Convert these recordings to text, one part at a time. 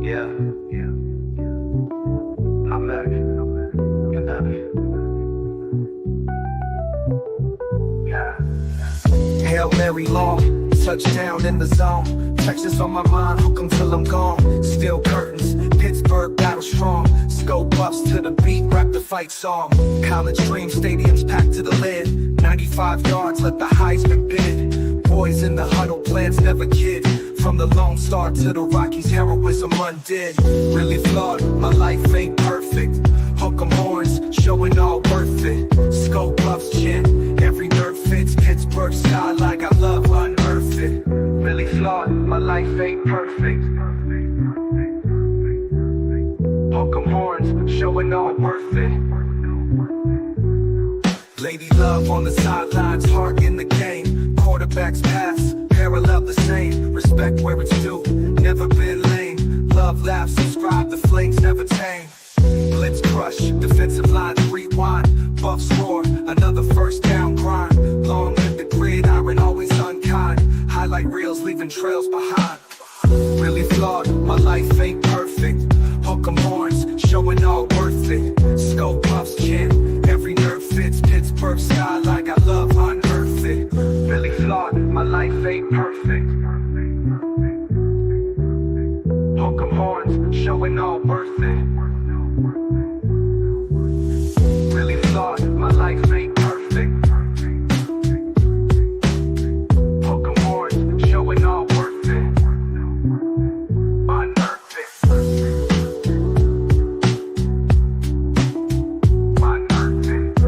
Yeah, yeah. I'm back. You're back. Yeah. Hail Mary long, touchdown in the zone. Texas on my mind, hook 'em till I'm gone. Steel curtains, Pittsburgh battle strong. Scope buffs to the beat, rap the fight song. College dream stadiums packed to the lid. 95 yards, let the Heisman bid. Boys in the huddle, plans never kid. From the Lone Star to the Rockies, heroism undid. Really flawed, my life ain't perfect. Hook 'em horns, showing all worth it. Scope buffs chin, every nerve fits. Pittsburgh sky like I love unearth it. Really flawed, my life ain't perfect. Hook 'em horns, showing all worth it. Lady love on the sidelines, heart in the game. Quarterbacks pass, parallel the same. Respect where it's due, never been lame. Love, laugh, subscribe, the flames never tame. Blitz crush, defensive line rewind. Buffs roar, another first down grind. Long live the gridiron, always unkind. Highlight reels, leaving trails behind. Really flawed, my life ain't perfect. Hook 'em horns, showing all worth it. Scope puffs chin, every nerve fits. Pittsburgh sky like I love unearth it. Really flawed, my life ain't perfect. Hook 'em horns, showing all worth it. Really flawed, my life ain't perfect. Hook 'em horns, showing all worth it. Unearth it. Unearth it. Unearth it.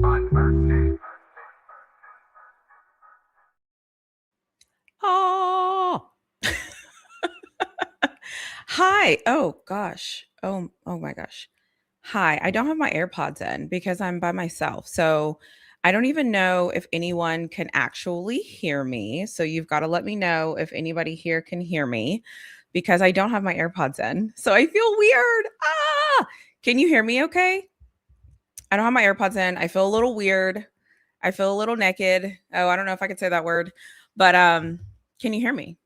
Unearth it. Oh, hi. Oh gosh. Oh my gosh. Hi. I don't have my AirPods in because I'm by myself. So I don't even know if anyone can actually hear me. So you've got to let me know if anybody here can hear me because I don't have my AirPods in. So I feel weird. Can you hear me okay? I don't have my AirPods in. I feel a little weird. I feel a little naked. Oh, I don't know if I could say that word. But can you hear me?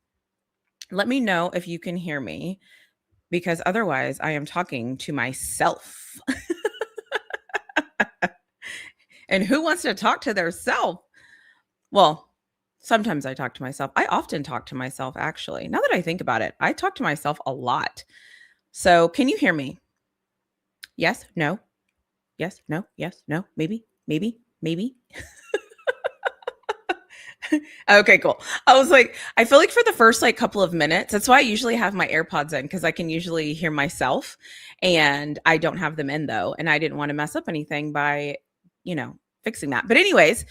Let me know if you can hear me because otherwise I am talking to myself. And who wants to talk to their self? Well, sometimes I talk to myself. I often talk to myself, actually. Now that I think about it, I talk to myself a lot. So can you hear me? Yes, no, yes, no, yes, no, maybe, maybe, maybe. Okay, cool. I was like, I feel like for the first like couple of minutes, that's why I usually have my AirPods in because I can usually hear myself and I don't have them in though. And I didn't want to mess up anything by, fixing that. But anyways,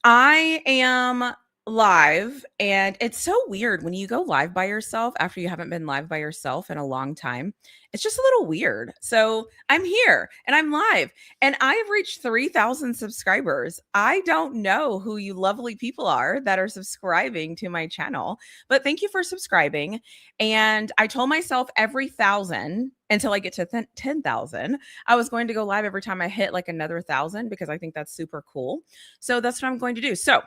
I am live and it's so weird when you go live by yourself after you haven't been live by yourself in a long time. It's just a little weird. So I'm here and I'm live and I have reached 3,000 subscribers. I don't know who you lovely people are that are subscribing to my channel, but thank you for subscribing. And I told myself every 1,000 until I get to 10,000, I was going to go live every time I hit like another 1,000 because I think that's super cool. So that's what I'm going to do. So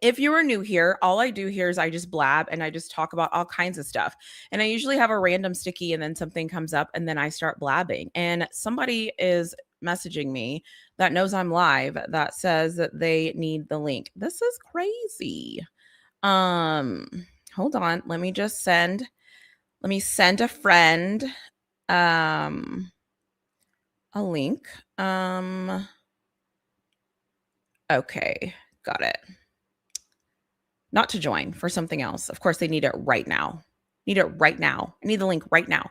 if you are new here, all I do here is I just blab and I just talk about all kinds of stuff. And I usually have a random sticky and then something comes up and then I start blabbing. And somebody is messaging me that knows I'm live that says that they need the link. This is crazy. Hold on. Let me send a friend a link. Okay, got it. Not to join, for something else. Of course, they need it right now. Need it right now. I need the link right now.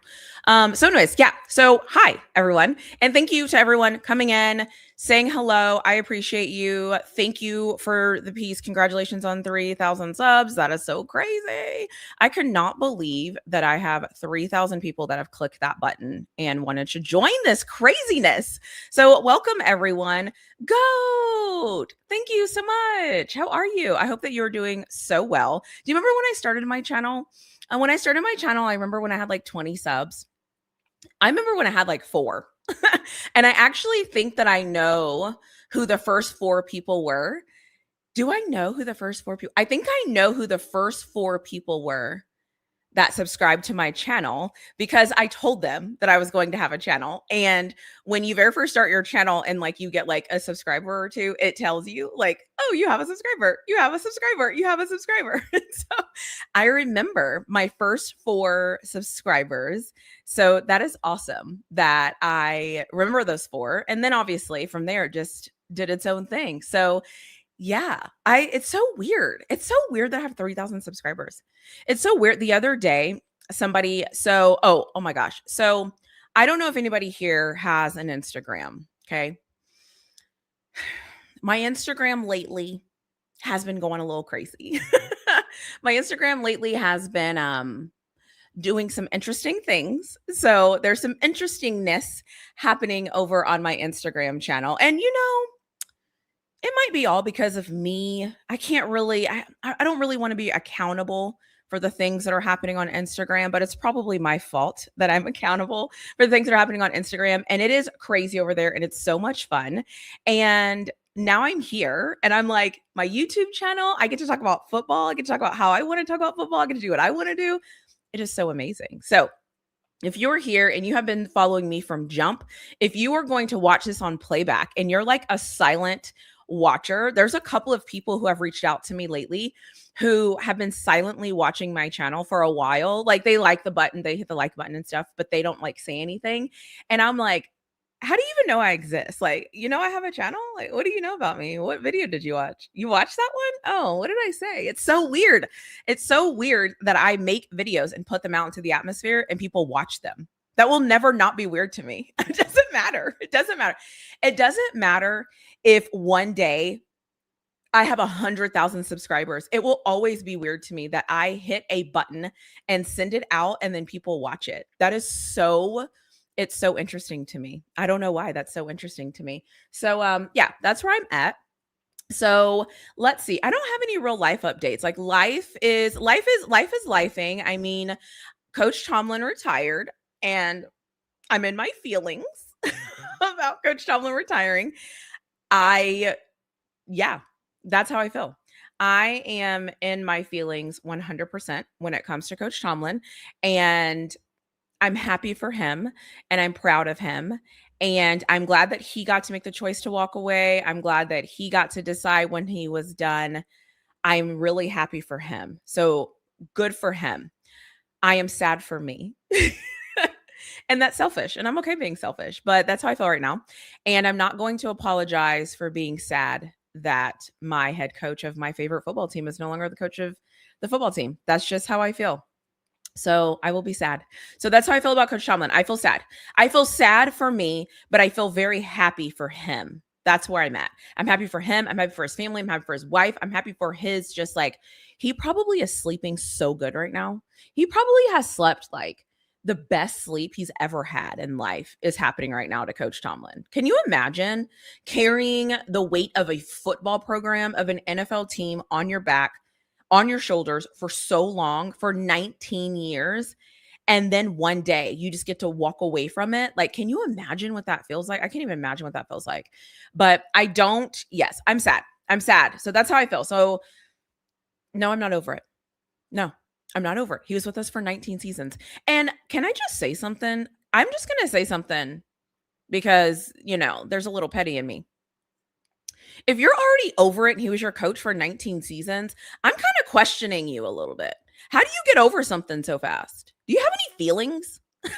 So anyways, yeah. So hi, everyone. And thank you to everyone coming in, saying hello. I appreciate you. Thank you for the piece. Congratulations on 3,000 subs. That is so crazy. I could not believe that I have 3,000 people that have clicked that button and wanted to join this craziness. So welcome, everyone. Goat. Thank you so much. How are you? I hope that you're doing so well. Do you remember when I started my channel? When I started my channel, I remember when I had like 20 subs I remember when I had like 4. And I actually think that I know who the first 4 people were. Do I know who the first 4 people? I think I know who the first 4 people were that subscribed to my channel because I told them that I was going to have a channel. And when you very first start your channel and like you get like a subscriber or 2, it tells you like, oh, you have a subscriber, you have a subscriber, you have a subscriber. So I remember my first 4 subscribers. So that is awesome that I remember those 4. And then obviously from there, it just did its own thing. So yeah, it's so weird. It's so weird that I have 3,000 subscribers. It's so weird. The other day, oh my gosh. So I don't know if anybody here has an Instagram. Okay. My Instagram lately has been going a little crazy. My Instagram lately has been doing some interesting things. So there's some interestingness happening over on my Instagram channel. And it might be all because of me. I can't really I don't really want to be accountable for the things that are happening on Instagram, but it's probably my fault that I'm accountable for the things that are happening on Instagram. And it is crazy over there and it's so much fun. And now I'm here and I'm like, my YouTube channel, I get to talk about football. I get to talk about how I want to talk about football. I get to do what I want to do. It is so amazing. So if you're here and you have been following me from jump, if you are going to watch this on playback and you're like a silent watcher, there's a couple of people who have reached out to me lately who have been silently watching my channel for a while. Like they like the button, they hit the like button and stuff, but they don't like say anything. And I'm like, how do you even know I exist? Like, I have a channel? Like, what do you know about me? What video did you watch? You watched that one? Oh, what did I say? It's so weird. It's so weird that I make videos and put them out into the atmosphere and people watch them. That will never not be weird to me. It doesn't matter. It doesn't matter. It doesn't matter if one day I have 100,000 subscribers. It will always be weird to me that I hit a button and send it out and then people watch it. It's so interesting to me. I don't know why that's so interesting to me. So yeah, that's where I'm at. So let's see. I don't have any real life updates. Like life is lifing. I mean, Coach Tomlin retired and I'm in my feelings about Coach Tomlin retiring. Yeah, that's how I feel. I am in my feelings 100% when it comes to Coach Tomlin. And I'm happy for him and I'm proud of him. And I'm glad that he got to make the choice to walk away. I'm glad that he got to decide when he was done. I'm really happy for him. So good for him. I am sad for me. And that's selfish. And I'm okay being selfish, but that's how I feel right now. And I'm not going to apologize for being sad that my head coach of my favorite football team is no longer the coach of the football team. That's just how I feel. So I will be sad. So that's how I feel about Coach Tomlin. I feel sad. I feel sad for me, but I feel very happy for him. That's where I'm at. I'm happy for him. I'm happy for his family. I'm happy for his wife. I'm happy for his just like, he probably is sleeping so good right now. He probably has slept like the best sleep he's ever had in life is happening right now to Coach Tomlin. Can you imagine carrying the weight of a football program of an NFL team on your back, on your shoulders for so long, for 19 years, and then one day you just get to walk away from it? Like, can you imagine what that feels like? I can't even imagine what that feels like. But yes, I'm sad. I'm sad. So that's how I feel. So no, I'm not over it. No, I'm not over it. He was with us for 19 seasons. And can I just say something? I'm just going to say something because, there's a little petty in me. If you're already over it and he was your coach for 19 seasons, I'm kind of questioning you a little bit. How do you get over something so fast? Do you have any feelings? Do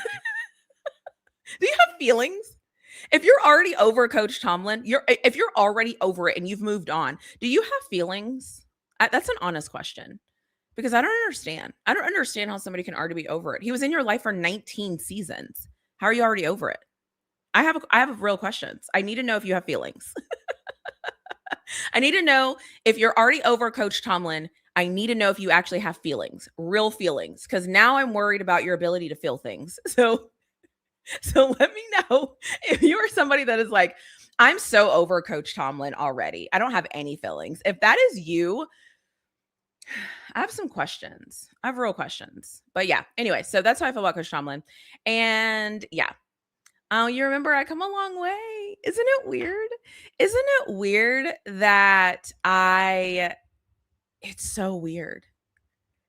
you have feelings? If you're already over Coach Tomlin, if you're already over it and you've moved on, do you have feelings? That's an honest question. Because I don't understand. I don't understand how somebody can already be over it. He was in your life for 19 seasons. How are you already over it? I have real questions. I need to know if you have feelings. I need to know if you're already over Coach Tomlin. I need to know if you actually have feelings, real feelings, because now I'm worried about your ability to feel things. So let me know if you are somebody that is like, I'm so over Coach Tomlin already. I don't have any feelings. If that is you, I have some questions. I have real questions. But yeah, anyway, so that's how I feel about Coach Tomlin. And yeah. Oh, you remember I come a long way. Isn't it weird? Isn't it weird that it's so weird.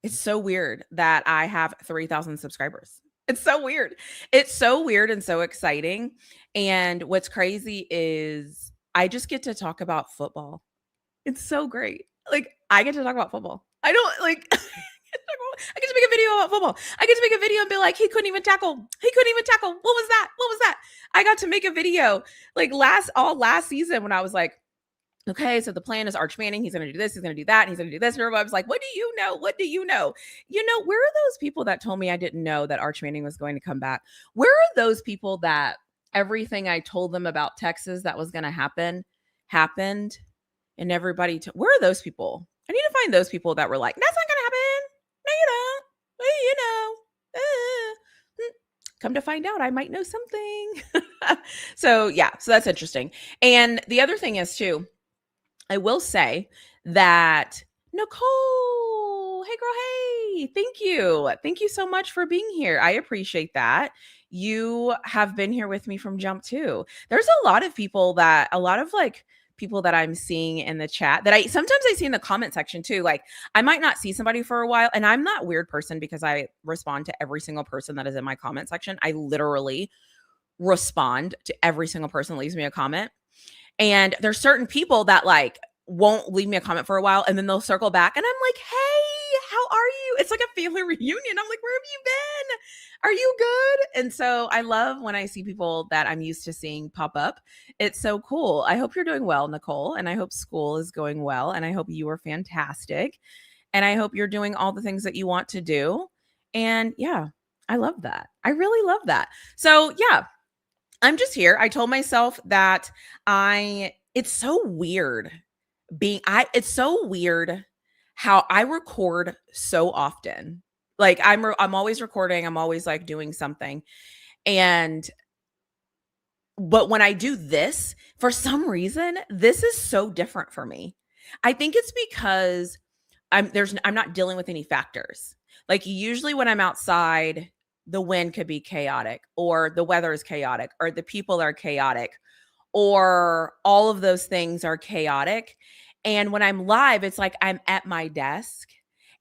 It's so weird that I have 3,000 subscribers. It's so weird. It's so weird and so exciting. And what's crazy is I just get to talk about football. It's so great. Like, I get to talk about football. I don't like I get to make a video about football. I get to make a video and be like, he couldn't even tackle. He couldn't even tackle. What was that? What was that? I got to make a video like last season when I was like, okay, so the plan is Arch Manning. He's going to do this. He's going to do that. He's going to do this. And everybody was like, what do you know? What do you know? You know, where are those people that told me I didn't know that Arch Manning was going to come back? Where are those people that everything I told them about Texas that was going to happen happened? And everybody, where are those people? I need to find those people that were like, that's not going to happen. No, you don't. Well, you know. Come to find out, I might know something. So yeah, so that's interesting. And the other thing is too, I will say that Nicole, hey girl, hey, thank you. Thank you so much for being here. I appreciate that. You have been here with me from jump too. There's a lot of people that I'm seeing in the chat that I sometimes see in the comment section too. Like I might not see somebody for a while, and I'm not a weird person because I respond to every single person that is in my comment section. I literally respond to every single person that leaves me a comment. And there's certain people that like won't leave me a comment for a while and then they'll circle back and I'm like, hey, how are you? It's like a family reunion. I'm like, where have you been? Are you good? And so I love when I see people that I'm used to seeing pop up. It's so cool. I hope you're doing well, Nicole. And I hope school is going well. And I hope you are fantastic. And I hope you're doing all the things that you want to do. And yeah, I love that. I really love that. So yeah, I'm just here. I told myself that it's so weird it's so weird how I record so often. Like I'm always recording. I'm always like doing something. But when I do this, for some reason, this is so different for me. I think it's because I'm not dealing with any factors. Like usually when I'm outside, the wind could be chaotic or the weather is chaotic or the people are chaotic or all of those things are chaotic. And when I'm live, it's like I'm at my desk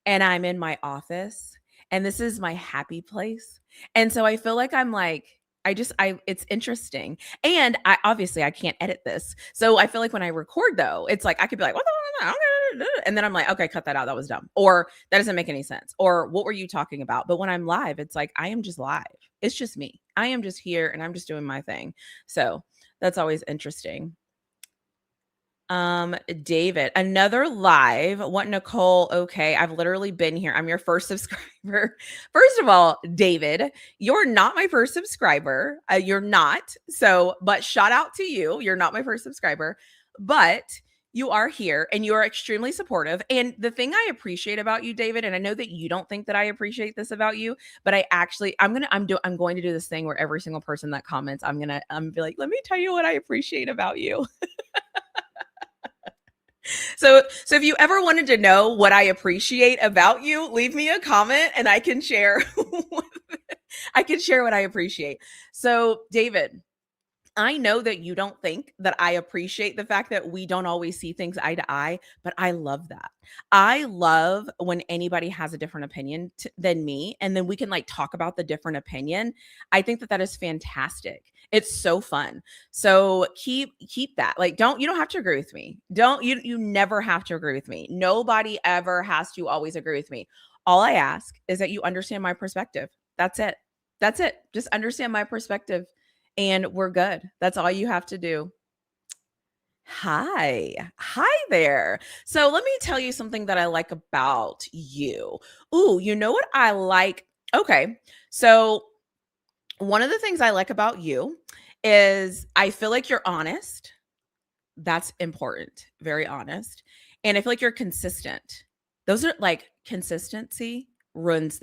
and I'm in my office and this is my happy place. And so I feel like I'm like, it's interesting. And I can't edit this. So I feel like when I record though, it's like, I could be like, what the, and then I'm like, okay, cut that out. That was dumb. Or that doesn't make any sense. Or what were you talking about? But when I'm live, it's like, I am just live. It's just me. I am just here and I'm just doing my thing. So that's always interesting. David, another live. What, Nicole? Okay, I've literally been here. I'm your first subscriber. First of all, David, you're not my first subscriber. You're not. So, but shout out to you. You're not my first subscriber, but you are here and you are extremely supportive. And the thing I appreciate about you, David, and I know that you don't think that I appreciate this about you, but I'm going to do this thing where every single person that comments, I'm be like, let me tell you what I appreciate about you. So if you ever wanted to know what I appreciate about you, leave me a comment and I can share what I appreciate. So, David, I know that you don't think that I appreciate the fact that we don't always see things eye to eye, but I love that. I love when anybody has a different opinion than me, and then we can like talk about the different opinion. I think that is fantastic. It's so fun. So keep that. Like, you don't have to agree with me. You never have to agree with me. Nobody ever has to always agree with me. All I ask is that you understand my perspective. That's it. Just understand my perspective. And we're good. That's all you have to do. Hi there. So let me tell you something that I like about you. Ooh, you know what I like? Okay. So one of the things I like about you is I feel like you're honest. That's important. Very honest. And I feel like you're consistent. Those are like consistency runs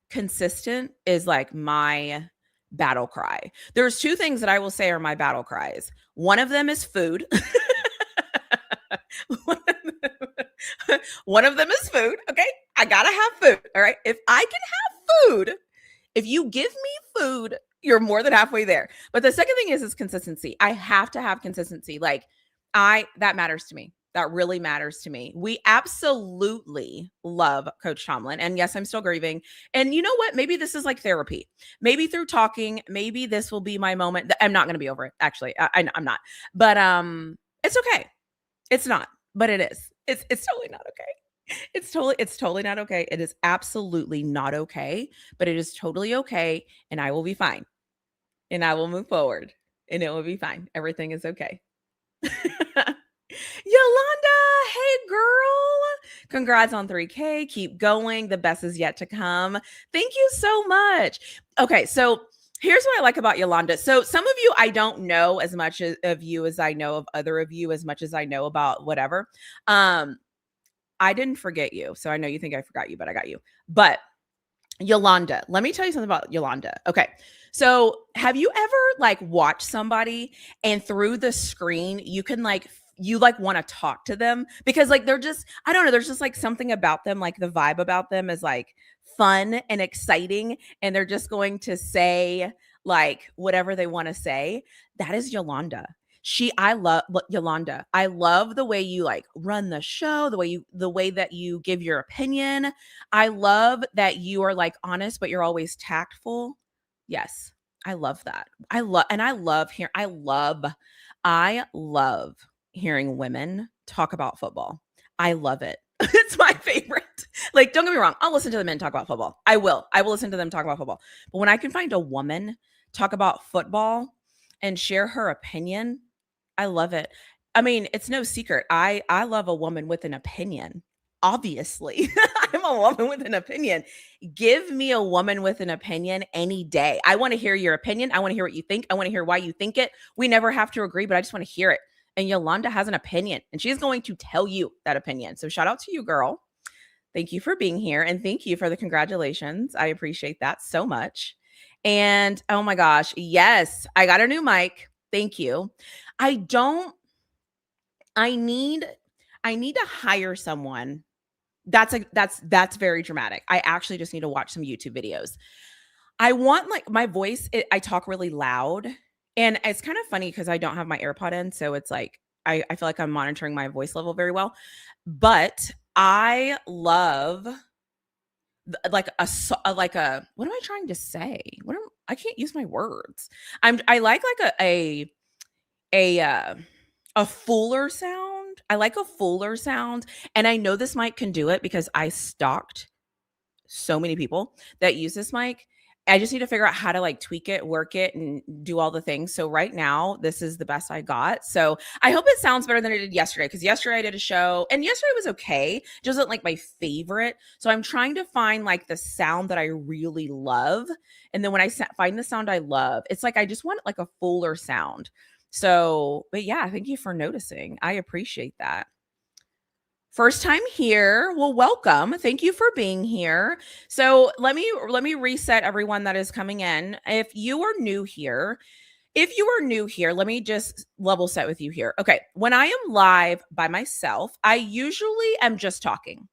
consistent is like my battle cry. There's two things that I will say are my battle cries. One of them is food. One of them is food. Okay. I got to have food. All right. If I can have food, if you give me food, you're more than halfway there. But the second thing is consistency. I have to have consistency. Like that matters to me. That really matters to me. We absolutely love Coach Tomlin. And yes, I'm still grieving. And you know what? Maybe this is like therapy. Maybe through talking, maybe this will be my moment. I'm not going to be over it. Actually, I'm not. But it's okay. It's not, but it is. It's totally not okay. It's totally not okay. It is absolutely not okay, but it is totally okay. And I will be fine. And I will move forward. And it will be fine. Everything is okay. Yolanda, hey girl. Congrats on 3K. Keep going. The best is yet to come. Thank you so much. Okay, so here's what I like about Yolanda. So some of you, I don't know as much of you as I know of other of you, as much as I know about whatever. I didn't forget you. So I know you think I forgot you, but I got you. But Yolanda, let me tell you something about Yolanda. Okay. So have you ever like watched somebody and through the screen, you can like, you like want to talk to them because like, they're just, I don't know. There's just like something about them. Like the vibe about them is like fun and exciting. And they're just going to say like whatever they want to say. That is Yolanda. I love Yolanda. I love the way you like run the show, the way that you give your opinion. I love that you are like honest, but you're always tactful. Yes. I love that. I love hearing women talk about football. I love it. It's my favorite. Like, don't get me wrong. I'll listen to the men talk about football. I will listen to them talk about football. But when I can find a woman talk about football and share her opinion, I love it. I mean, it's no secret. I love a woman with an opinion. Obviously, I'm a woman with an opinion. Give me a woman with an opinion any day. I want to hear your opinion. I want to hear what you think. I want to hear why you think it. We never have to agree, but I just want to hear it. And Yolanda has an opinion, and she's going to tell you that opinion. So shout out to you, girl. Thank you for being here, and thank you for the congratulations. I appreciate that so much. And oh my gosh, yes, I got a new mic. Thank you. I need to hire someone. That's very dramatic. I actually just need to watch some YouTube videos. I want like my voice, I talk really loud, and it's kind of funny because I don't have my AirPod in. So it's like, I feel like I'm monitoring my voice level very well, but I love like what am I trying to say? I can't use my words. I like a fuller sound. I like a fuller sound. And I know this mic can do it because I stalked so many people that use this mic. I just need to figure out how to like tweak it, work it, and do all the things. So right now, this is the best I got. So I hope it sounds better than it did yesterday, because yesterday I did a show and yesterday was okay. It wasn't like my favorite. So I'm trying to find like the sound that I really love. And then when I find the sound I love, it's like I just want like a fuller sound. So, but yeah, thank you for noticing. I appreciate that. First time here. Well, welcome. Thank you for being here. So let me reset everyone that is coming in. If you are new here, let me just level set with you here. Okay. When I am live by myself, I usually am just talking.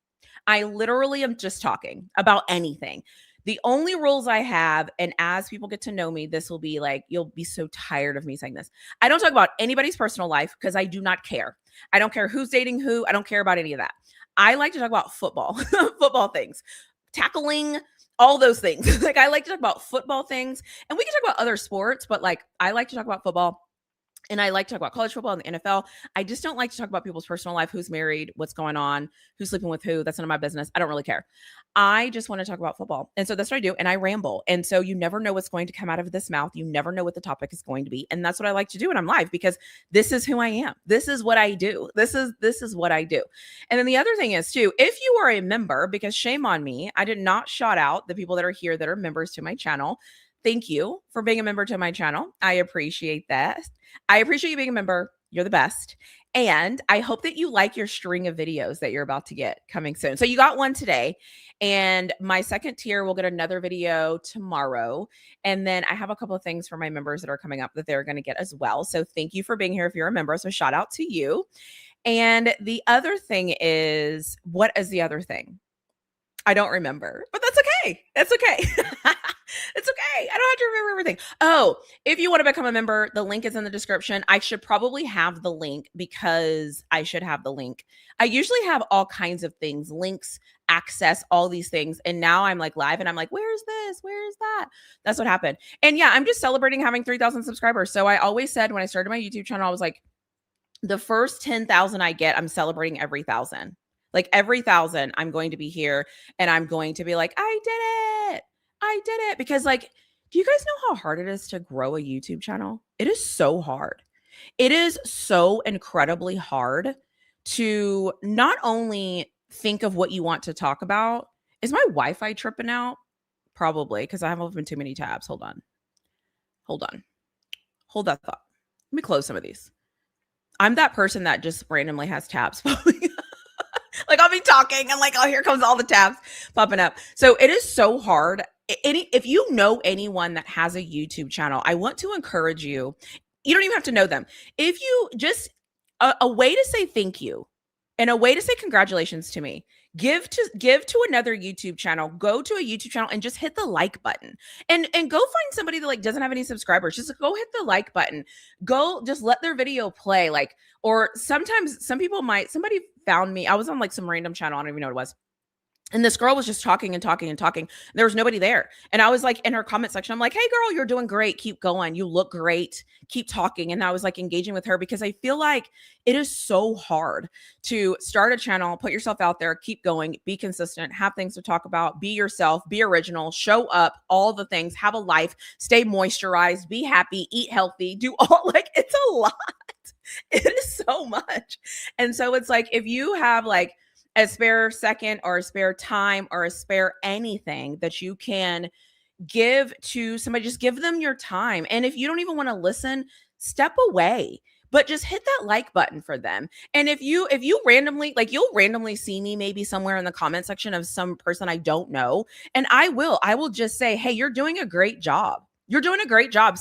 I literally am just talking about anything. The only rules I have, and as people get to know me, this will be like, you'll be so tired of me saying this. I don't talk about anybody's personal life because I do not care. I don't care who's dating who. I don't care about any of that. I like to talk about football, football things, tackling, all those things. Like I like to talk about football things, and we can talk about other sports, but like I like to talk about football. And I like to talk about college football and the NFL. I just don't like to talk about people's personal life, who's married, what's going on, who's sleeping with who. That's none of my business. I don't really care. I just want to talk about football. And so that's what I do. And I ramble. And so you never know what's going to come out of this mouth. You never know what the topic is going to be. And that's what I like to do when I'm live, because this is who I am. This is what I do. This is what I do. And then the other thing is too, if you are a member, because shame on me, I did not shout out the people that are here that are members to my channel. Thank you for being a member to my channel. I appreciate that. I appreciate you being a member. You're the best. And I hope that you like your string of videos that you're about to get coming soon. So you got one today, and my second tier will get another video tomorrow. And then I have a couple of things for my members that are coming up that they're going to get as well. So thank you for being here if you're a member. So shout out to you. And the other thing is, what is the other thing? I don't remember, but that's okay. That's okay. It's okay. I don't have to remember everything. Oh, if you want to become a member, the link is in the description. I should probably have the link because I should have the link. I usually have all kinds of things, links, access, all these things. And now I'm like live and I'm like, where's this? Where's that? That's what happened. And yeah, I'm just celebrating having 3,000 subscribers. So I always said when I started my YouTube channel, I was like, the first 10,000 I get, I'm celebrating every 1,000. Like every 1,000, I'm going to be here and I'm going to be like, I did it. I did it. Because like, do you guys know how hard it is to grow a YouTube channel? It is so hard. It is so incredibly hard to not only think of what you want to talk about. Is my Wi-Fi tripping out? Probably, because I have opened too many tabs. Hold on. Hold on. Hold that thought. Let me close some of these. I'm that person that just randomly has tabs popping up. Like I'll be talking and like, oh, here comes all the tabs popping up. So it is so hard. If you know anyone that has a YouTube channel, I want to encourage you. You don't even have to know them. If you just a way to say thank you and a way to say congratulations to me. Give to another YouTube channel. Go to a YouTube channel and just hit the like button. And go find somebody that like doesn't have any subscribers. Just go hit the like button. Go just let their video play. Like, or sometimes somebody found me. I was on like some random channel. I don't even know what it was. And this girl was just talking and talking and talking. There was nobody there. And I was like in her comment section, I'm like, hey girl, you're doing great. Keep going. You look great. Keep talking. And I was like engaging with her because I feel like it is so hard to start a channel, put yourself out there, keep going, be consistent, have things to talk about, be yourself, be original, show up, all the things, have a life, stay moisturized, be happy, eat healthy, do all like, it's a lot. It is so much. And so it's like, if you have like, a spare second or a spare time or a spare anything that you can give to somebody, just give them your time. And if you don't even want to listen, step away, but just hit that like button for them. And if you randomly, like you'll randomly see me maybe somewhere in the comment section of some person I don't know. And I will just say, hey, you're doing a great job. You're doing a great job.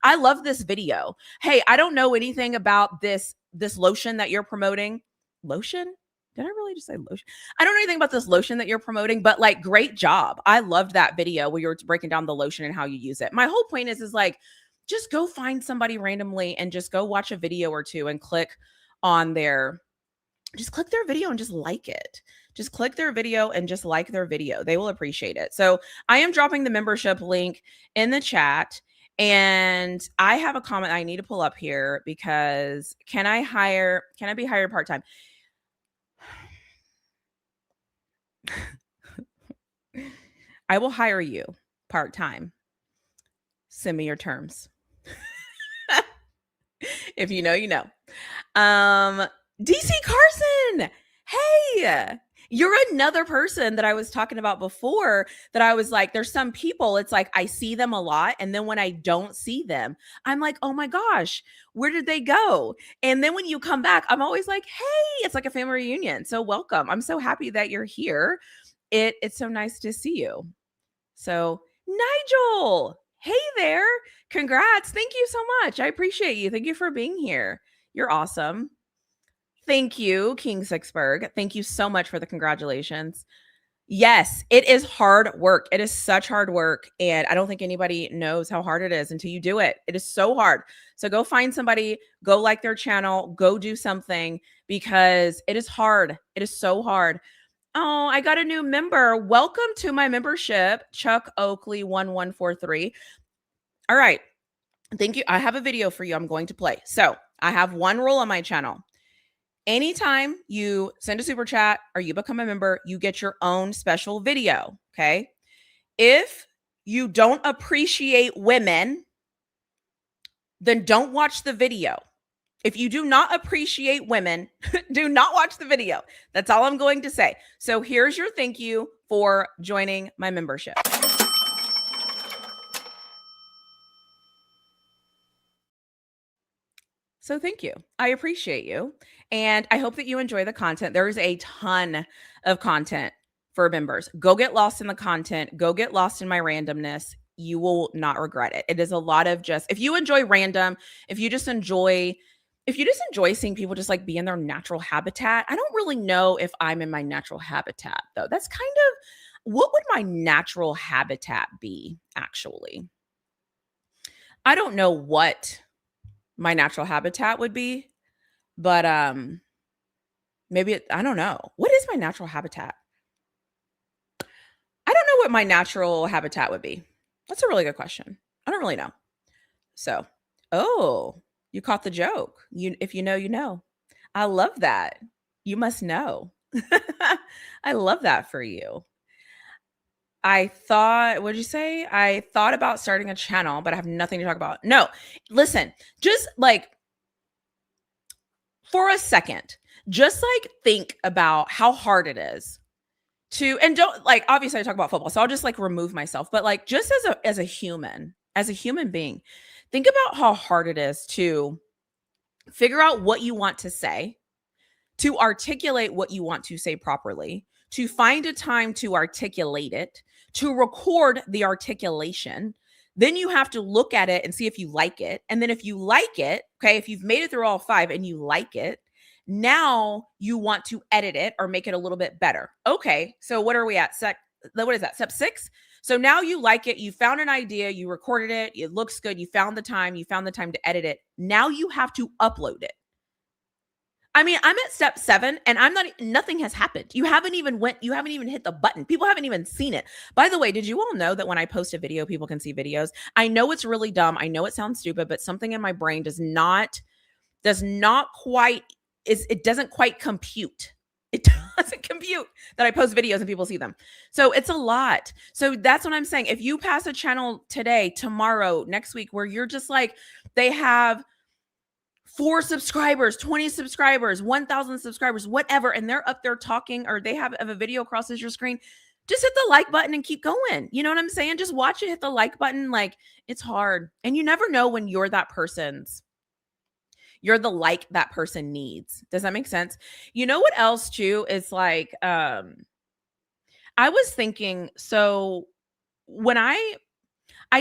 I love this video. Hey, I don't know anything about this lotion that you're promoting. Lotion? Did I really just say lotion? I don't know anything about this lotion that you're promoting, but like, great job. I loved that video where you're breaking down the lotion and how you use it. My whole point is like, just go find somebody randomly and just go watch a video or two and click their video and just like it. Just click their video and just like their video. They will appreciate it. So I am dropping the membership link in the chat. And I have a comment I need to pull up here because can I be hired part-time? I will hire you part-time. Send me your terms. If you know, you know. DC Carson. Hey, you're another person that I was talking about before that I was like, there's some people, it's like I see them a lot. And then when I don't see them, I'm like, oh my gosh, where did they go? And then when you come back, I'm always like, hey, it's like a family reunion. So welcome. I'm so happy that you're here. It's so nice to see you. So Nigel, hey there. Congrats. Thank you so much. I appreciate you. Thank you for being here. You're awesome. Thank you, King Sixburg. Thank you so much for the congratulations. Yes, it is hard work. It is such hard work. And I don't think anybody knows how hard it is until you do it. It is so hard. So go find somebody, go like their channel, go do something because it is hard. It is so hard. Oh, I got a new member. Welcome to my membership, Chuck Oakley 1143. All right. Thank you. I have a video for you I'm going to play. So I have one rule on my channel. Anytime you send a super chat or you become a member, you get your own special video. Okay. If you don't appreciate women, then don't watch the video. If you do not appreciate women, do not watch the video. That's all I'm going to say. So here's your thank you for joining my membership. So thank you. I appreciate you. And I hope that you enjoy the content. There is a ton of content for members. Go get lost in the content. Go get lost in my randomness. You will not regret it. It is a lot of just, if you enjoy random, if you just enjoy if you just enjoy seeing people just like be in their natural habitat, I don't really know if I'm in my natural habitat though. That's kind of what would my natural habitat be actually? I don't know what my natural habitat would be, but I don't know. What is my natural habitat? I don't know what my natural habitat would be. That's a really good question. I don't really know. So, oh, you caught the joke. If you know, you know. I love that. You must know. I love that for you. I thought, what'd you say? I thought about starting a channel, but I have nothing to talk about. No, listen, just like for a second, just like think about how hard it is to, and don't like, obviously I talk about football, so I'll just like remove myself, but like just as a human being, think about how hard it is to figure out what you want to say, to articulate what you want to say properly, to find a time to articulate it, to record the articulation. Then you have to look at it and see if you like it. And then if you like it, okay, if you've made it through all 5 and you like it, now you want to edit it or make it a little bit better. Okay, so what are we at? What is that? Step 6? So now you like it, you found an idea, you recorded it, it looks good, you found the time to edit it. Now you have to upload it. I mean, I'm at step 7 and nothing has happened. You haven't even hit the button. People haven't even seen it. By the way, did you all know that when I post a video, people can see videos? I know it's really dumb. I know it sounds stupid, but something in my brain doesn't quite compute. It doesn't compute that I post videos and people see them. So it's a lot. So that's what I'm saying. If you pass a channel today, tomorrow, next week, where you're just like, they have 4 subscribers, 20 subscribers, 1,000 subscribers, whatever, and they're up there talking, or they have a video crosses your screen, just hit the like button and keep going. You know what I'm saying? Just watch it, hit the like button. Like, it's hard. And you never know when you're the like that person needs. Does that make sense? You know what else too is like, I was thinking, so when I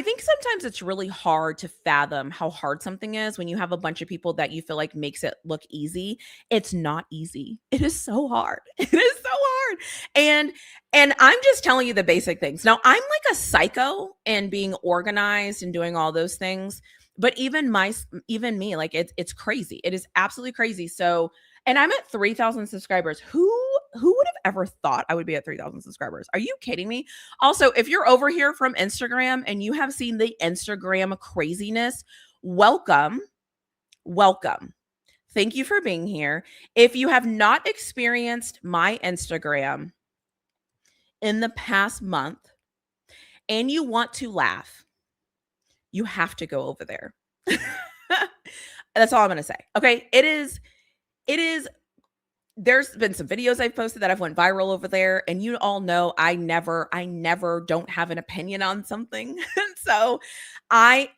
think sometimes it's really hard to fathom how hard something is when you have a bunch of people that you feel like makes it look easy. It's not easy. It is so hard. It is so hard. And I'm just telling you the basic things. Now, I'm like a psycho in being organized and doing all those things, but even me, like it's crazy. It is absolutely crazy. So, and I'm at 3,000 subscribers. Who would have ever thought I would be at 3,000 subscribers? Are you kidding me? Also, if you're over here from Instagram and you have seen the Instagram craziness, welcome. Welcome. Thank you for being here. If you have not experienced my Instagram in the past month and you want to laugh, you have to go over there. That's all I'm going to say. Okay. It is, there's been some videos I've posted that have went viral over there, and you all know I never don't have an opinion on something. So let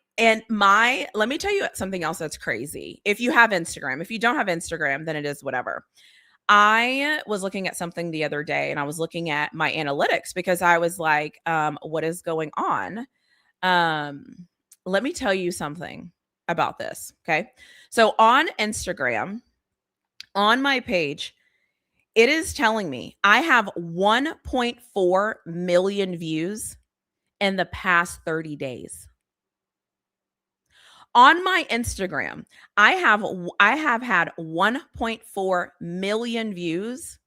me tell you something else that's crazy. If you have Instagram, if you don't have Instagram, then it is whatever. I was looking at something the other day and I was looking at my analytics because I was like, what is going on? Let me tell you something about this. Okay. So on Instagram, on my page, it is telling me I have 1.4 million views in the past 30 days. On my Instagram, I have had 1.4 million views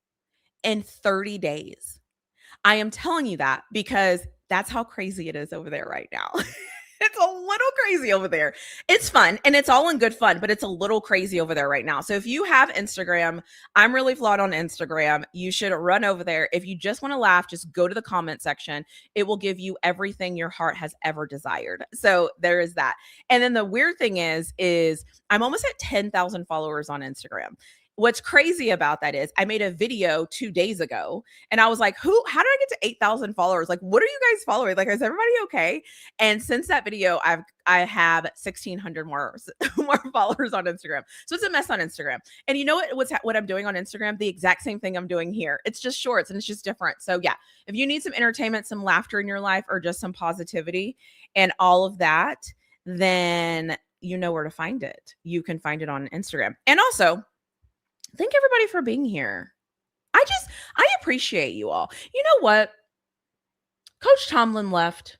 in 30 days. I am telling you that because that's how crazy it is over there right now. It's a little crazy over there. It's fun and it's all in good fun, but it's a little crazy over there right now. So if you have Instagram, I'm really flawed on Instagram. You should run over there. If you just want to laugh, just go to the comment section. It will give you everything your heart has ever desired. So there is that. And then the weird thing is I'm almost at 10,000 followers on Instagram. What's crazy about that is I made a video 2 days ago and I was like, how did I get to 8,000 followers? Like, what are you guys following? Like, is everybody okay? And since that video, I have 1,600 more followers on Instagram. So it's a mess on Instagram. And you know what I'm doing on Instagram? The exact same thing I'm doing here. It's just shorts and it's just different. So yeah, if you need some entertainment, some laughter in your life, or just some positivity and all of that, then you know where to find it. You can find it on Instagram. And also, thank everybody for being here. I appreciate you all. You know what? Coach Tomlin left.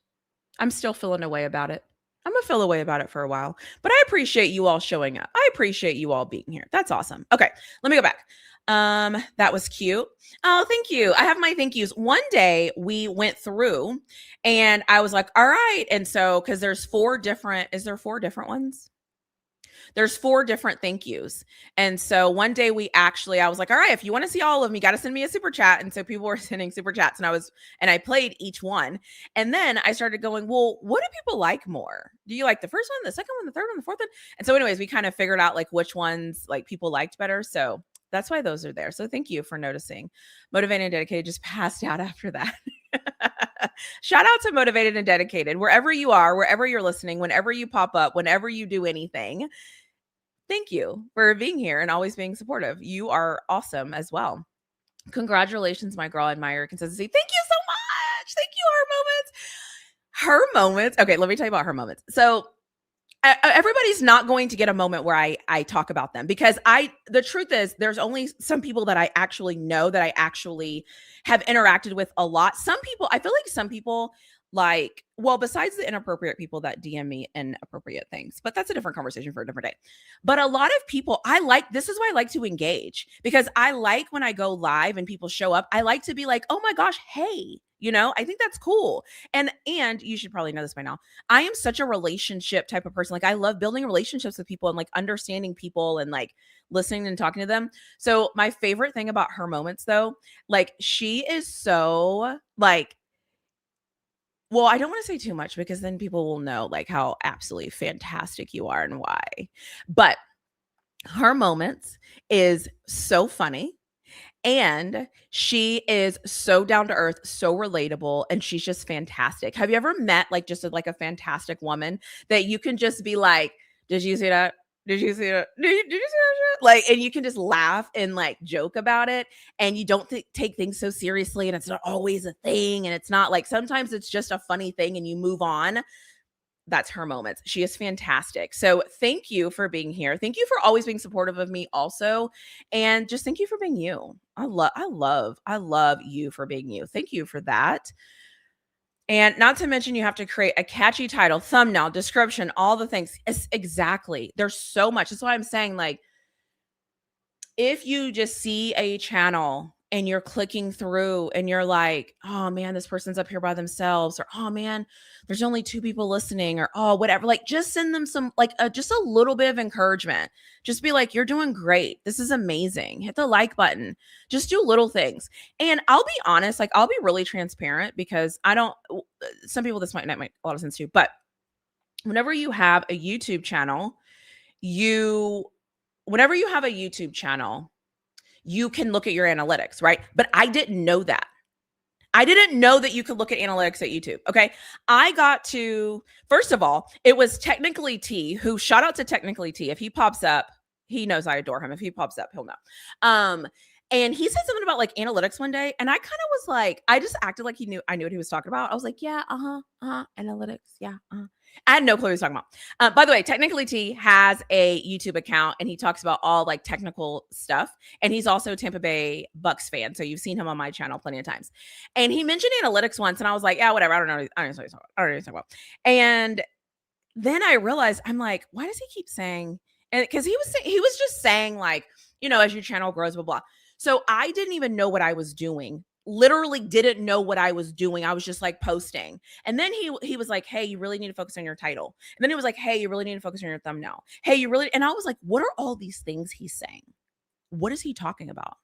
I'm still feeling away about it. I'm going to feel away about it for a while, but I appreciate you all showing up. I appreciate you all being here. That's awesome. Okay, let me go back. That was cute. Oh, thank you. I have my thank yous. One day we went through and I was like, all right. And so, cause there's is there 4 different ones? There's 4 different thank yous. And so one day I was like, all right, if you want to see all of them, you got to send me a super chat. And so people were sending super chats and I played each one. And then I started going, well, what do people like more? Do you like the first one, the second one, the third one, the fourth one? And so anyways, we kind of figured out like which ones like people liked better. So that's why those are there. So thank you for noticing. Motivated and Dedicated just passed out after that. Shout out to Motivated and Dedicated. Wherever you are, wherever you're listening, whenever you pop up, whenever you do anything, thank you for being here and always being supportive. You are awesome as well. Congratulations, my girl. I admire your consistency. Thank you so much. Thank you, Her Moments. Her Moments. Okay, let me tell you about Her Moments. So everybody's not going to get a moment where I talk about them because the truth is there's only some people that I actually know that I actually have interacted with a lot. Some people, I feel like some people like, well, besides the inappropriate people that DM me inappropriate things, but that's a different conversation for a different day. But a lot of people, this is why I like to engage because I like when I go live and people show up, I like to be like, oh my gosh, hey, I think that's cool. And you should probably know this by now. I am such a relationship type of person. Like I love building relationships with people and like understanding people and like listening and talking to them. So my favorite thing about Her Moments though, like she is so like, well, I don't want to say too much because then people will know like how absolutely fantastic you are and why. But Her Moments is so funny. And she is so down to earth, so relatable, and she's just fantastic. Have you ever met like just like a fantastic woman that you can just be like, did you see that? Did you see that? Did you see that shit? Like, and you can just laugh and like joke about it. And you don't take things so seriously. And it's not always a thing. And it's not like, sometimes it's just a funny thing and you move on. That's Her Moments. She is fantastic. So thank you for being here. Thank you for always being supportive of me also. And just thank you for being you. I love you for being you. Thank you for that. And not to mention you have to create a catchy title, thumbnail, description, all the things. Exactly. There's so much. That's why I'm saying like, if you just see a channel and you're clicking through and you're like, oh man, this person's up here by themselves, or oh man, there's only 2 people listening, or oh, whatever, like just send them some, like just a little bit of encouragement. Just be like, you're doing great. This is amazing. Hit the like button. Just do little things. And I'll be honest, like I'll be really transparent because some people this might not make a lot of sense to, but whenever you have a YouTube channel, you can look at your analytics, right? But I didn't know that. I didn't know that you could look at analytics at YouTube. Okay. First of all, it was Technically T, who, shout out to Technically T. If he pops up, he knows I adore him. If he pops up, he'll know. And he said something about like analytics one day. And I kind of was like, I just acted like I knew what he was talking about. I was like, yeah, analytics. Yeah. I had no clue what he was talking about. By the way, Technically T has a YouTube account and he talks about all like technical stuff. And he's also a Tampa Bay Bucks fan. So you've seen him on my channel plenty of times. And he mentioned analytics once and I was like, yeah, whatever. I don't know what he's talking about. And then I realized, I'm like, why does he keep saying, and because he was just saying like, as your channel grows, blah, blah. So I didn't even know what I was doing. Literally didn't know what I was doing. I was just like posting. And then he was like, hey, you really need to focus on your title. And then he was like, hey, you really need to focus on your thumbnail. Hey, and I was like, what are all these things he's saying? What is he talking about?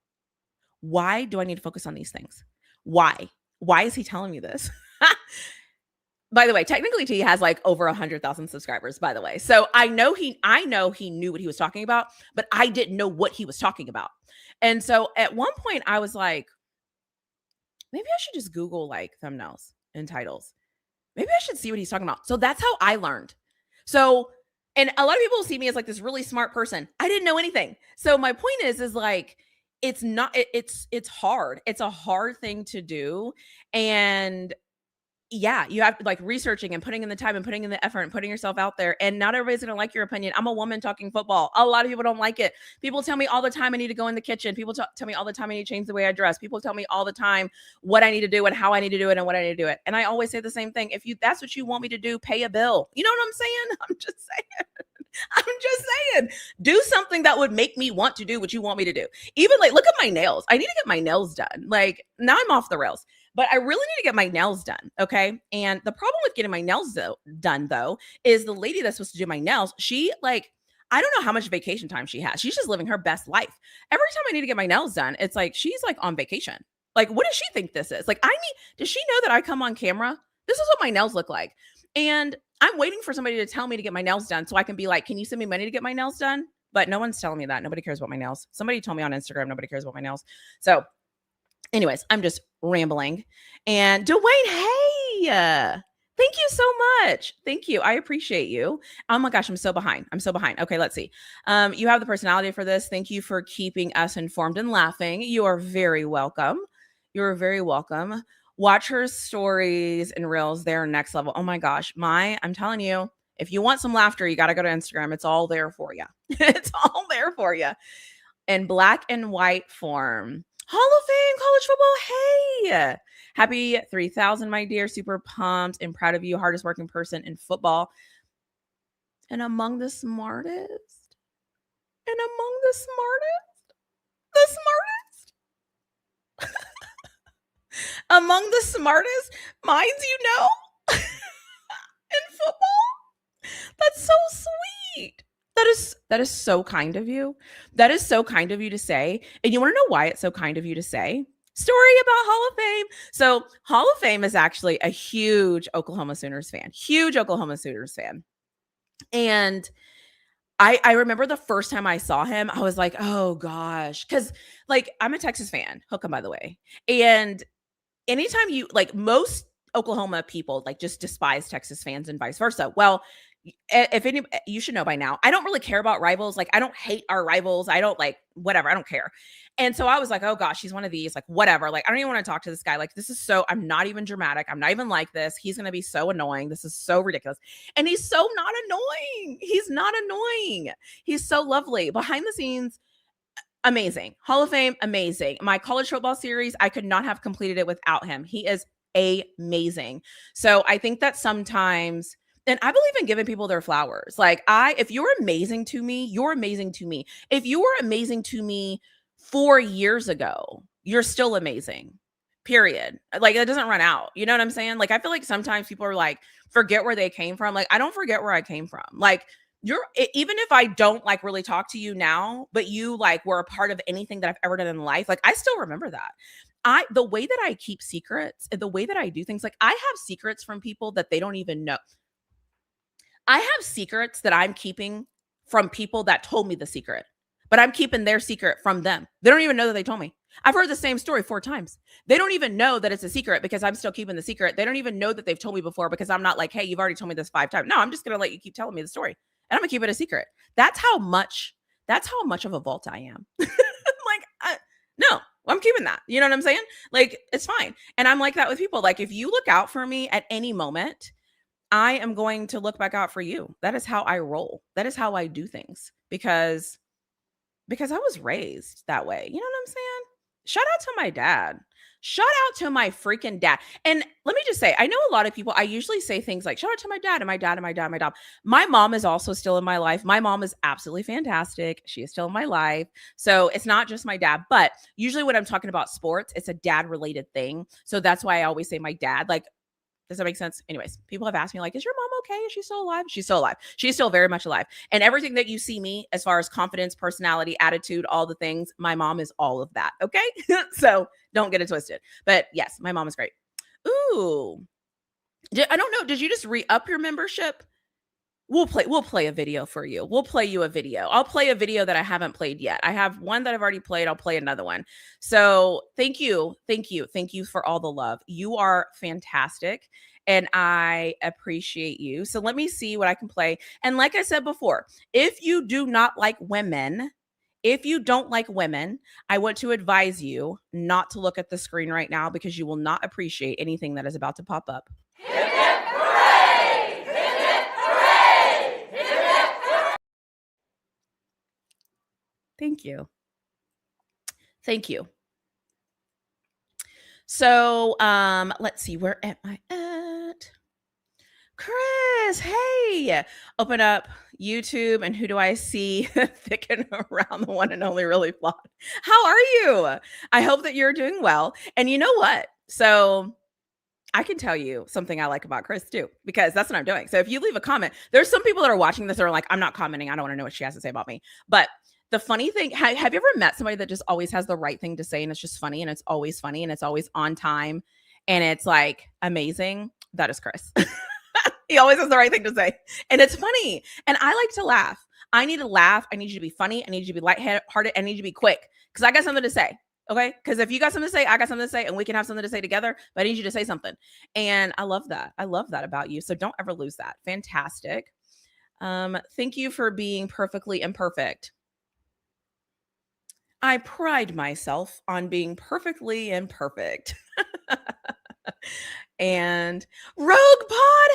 Why do I need to focus on these things? Why is he telling me this? By the way, Technically T has like over 100,000 subscribers, by the way. So I know he knew what he was talking about, but I didn't know what he was talking about. And so at one point I was like, maybe I should just Google like thumbnails and titles. Maybe I should see what he's talking about. So that's how I learned. So, and a lot of people see me as like this really smart person. I didn't know anything. So my point is like, it's hard. It's a hard thing to do. And yeah, you have to like researching and putting in the time and putting in the effort and putting yourself out there. And not everybody's going to like your opinion. I'm a woman talking football. A lot of people don't like it. People tell me all the time I need to go in the kitchen. People tell me all the time I need to change the way I dress. People tell me all the time what I need to do and how I need to do it and what I need to do it. And I always say the same thing. If that's what you want me to do, pay a bill. You know what I'm saying? I'm just saying. I'm just saying, do something that would make me want to do what you want me to do. Even like, look at my nails. I need to get my nails done. Like now I'm off the rails, but I really need to get my nails done. Okay. And the problem with getting my nails done though, is the lady that's supposed to do my nails. She like, I don't know how much vacation time she has. She's just living her best life. Every time I need to get my nails done, it's like, she's like on vacation. Like, what does she think this is? Like, does she know that I come on camera? This is what my nails look like. And I'm waiting for somebody to tell me to get my nails done so I can be like, can you send me money to get my nails done? But no one's telling me that. Nobody cares about my nails. Somebody told me on Instagram, nobody cares about my nails. So anyways, I'm just rambling. And Dwayne, hey, thank you so much. Thank you. I appreciate you. Oh my gosh, I'm so behind. Okay, let's see. You have the personality for this. Thank you for keeping us informed and laughing. You are very welcome. You're very welcome. Watch her stories and reels. They're next level. Oh my gosh. I'm telling you, if you want some laughter, you got to go to Instagram. It's all there for you. It's all there for you. In black and white form. Hall of Fame, college football. Hey, happy 3,000, my dear. Super pumped and proud of you. Hardest working person in football. And among the smartest. The smartest. Among the smartest minds, in football. That's so sweet. That is so kind of you. That is so kind of you to say. And you want to know why it's so kind of you to say? Story about Hall of Fame. So Hall of Fame is actually a huge Oklahoma Sooners fan. And I remember the first time I saw him, I was like, oh gosh. Because like I'm a Texas fan, hook 'em by the way. And anytime most Oklahoma people like just despise Texas fans and vice versa. Well, if any, you should know by now, I don't really care about rivals. Like I don't hate our rivals. I don't like whatever. I don't care. And so I was like, oh gosh, he's one of these, like whatever. Like I don't even want to talk to this guy. Like I'm not even dramatic. I'm not even like this. He's going to be so annoying. This is so ridiculous. And he's so not annoying. He's so lovely. Behind the scenes, amazing. Hall of Fame, amazing. My college football series, I could not have completed it without him. He is amazing. So I think that sometimes, and I believe in giving people their flowers. Like if you're amazing to me, you're amazing to me. If you were amazing to me 4 years ago, you're still amazing. Period. Like it doesn't run out. You know what I'm saying? Like I feel like sometimes people are like, forget where they came from. Like I don't forget where I came from. Like even if I don't like really talk to you now, but you like were a part of anything that I've ever done in life, like I still remember that. The way that I keep secrets and the way that I do things, like I have secrets from people that they don't even know. I have secrets that I'm keeping from people that told me the secret, but I'm keeping their secret from them. They don't even know that they told me. I've heard the same story 4 times. They don't even know that it's a secret because I'm still keeping the secret. They don't even know that they've told me before because I'm not like, hey, you've already told me this 5 times. No, I'm just going to let you keep telling me the story and I'm gonna keep it a secret. That's how much of a vault I am. No, I'm keeping that. You know what I'm saying? Like, it's fine. And I'm like that with people. Like, if you look out for me at any moment, I am going to look back out for you. That is how I roll. That is how I do things because I was raised that way. You know what I'm saying? Shout out to my dad. Shout out to my freaking dad. And let me just say, I know a lot of people, I usually say things like, shout out to my dad and my dad and my dad and my dad. My mom is also still in my life. My mom is absolutely fantastic. She is still in my life. So it's not just my dad, but usually when I'm talking about sports, it's a dad related thing. So that's why I always say my dad. Like, does that make sense? Anyways, people have asked me like, is your mom okay? Is she still alive? She's still alive. She's still very much alive. And everything that you see me as far as confidence, personality, attitude, all the things, my mom is all of that. Okay. So don't get it twisted. But yes, my mom is great. Ooh, I don't know. Did you just re-up your membership? We'll play a video for you. We'll play you a video. I'll play a video that I haven't played yet. I have one that I've already played. I'll play another one. So thank you. Thank you for all the love. You are fantastic. And I appreciate you. So let me see what I can play. And like I said before, if you do not like women, if you don't like women, I want to advise you not to look at the screen right now because you will not appreciate anything that is about to pop up. Thank you. Thank you. So, let's see, where am I at? Chris, hey, open up YouTube, and who do I see thicking around the one and only Really Flawed? How are you? I hope that you're doing well. And you know what? So I can tell you something I like about Chris too, because that's what I'm doing. So if you leave a comment, there's some people that are watching this that are like, I'm not commenting. I don't want to know what she has to say about me. But the funny thing, have you ever met somebody that just always has the right thing to say and it's just funny and it's always funny and it's always on time and it's like amazing? That is Chris. He always has the right thing to say. And it's funny. And I like to laugh. I need to laugh. I need you to be funny. I need you to be lighthearted. I need you to be quick because I got something to say. Okay. Because if you got something to say, I got something to say, and we can have something to say together, but I need you to say something. And I love that. I love that about you. So don't ever lose that. Fantastic. Thank you for being perfectly imperfect. I pride myself on being perfectly imperfect. And Rogue Pod,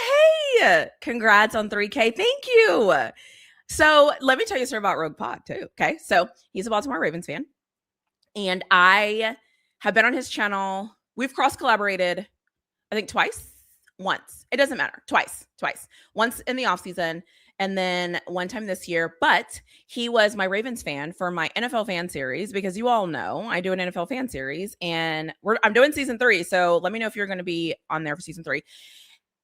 hey, congrats on 3K. Thank you. So let me tell you a story about Rogue Pod too. Okay. So he's a Baltimore Ravens fan. And I have been on his channel. We've cross collaborated, I think once. It doesn't matter. Twice. Once in the off season, and then one time this year. But he was my Ravens fan for my NFL fan series, because you all know I do an NFL fan series, and I'm doing season 3. So let me know if you're going to be on there for season 3.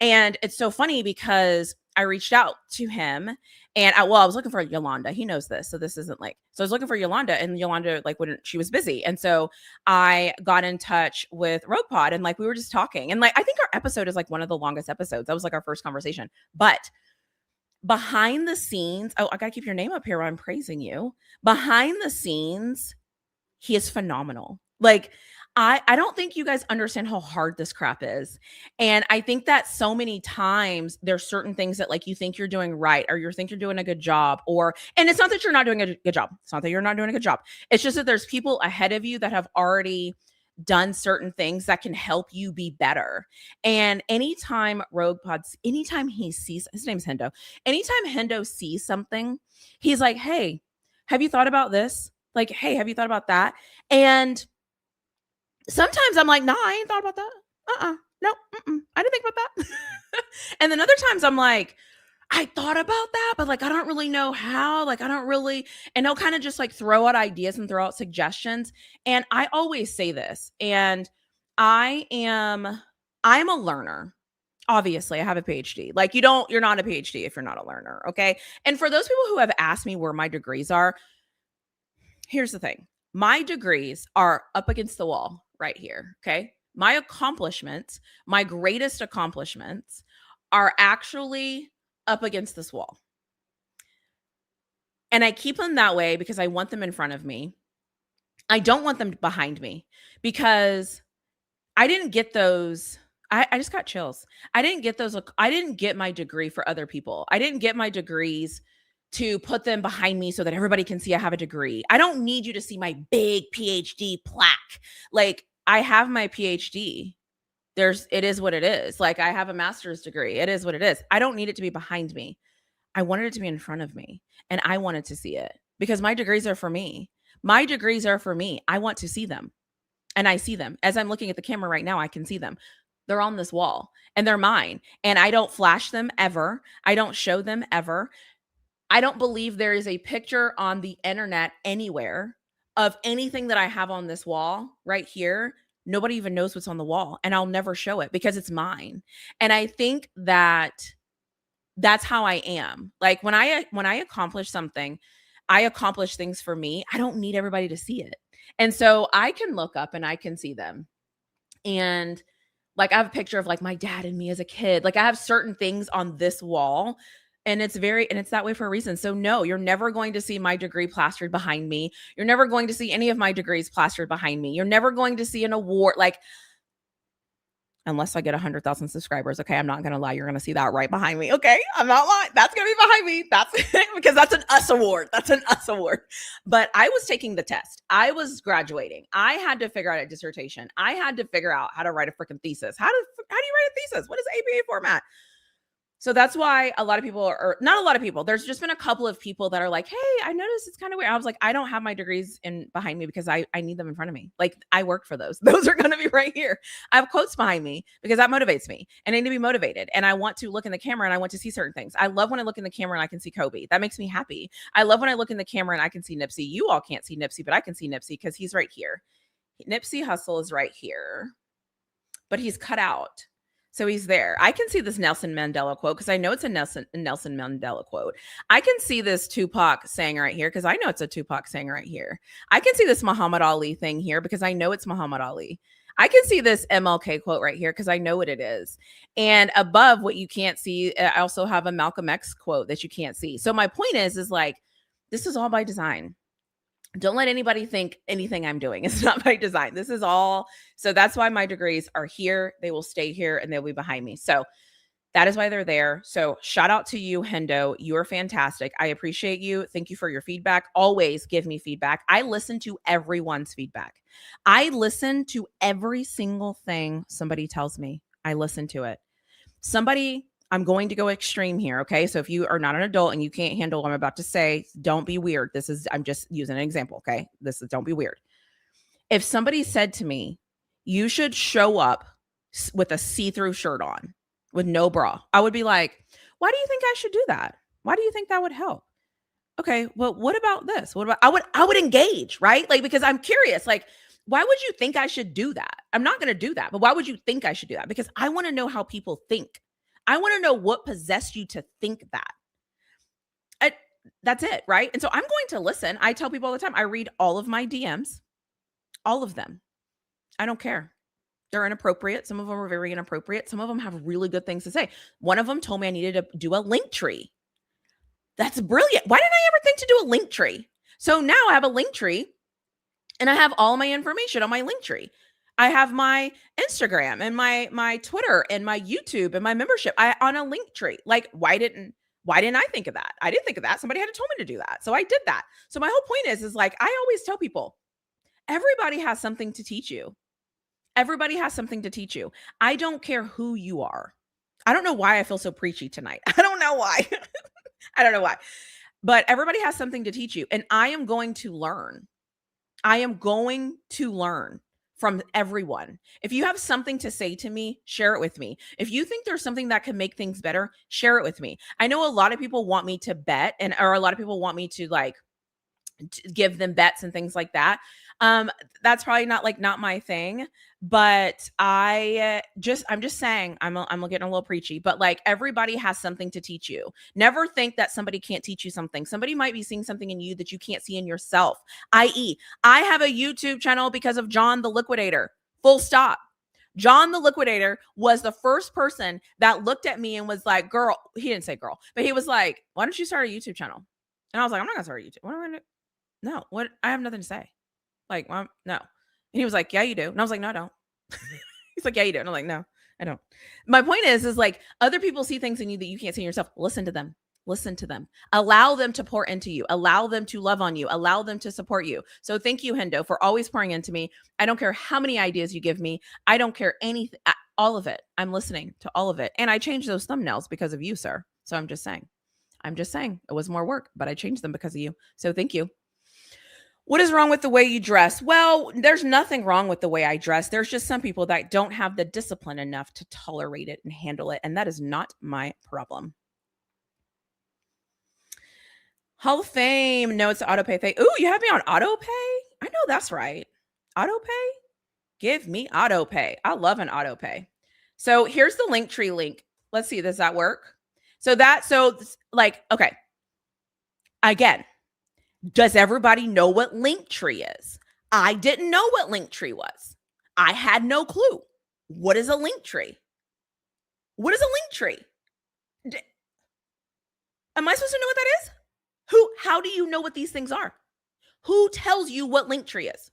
And it's so funny because I reached out to him, and I was looking for Yolanda. He knows this. So this isn't like, so I was looking for Yolanda, and Yolanda, like, she was busy. And so I got in touch with Rogue Pod, and like, we were just talking, and like, I think our episode is like one of the longest episodes. That was like our first conversation. But behind the scenes, I got to keep your name up here while I'm praising you. Behind the scenes, he is phenomenal. Like, I don't think you guys understand how hard this crap is. And I think that so many times there's certain things that like you think you're doing right, or you think you're doing a good job, and it's not that you're not doing a good job. It's not that you're not doing a good job. It's just that there's people ahead of you that have already done certain things that can help you be better. And anytime anytime he sees, his name's Hendo, anytime Hendo sees something, he's like, hey, have you thought about this? Like, hey, have you thought about that? And sometimes I'm like, nah, I ain't thought about that. No, I didn't think about that. And then other times I'm like, I thought about that, but like, I don't really know how, like, and he'll kind of just like throw out ideas and throw out suggestions. And I always say this, and I'm a learner. Obviously, I have a PhD. Like, you're not a PhD if you're not a learner. Okay. And for those people who have asked me where my degrees are, here's the thing. My degrees are up against the wall right here. Okay. My accomplishments, my greatest accomplishments, are actually up against this wall. And I keep them that way because I want them in front of me. I don't want them behind me, because I didn't get those. I just got chills. I didn't get those. I didn't get my degree for other people. I didn't get my degrees to put them behind me so that everybody can see I have a degree. I don't need you to see my big PhD plaque. Like, I have my PhD. It is what it is. Like, I have a master's degree. It is what it is. I don't need it to be behind me. I wanted it to be in front of me, and I wanted to see it, because my degrees are for me. My degrees are for me. I want to see them, and I see them. As I'm looking at the camera right now, I can see them. They're on this wall, and they're mine, and I don't flash them ever. I don't show them ever. I don't believe there is a picture on the internet anywhere of anything that I have on this wall right here. Nobody even knows what's on the wall, and I'll never show it because it's mine. And I think that that's how I am. Like, when I accomplish something, I accomplish things for me. I don't need everybody to see it. And so I can look up and I can see them. And like, I have a picture of like my dad and me as a kid. Like, I have certain things on this wall, and it's that way for a reason. So no, you're never going to see my degree plastered behind me. You're never going to see any of my degrees plastered behind me. You're never going to see an award. Like, unless I get 100,000 subscribers. Okay, I'm not gonna lie. You're gonna see that right behind me. Okay, I'm not lying. That's gonna be behind me. That's because that's an us award. That's an us award. But I was taking the test. I was graduating. I had to figure out a dissertation. I had to figure out how to write a freaking thesis. How do you write a thesis? What is APA format? So that's why a lot of people are not a lot of people. There's just been a couple of people that are like, hey, I noticed it's kind of weird. I was like, I don't have my degrees in behind me because I need them in front of me. Like I work for those. Those are going to be right here. I have quotes behind me because that motivates me and I need to be motivated. And I want to look in the camera and I want to see certain things. I love when I look in the camera and I can see Kobe. That makes me happy. I love when I look in the camera and I can see Nipsey. You all can't see Nipsey, but I can see Nipsey because he's right here. Nipsey Hussle is right here, but he's cut out. So he's there. I can see this Nelson Mandela quote because I know it's a Nelson Mandela quote. I can see this Tupac saying right here because I know it's a Tupac saying right here. I can see this Muhammad Ali thing here because I know it's Muhammad Ali. I can see this MLK quote right here because I know what it is. And above what you can't see, I also have a Malcolm X quote that you can't see. So my point is like, this is all by design. Don't let anybody think anything I'm doing is not by design. This is all. So that's why my degrees are here. They will stay here and they'll be behind me. So that is why they're there. So shout out to you, Hendo. You are fantastic. I appreciate you. Thank you for your feedback. Always give me feedback. I listen to everyone's feedback. I listen to every single thing somebody tells me. I listen to it. I'm going to go extreme here. Okay. So if you are not an adult and you can't handle what I'm about to say, don't be weird. I'm just using an example. Okay. Don't be weird. If somebody said to me, you should show up with a see-through shirt on with no bra, I would be like, why do you think I should do that? Why do you think that would help? Okay. Well, what about this? What about, I would engage, right? Like, because I'm curious, like, why would you think I should do that? I'm not going to do that, but why would you think I should do that? Because I want to know how people think. I want to know what possessed you to think that. That's it, right? And so I'm going to listen. I tell people all the time, I read all of my DMs, all of them. I don't care. They're inappropriate. Some of them are very inappropriate. Some of them have really good things to say. One of them told me I needed to do a link tree. That's brilliant. Why didn't I ever think to do a link tree? So now I have a link tree and I have all my information on my link tree. I have my Instagram and my Twitter and my YouTube and my membership on a link tree. Like, why didn't I think of that? I didn't think of that. Somebody had to tell me to do that. So I did that. So my whole point is like, I always tell people, everybody has something to teach you. Everybody has something to teach you. I don't care who you are. I don't know why I feel so preachy tonight. I don't know why. I don't know why. But everybody has something to teach you. And I am going to learn. I am going to learn from everyone. If you have something to say to me, share it with me. If you think there's something that can make things better, share it with me. I know a lot of people want me to bet or a lot of people want me to like give them bets and things like that. That's probably not my thing, but I'm just saying, I'm getting a little preachy, but like everybody has something to teach you. Never think that somebody can't teach you something. Somebody might be seeing something in you that you can't see in yourself. I.e., I have a YouTube channel because of John the Liquidator. Full stop. John the Liquidator was the first person that looked at me and was like, girl, he didn't say girl, but he was like, why don't you start a YouTube channel? And I was like, I'm not gonna start a YouTube. What am I gonna do? No, what? I have nothing to say. Like, no. And he was like, yeah, you do. And I was like, no, I don't. He's like, yeah, you do. And I'm like, no, I don't. My point is like other people see things in you that you can't see in yourself. Listen to them. Listen to them. Allow them to pour into you. Allow them to love on you. Allow them to support you. So thank you, Hendo, for always pouring into me. I don't care how many ideas you give me. I don't care anything. All of it. I'm listening to all of it. And I changed those thumbnails because of you, sir. So I'm just saying. It was more work, but I changed them because of you. So thank you. What is wrong with the way you dress? Well, there's nothing wrong with the way I dress. There's just some people that don't have the discipline enough to tolerate it and handle it. And that is not my problem. Hall of Fame. No, it's autopay. Ooh, you have me on autopay? I know that's right. Autopay? Give me autopay. I love an autopay. So here's the Linktree link. Let's see. Does that work? Okay. Again. Does everybody know what Linktree is? I didn't know what Linktree was. I had no clue. What is a Linktree? What is a Linktree? Am I supposed to know what that is? How do you know what these things are? Who tells you what Linktree is?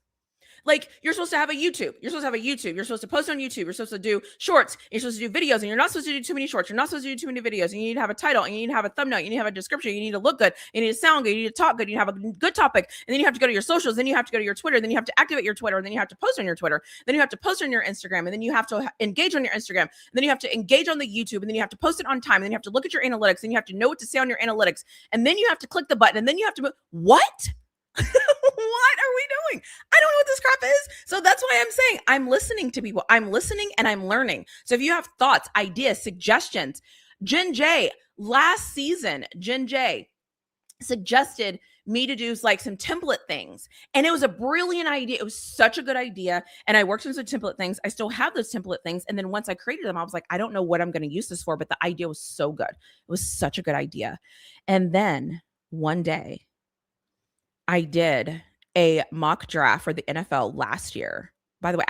Like, you're supposed to have a YouTube. You're supposed to have a YouTube. You're supposed to post on YouTube. You're supposed to do shorts. You're supposed to do videos, and you're not supposed to do too many shorts. You're not supposed to do too many videos. And you need to have a title, and you need to have a thumbnail. You need to have a description. You need to look good. You need to sound good. You need to talk good. You need to have a good topic. And then you have to go to your socials. Then you have to go to your Twitter. Then you have to activate your Twitter. And then you have to post on your Twitter. Then you have to post on your Instagram. And then you have to engage on your Instagram. And then you have to engage on the YouTube. And then you have to post it on time. And then you have to look at your analytics. And you have to know what to say on your analytics. And then you have to click the button. And then you have to move. What? What are we doing? I don't know what this crap is. So that's why I'm saying I'm listening to people. I'm listening and I'm learning. So if you have thoughts, ideas, suggestions, Jen J, last season, Jen J suggested me to do like some template things. And it was a brilliant idea. It was such a good idea. And I worked on some template things. I still have those template things. And then once I created them, I was like, I don't know what I'm going to use this for, but the idea was so good. It was such a good idea. And then one day, I did a mock draft for the NFL last year. By the way,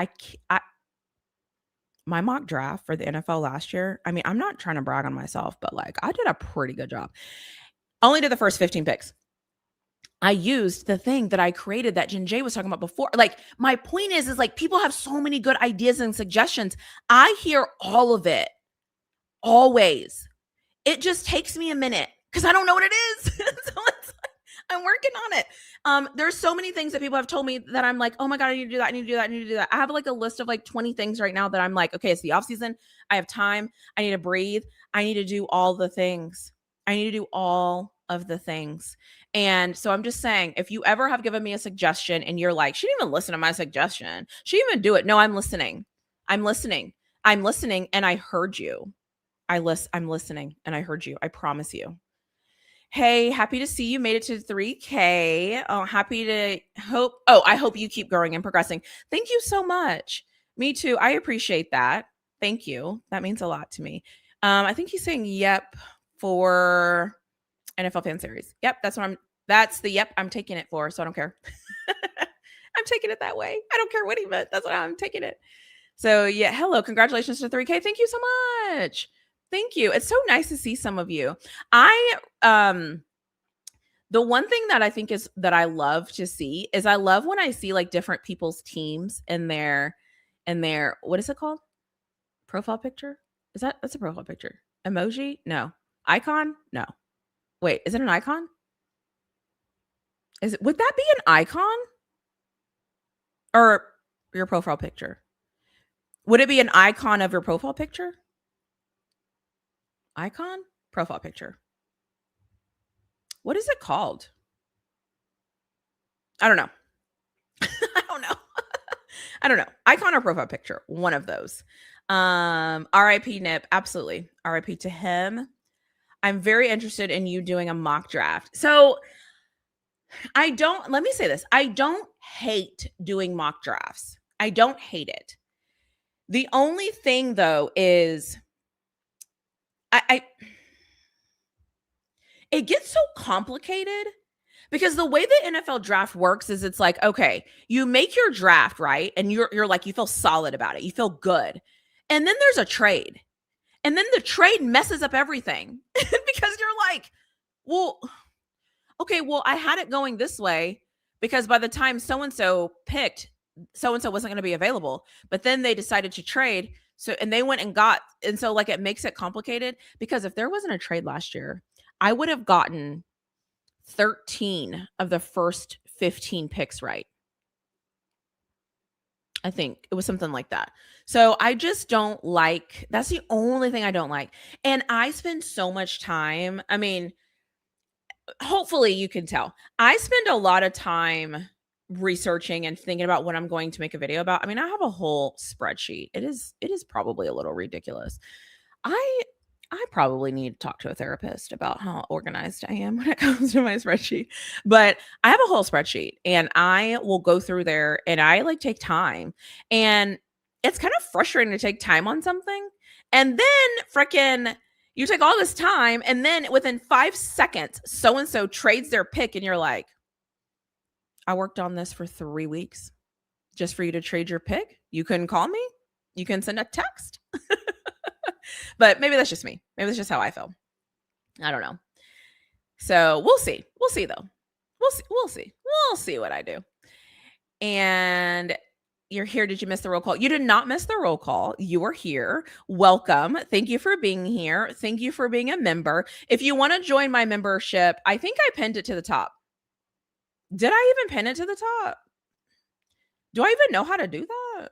my mock draft for the NFL last year, I mean, I'm not trying to brag on myself, but like I did a pretty good job. Only did the first 15 picks. I used the thing that I created that Jen J was talking about before. Like, my point is like people have so many good ideas and suggestions. I hear all of it, always. It just takes me a minute because I don't know what it is. So it's I'm working on it. There's so many things that people have told me that I'm like, oh my God, I need to do that. I need to do that. I need to do that. I have like a list of like 20 things right now that I'm like, okay, it's the off season. I have time. I need to breathe. I need to do all the things. I need to do all of the things. And so I'm just saying, if you ever have given me a suggestion and you're like, she didn't even listen to my suggestion. She didn't even do it. No, I'm listening. I'm listening. I'm listening. And I heard you. I'm listening and I heard you. I promise you. Hey, happy to see you made it to 3K. Oh, I hope you keep growing and progressing. Thank you so much. Me too. I appreciate that. Thank you. That means a lot to me. I think he's saying yep for NFL fan series. Yep, that's the yep I'm taking it for, so I don't care. I'm taking it that way. I don't care what he meant. That's what I'm taking it. So yeah, hello, congratulations to 3K. Thank you so much. Thank you. It's so nice to see some of you. The one thing that I think is that I love to see is I love when I see like different people's teams in their what is it called? Profile picture? That's a profile picture. Emoji? No. Icon? No. Wait, is it an icon? Would that be an icon? Or your profile picture? Would it be an icon of your profile picture? Icon? Profile picture. What is it called? I don't know. I don't know. I don't know. Icon or profile picture. One of those. RIP Nip. Absolutely. RIP to him. I'm very interested in you doing a mock draft. So let me say this. I don't hate doing mock drafts. I don't hate it. The only thing though is it gets so complicated because the way the NFL draft works is it's like, okay, you make your draft, right? And you're like, you feel solid about it. You feel good. And then there's a trade. And then the trade messes up everything because you're like, well, okay, well, I had it going this way because by the time so-and-so picked, so-and-so wasn't going to be available, but then they decided to trade. So, and they went and so like, it makes it complicated because if there wasn't a trade last year, I would have gotten 13 of the first 15 picks right. I think it was something like that. So I just don't like, that's the only thing I don't like. And I spend so much time. I mean, hopefully you can tell. I spend a lot of time researching and thinking about what I'm going to make a video about. I mean, I have a whole spreadsheet. It is probably a little ridiculous. I probably need to talk to a therapist about how organized I am when it comes to my spreadsheet. But I have a whole spreadsheet and I will go through there and I like take time. And it's kind of frustrating to take time on something. And then freaking you take all this time and then within 5 seconds, so-and-so trades their pick and you're like, I worked on this for 3 weeks just for you to trade your pick. You couldn't call me. You can send a text. But maybe that's just me. Maybe that's just how I feel. I don't know. So we'll see. We'll see though. We'll see. We'll see what I do. And you're here. Did you miss the roll call? You did not miss the roll call. You are here. Welcome. Thank you for being here. Thank you for being a member. If you want to join my membership, I think I pinned it to the top. Did I even pin it to the top? Do I even know how to do that?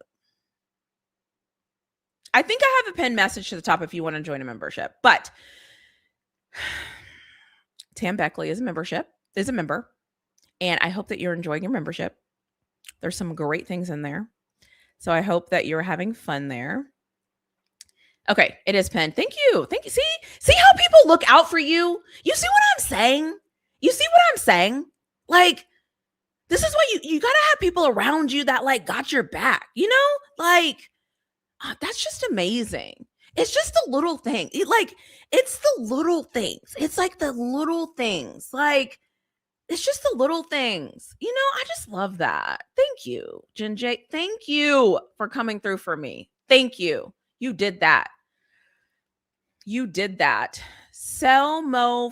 I think I have a pinned message to the top if you want to join a membership. But Tam Beckley is a member. And I hope that you're enjoying your membership. There's some great things in there. So I hope that you're having fun there. Okay, it is pinned. Thank you. Thank you. See how people look out for you? You see what I'm saying? You see what I'm saying? Like, this is why you got to have people around you that like got your back, you know? Like, that's just amazing. It's just the little thing. It's the little things. It's like the little things. Like, it's just the little things. You know, I just love that. Thank you, Jen J. Thank you for coming through for me. Thank you. You did that. You did that. Selmofo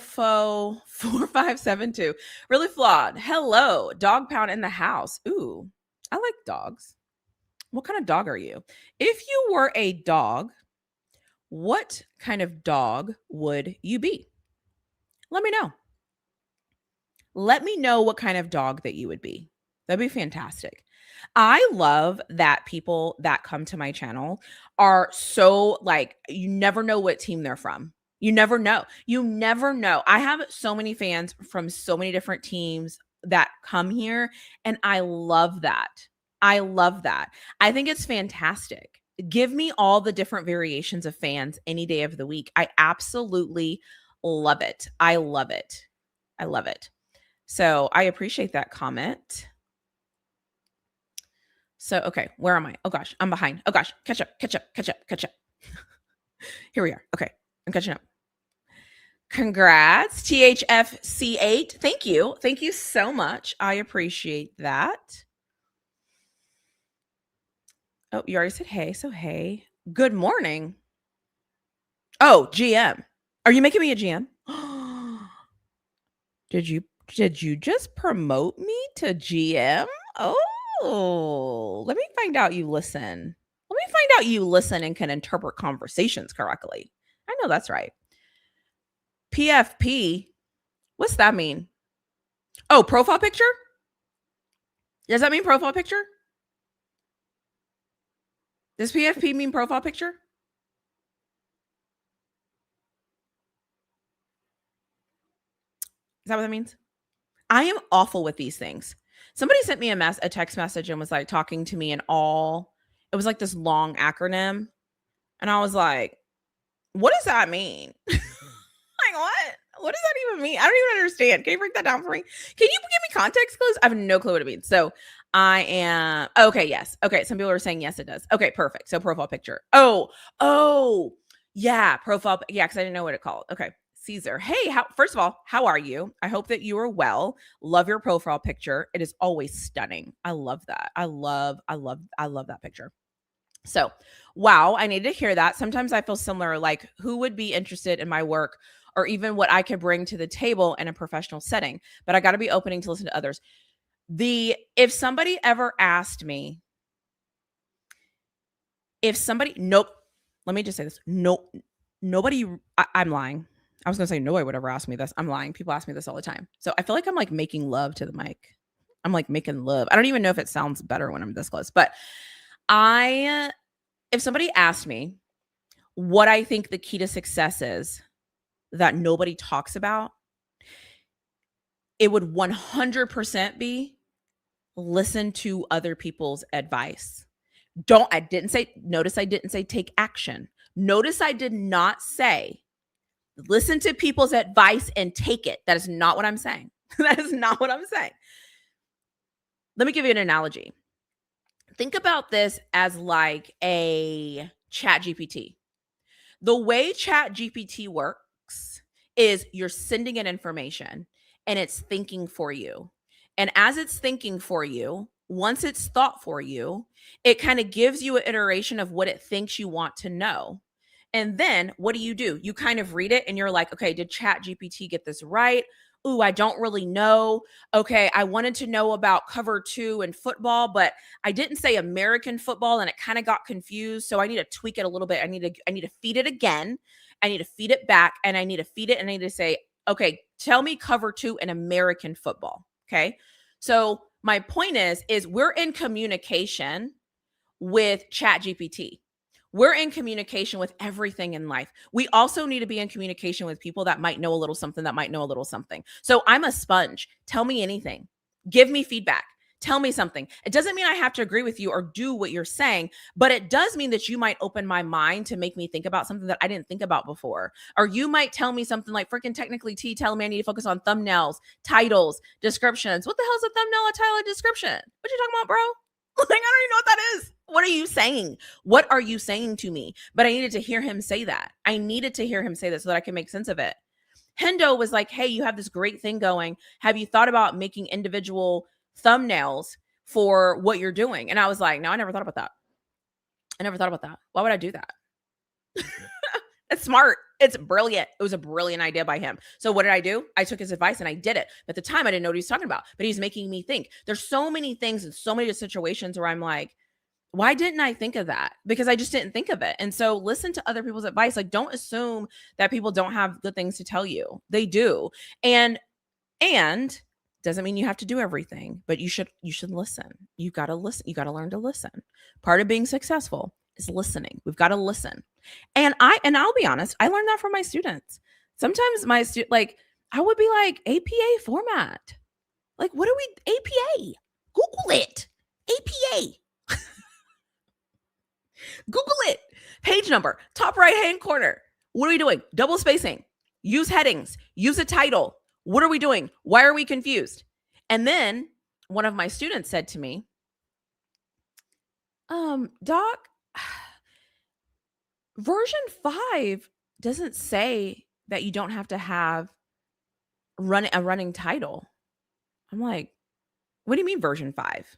4572. Really flawed. Hello. Dog pound in the house. Ooh, I like dogs. What kind of dog are you? If you were a dog, what kind of dog would you be? Let me know. Let me know what kind of dog that you would be. That'd be fantastic. I love that people that come to my channel are so like, you never know what team they're from. You never know. You never know. I have so many fans from so many different teams that come here, and I love that. I love that. I think it's fantastic. Give me all the different variations of fans any day of the week. I absolutely love it. I love it. I love it. So I appreciate that comment. So, okay, where am I? Oh gosh, I'm behind. Oh gosh, catch up. Here we are. Okay, I'm catching up. Congrats, THFC8. Thank you. Thank you so much. I appreciate that. Oh, you already said hey, so hey. Good morning. Oh, GM. Are you making me a GM? Did you just promote me to GM? Oh, let me find out you listen. Let me find out you listen and can interpret conversations correctly. I know that's right. PFP. What's that mean? Oh, profile picture? Does that mean profile picture? Does PFP mean profile picture? Is that what that means? I am awful with these things. Somebody sent me a text message and was like talking to me in all, it was like this long acronym. And I was like, what does that mean? Like, what? What does that even mean? I don't even understand. Can you break that down for me? Can you give me context clues? I have no clue what it means. So I am, okay, yes. Okay, some people are saying yes, it does. Okay, perfect. So profile picture. Oh, yeah, profile. Yeah, because I didn't know what it called. Okay. Caesar. Hey, first of all, how are you? I hope that you are well. Love your profile picture. It is always stunning. I love that. I love that picture. So, wow, I needed to hear that. Sometimes I feel similar, like who would be interested in my work or even what I could bring to the table in a professional setting, but I got to be opening to listen to others. If somebody ever asked me, nope, let me just say this. Nope, nobody, I'm lying. I was going to say nobody would ever ask me this. I'm lying. People ask me this all the time. So I feel like I'm like making love to the mic. I'm like making love. I don't even know if it sounds better when I'm this close, but if somebody asked me what I think the key to success is that nobody talks about, it would 100% be listen to other people's advice. Notice I didn't say take action. Notice I did not say listen to people's advice and take it. That is not what I'm saying. That is not what I'm saying. Let me give you an analogy. Think about this as like a Chat GPT. The way Chat GPT works is you're sending it information and it's thinking for you. And as it's thinking for you, once it's thought for you, it kind of gives you an iteration of what it thinks you want to know. And then what do? You kind of read it and you're like, okay, did Chat GPT get this right? Ooh, I don't really know. Okay, I wanted to know about cover 2 in football, but I didn't say American football and it kind of got confused. So I need to tweak it a little bit. I need to feed it again. I need to feed it back and I need to feed it and I need to say, okay, tell me cover 2 in American football. Okay. So my point is we're in communication with Chat GPT. We're in communication with everything in life. We also need to be in communication with people that might know a little something, that might know a little something. So I'm a sponge. Tell me anything. Give me feedback. Tell me something. It doesn't mean I have to agree with you or do what you're saying, but it does mean that you might open my mind to make me think about something that I didn't think about before. Or you might tell me something like freaking technically T telling me I need to focus on thumbnails, titles, descriptions. What the hell's a thumbnail, a title, a description? What you talking about, bro? Like, I don't even know what that is. What are you saying? What are you saying to me? But I needed to hear him say that. I needed to hear him say that so that I can make sense of it. Hendo was like, hey, you have this great thing going. Have you thought about making individual thumbnails for what you're doing? And I was like, no, I never thought about that. I never thought about that. Why would I do that? It's smart. It's brilliant. It was a brilliant idea by him. So what did I do? I took his advice and I did it. At the time, I didn't know what he was talking about, but he's making me think. There's so many things and so many situations where I'm like, why didn't I think of that? Because I just didn't think of it. And so listen to other people's advice. Like, don't assume that people don't have good things to tell you. They do. And doesn't mean you have to do everything, but you should listen. You got to listen. You got to learn to listen. Part of being successful is listening. We've got to listen. And I'll be honest, I learned that from my students. Sometimes I would be like, APA format. Like, what are we, APA? Google it. APA. Google it. Page number, top right hand corner. What are we doing? Double spacing. Use headings. Use a title. What are we doing? Why are we confused? And then one of my students said to me, Doc, version 5 doesn't say that you don't have to have a running title. I'm like, what do you mean version 5?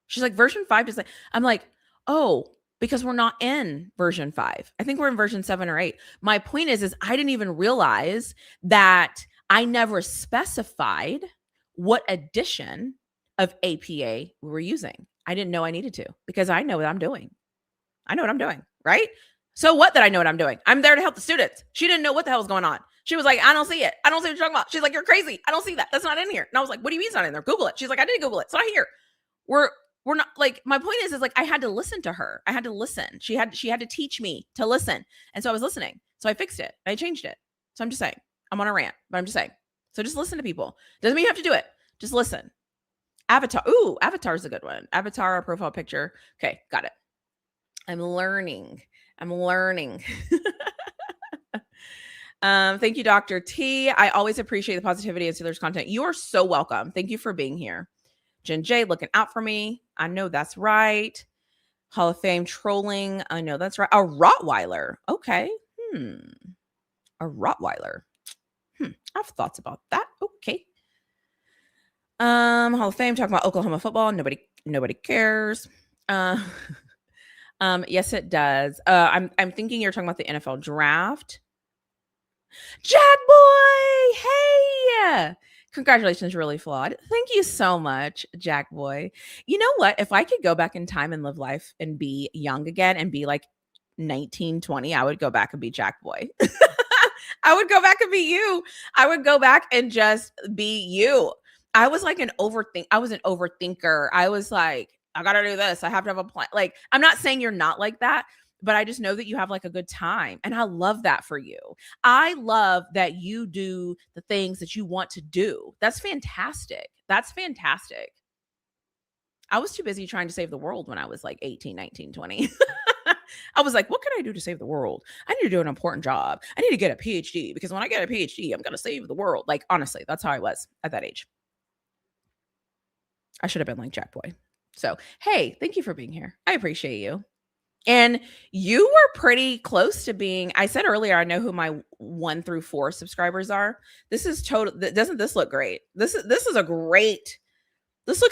She's like, version 5 does I'm like, oh, because we're not in version 5. I think we're in version 7 or 8. My point is I didn't even realize that I never specified what edition of APA we were using. I didn't know I needed to because I know what I'm doing. I know what I'm doing, right? So what that I know what I'm doing? I'm there to help the students. She didn't know what the hell was going on. She was like, I don't see it. I don't see what you're talking about. She's like, you're crazy. I don't see that. That's not in here. And I was like, what do you mean it's not in there? Google it. She's like, I didn't Google it. It's not here. We're not like, my point is like, I had to listen to her. I had to listen. She had to teach me to listen. And so I was listening. So I fixed it. I changed it. So I'm just saying, I'm on a rant, but I'm just saying. So just listen to people. Doesn't mean you have to do it. Just listen. Avatar. Ooh, Avatar is a good one. Avatar, a profile picture. Okay. Got it. I'm learning. Thank you, Dr. T. I always appreciate the positivity and Steelers content. You are so welcome. Thank you for being here. Jen J looking out for me. I know that's right. Hall of Fame trolling. I know that's right. A Rottweiler. Okay. A Rottweiler. I have thoughts about that. Okay. Hall of Fame talking about Oklahoma football. Nobody cares. Yes, it does. I'm thinking you're talking about the NFL draft. Jack Boy, hey! Congratulations, really flawed. Thank you so much, Jack Boy. You know what? If I could go back in time and live life and be young again and be like 19, 20, I would go back and be Jack Boy. I would go back and be you. I would go back and just be you. I was like an overthinker. I was like, I got to do this. I have to have a plan. Like, I'm not saying you're not like that, but I just know that you have like a good time. And I love that for you. I love that you do the things that you want to do. That's fantastic. That's fantastic. I was too busy trying to save the world when I was like 18, 19, 20. I was like, what can I do to save the world? I need to do an important job. I need to get a PhD because when I get a PhD, I'm going to save the world. Like, honestly, that's how I was at that age. I should have been like Jack Boy. So, hey, thank you for being here. I appreciate you. And you were pretty close to being, I said earlier, I know who my 1 through 4 subscribers are. This is total. Doesn't this look great? This looks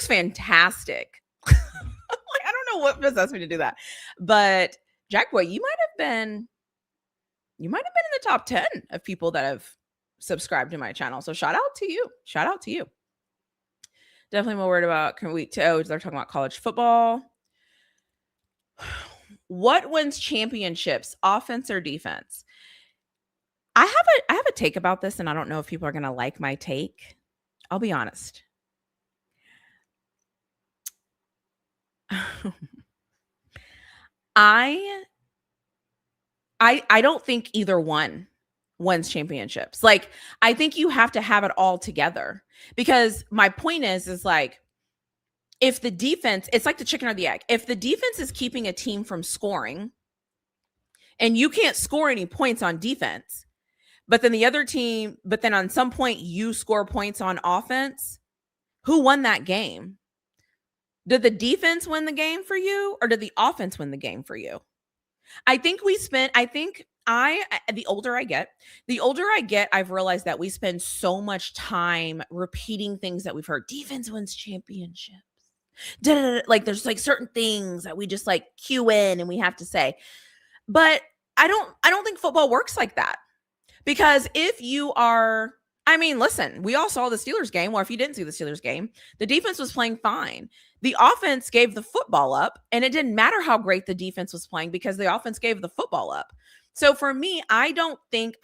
fantastic. Like, I don't know what possessed me to do that, but Jack Boy, you might have been in the top 10 of people that have subscribe to my channel. So shout out to you. Shout out to you. Definitely more worried about week 2. Oh, they're talking about college football. What wins championships, offense or defense? I have a take about this, and I don't know if people are going to like my take. I'll be honest. I don't think either one wins championships. Like, I think you have to have it all together, because my point is like, if the defense, it's like the chicken or the egg. If the defense is keeping a team from scoring and you can't score any points on defense, but then on some point you score points on offense, who won that game? Did the defense win the game for you, or did the offense win the game for you? The older I get, I've realized that we spend so much time repeating things that we've heard. Defense wins championships. Like, there's like certain things that we just like cue in and we have to say. But I don't think football works like that. Because if you are, listen, we all saw the Steelers game. Or if you didn't see the Steelers game, the defense was playing fine. The offense gave the football up, and it didn't matter how great the defense was playing because the offense gave the football up. So for me, I don't think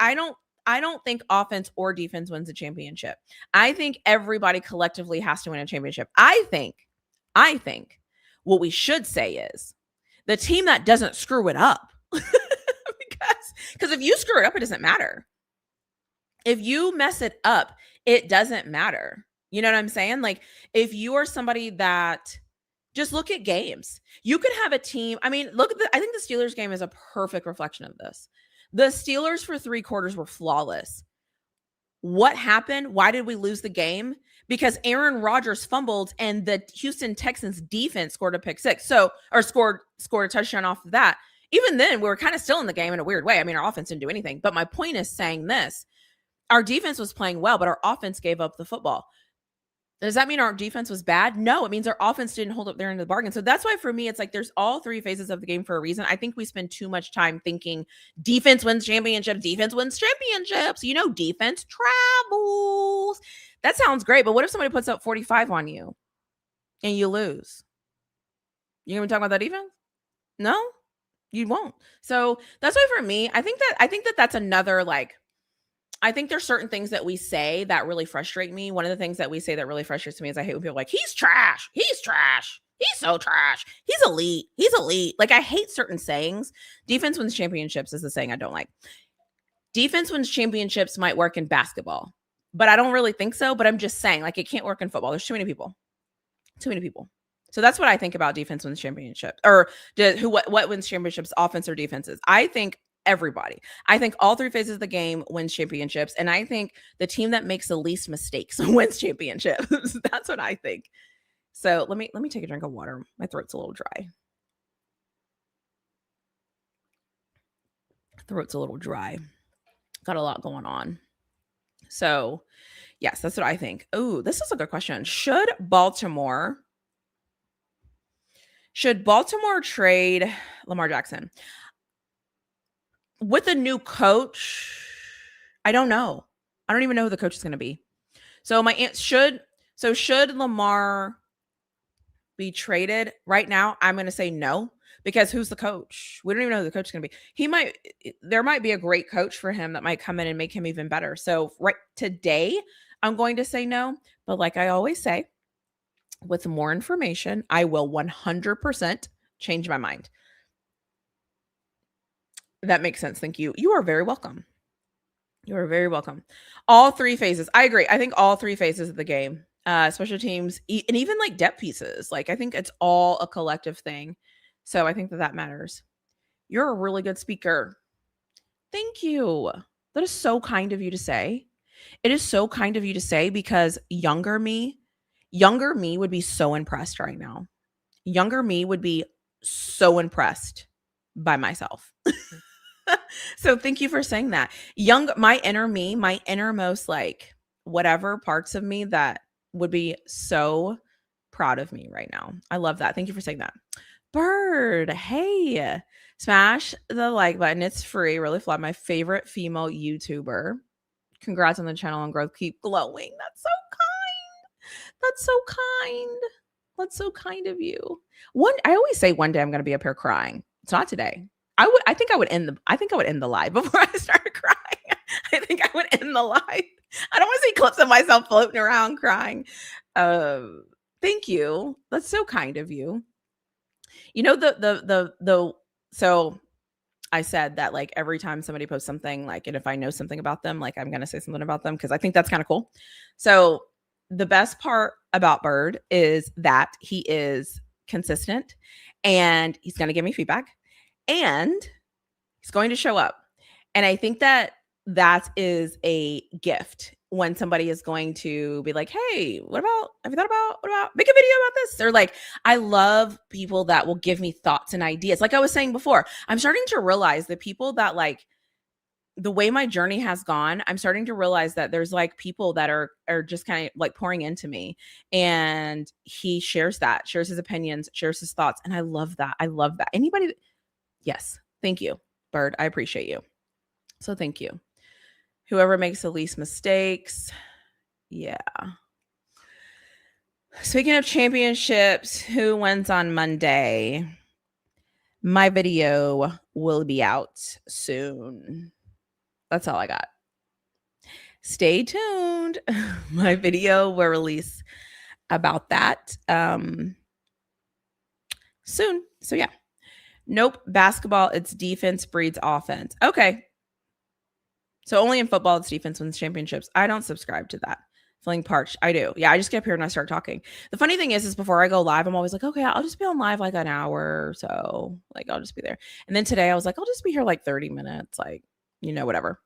offense or defense wins a championship. I think everybody collectively has to win a championship. I think what we should say is the team that doesn't screw it up. Because if you screw it up, it doesn't matter. If you mess it up, it doesn't matter. You know what I'm saying? Like, if you are somebody that, just look at games. You could have a team. I think the Steelers game is a perfect reflection of this. The Steelers for 3 quarters were flawless. What happened? Why did we lose the game? Because Aaron Rodgers fumbled and the Houston Texans defense scored a pick six. Scored a touchdown off of that. Even then, we were kind of still in the game in a weird way. Our offense didn't do anything. But my point is saying this. Our defense was playing well, but our offense gave up the football. Does that mean our defense was bad? No, it means our offense didn't hold up there in the bargain. So that's why for me, it's like there's all 3 phases of the game for a reason. I think we spend too much time thinking defense wins championships. Defense travels. That sounds great, but what if somebody puts up 45 on you and you lose? You gonna talk about that defense? No, you won't. So that's why for me, I think that that's another, like, I think there's certain things that we say that really frustrate me. One of the things that we say that really frustrates me is I hate when people are like, he's trash. He's trash. He's so trash. He's elite. He's elite. Like, I hate certain sayings. Defense wins championships is the saying I don't like. Defense wins championships might work in basketball, but I don't really think so. But I'm just saying, like, it can't work in football. There's too many people. Too many people. So that's what I think about defense wins championship, or what wins championships, offense or defenses. I think everybody. I think all 3 phases of the game wins championships, and I think the team that makes the least mistakes wins championships. That's what I think. So let me take a drink of water. My throat's a little dry. Got a lot going on. So yes, that's what I think. Oh, this is a good question. Should Baltimore trade Lamar Jackson? With a new coach, I don't know. I don't even know who the coach is going to be. So my answer should Lamar be traded right now? I'm going to say no, because who's the coach? We don't even know who the coach is going to be. There might be a great coach for him that might come in and make him even better. So right today, I'm going to say no. But like I always say, with more information, I will 100% change my mind. That makes sense. Thank you. You are very welcome. You are very welcome. All 3 phases. I agree. I think all 3 phases of the game, special teams, and even like depth pieces. Like, I think it's all a collective thing. So I think that matters. You're a really good speaker. Thank you. That is so kind of you to say. It is so kind of you to say, because younger me would be so impressed right now. Younger me would be so impressed by myself. So thank you for saying that. My inner me, my innermost, like, whatever parts of me that would be so proud of me right now. I love that. Thank you for saying that. Bird, hey, smash the like button. It's free. Really fly. My favorite female YouTuber. Congrats on the channel and growth. Keep glowing. That's so kind. That's so kind. That's so kind of you. I always say one day I'm going to be up here crying. It's not today. I think I would end the live before I started crying. I think I would end the live. I don't want to see clips of myself floating around crying. Thank you. That's so kind of you. You know, so I said that like every time somebody posts something, like, and if I know something about them, like I'm going to say something about them because I think that's kind of cool. So the best part about Bird is that he is consistent and he's going to give me feedback and he's going to show up. And I think that is a gift when somebody is going to be like, hey, have you thought about make a video about this? Or like, I love people that will give me thoughts and ideas. Like I was saying before, I'm starting to realize that people that like the way my journey has gone, I'm starting to realize that there's like people that are just kind of like pouring into me, and he shares his opinions, shares his thoughts. And I love that. Anybody. Yes. Thank you, Bird. I appreciate you. So thank you. Whoever makes the least mistakes. Yeah. Speaking of championships, who wins on Monday? My video will be out soon. That's all I got. Stay tuned. My video will release about that soon. So yeah. Nope. Basketball, it's defense breeds offense. Okay. So only in football, it's defense wins championships. I don't subscribe to that. Feeling parched. I do. Yeah, I just get up here and I start talking. The funny thing is before I go live, I'm always like, okay, I'll just be on live like an hour or so. Like, I'll just be there. And then today I was like, I'll just be here like 30 minutes. Like, whatever.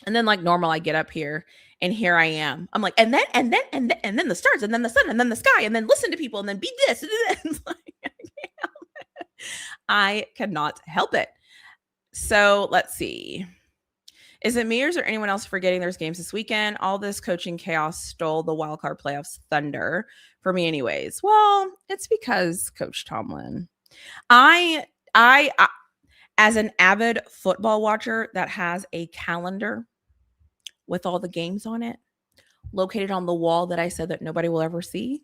And then like normal, I get up here and here I am. I'm like, and then the stars, and then the sun, and then the sky, and then listen to people, and then be this. It's like, I cannot help it. So let's see. Is it me or is there anyone else forgetting there's games this weekend? All this coaching chaos stole the wildcard playoffs thunder for me anyways. Well, it's because Coach Tomlin. I as an avid football watcher that has a calendar with all the games on it, located on the wall that I said that nobody will ever see,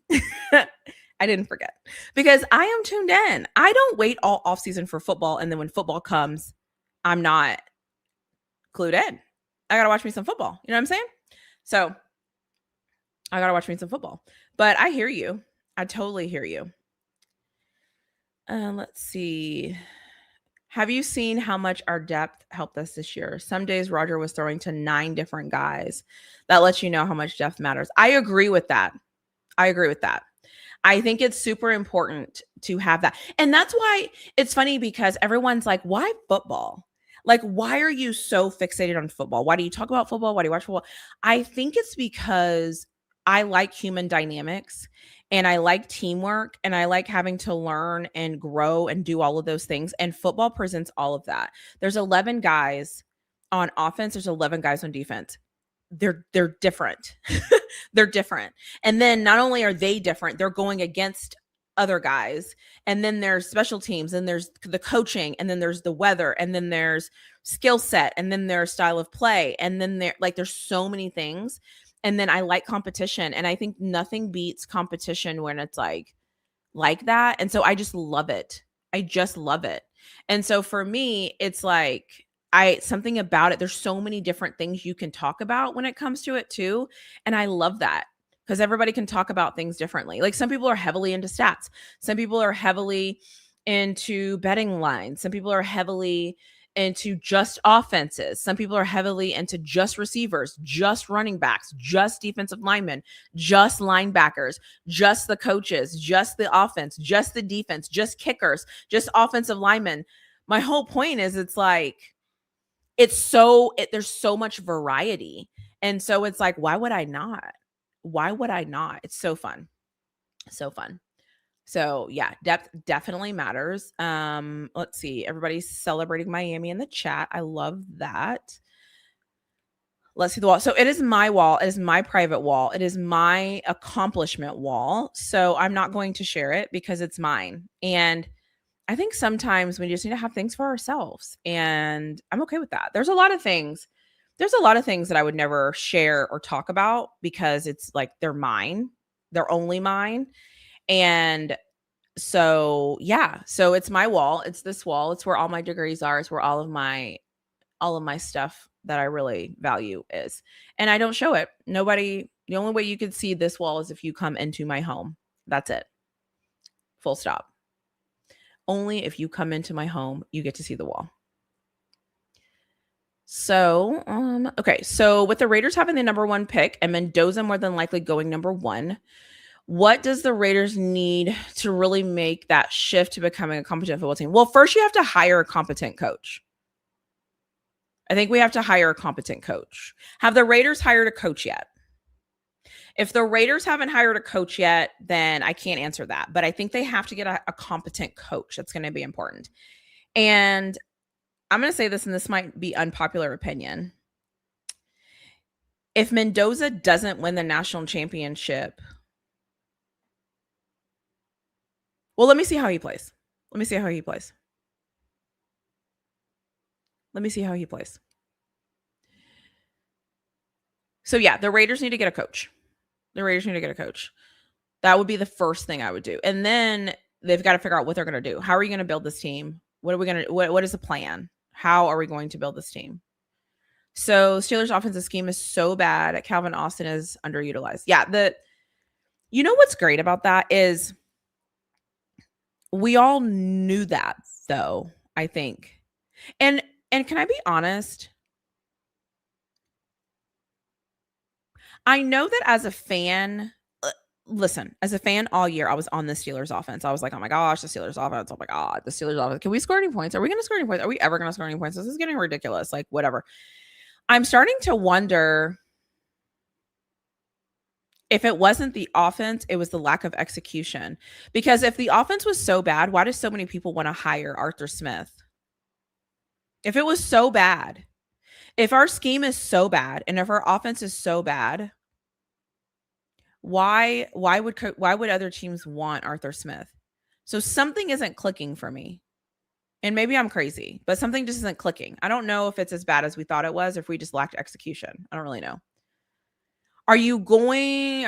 I didn't forget because I am tuned in. I don't wait all offseason for football, and then when football comes, I'm not clued in. I gotta watch me some football. You know what I'm saying? So I gotta watch me some football. But I hear you. I totally hear you. Let's see. Have you seen how much our depth helped us this year? Some days Roger was throwing to 9 different guys. That lets you know how much depth matters. I agree with that. I think it's super important to have that. And that's why it's funny because everyone's like, why football? Like, why are you so fixated on football? Why do you talk about football? Why do you watch football? I think it's because I like human dynamics and I like teamwork and I like having to learn and grow and do all of those things. And football presents all of that. There's 11 guys on offense. There's 11 guys on defense. They're different. They're different. And then not only are they different, they're going against other guys. And then there's special teams, and there's the coaching, and then there's the weather, and then there's skill set, and then there's style of play. And then there's so many things. And then I like competition. And I think nothing beats competition when it's like that. And so I just love it. And so for me, it's like, something about it. There's so many different things you can talk about when it comes to it too. And I love that because everybody can talk about things differently. Like some people are heavily into stats. Some people are heavily into betting lines. Some people are heavily into just offenses. Some people are heavily into just receivers, just running backs, just defensive linemen, just linebackers, just the coaches, just the offense, just the defense, just kickers, just offensive linemen. My whole point is it's like, there's so much variety. And so it's like, why would I not? It's so fun. So yeah, depth definitely matters. Let's see. Everybody's celebrating Miami in the chat. I love that. Let's see the wall. So it is my wall. It is my private wall. It is my accomplishment wall. So I'm not going to share it because it's mine. And I think sometimes we just need to have things for ourselves, and I'm okay with that. There's a lot of things there's a lot of things that I would never share or talk about because it's like they're mine. They're only mine. And so, yeah, so it's my wall. It's this wall. It's where all my degrees are. It's where all of my stuff that I really value is. And I don't show it. Nobody, the only way you could see this wall is if you come into my home. That's it. Full stop. Only if you come into my home, you get to see the wall. So, okay. So with the Raiders having the number 1 pick and Mendoza more than likely going number 1, what does the Raiders need to really make that shift to becoming a competent football team? Well, first you have to hire a competent coach. I think we have to hire a competent coach. Have the Raiders hired a coach yet? If the Raiders haven't hired a coach yet, then I can't answer that. But I think they have to get a competent coach. That's going to be important. And I'm going to say this, and this might be unpopular opinion. If Mendoza doesn't win the national championship, well, let me see how he plays. Let me see how he plays. Let me see how he plays. So, yeah, the Raiders need to get a coach. The Raiders need to get a coach. That would be the first thing I would do. And then they've got to figure out what they're going to do. How are you going to build this team? What are we going to, what is the plan? How are we going to build this team? So Steelers offensive scheme is so bad. Calvin Austin is underutilized. Yeah. You know, what's great about that is we all knew that though, I think. And can I be honest? I know that as a fan, listen, as a fan all year, I was on the Steelers offense. I was like, oh my gosh, the Steelers offense. Oh my God, the Steelers offense. Can we score any points? Are we going to score any points? Are we ever going to score any points? This is getting ridiculous. Like, whatever. I'm starting to wonder if it wasn't the offense, it was the lack of execution. Because if the offense was so bad, why do so many people want to hire Arthur Smith? If it was so bad, if our scheme is so bad, and if our offense is so bad, why would other teams want Arthur Smith? So something isn't clicking for me. And maybe I'm crazy, but something just isn't clicking. I don't know if it's as bad as we thought it was, or if we just lacked execution. I don't really know. Are you gonna,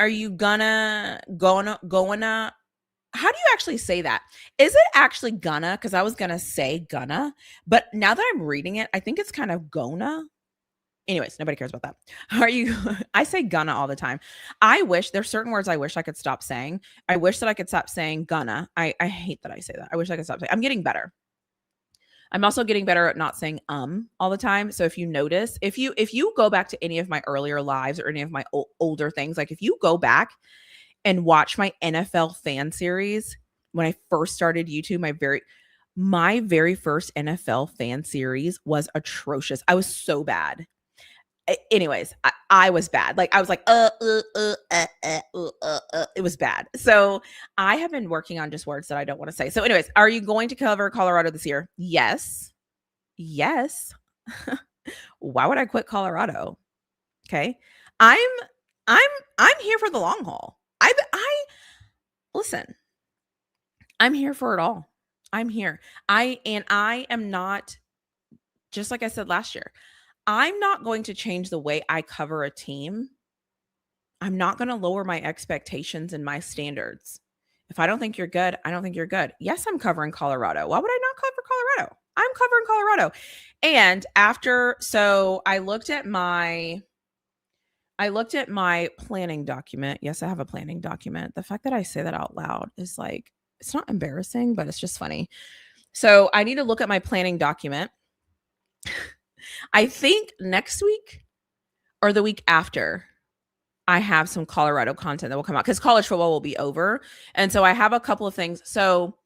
how do you actually say that? Is it actually gonna? Because I was gonna say gonna, but now that I'm reading it, I think it's kind of gonna. Anyways, nobody cares about that. I say gonna all the time. There's certain words I wish I could stop saying. I wish that I could stop saying gonna. I hate that I say that. I wish I could stop saying. I'm getting better. I'm also getting better at not saying all the time. So if you notice, if you go back to any of my earlier lives or any of my older things, like if you go back and watch my NFL fan series, when I first started YouTube, my very first NFL fan series was atrocious. I was so bad. Anyways, I was bad. Like I was like, it was bad. So I have been working on just words that I don't want to say. So anyways, are you going to cover Colorado this year? Yes. Yes. Why would I quit Colorado? Okay. I'm here for the long haul. Listen, I'm here for it all. I'm here. I am not, just like I said last year, I'm not going to change the way I cover a team. I'm not going to lower my expectations and my standards. If I don't think you're good, I don't think you're good. Yes, I'm covering Colorado. Why would I not cover Colorado? I'm covering Colorado. And so I looked at my planning document. Yes, I have a planning document. The fact that I say that out loud is like, it's not embarrassing, but it's just funny. So I need to look at my planning document. I think next week or the week after, I have some Colorado content that will come out because college football will be over. And so I have a couple of things. So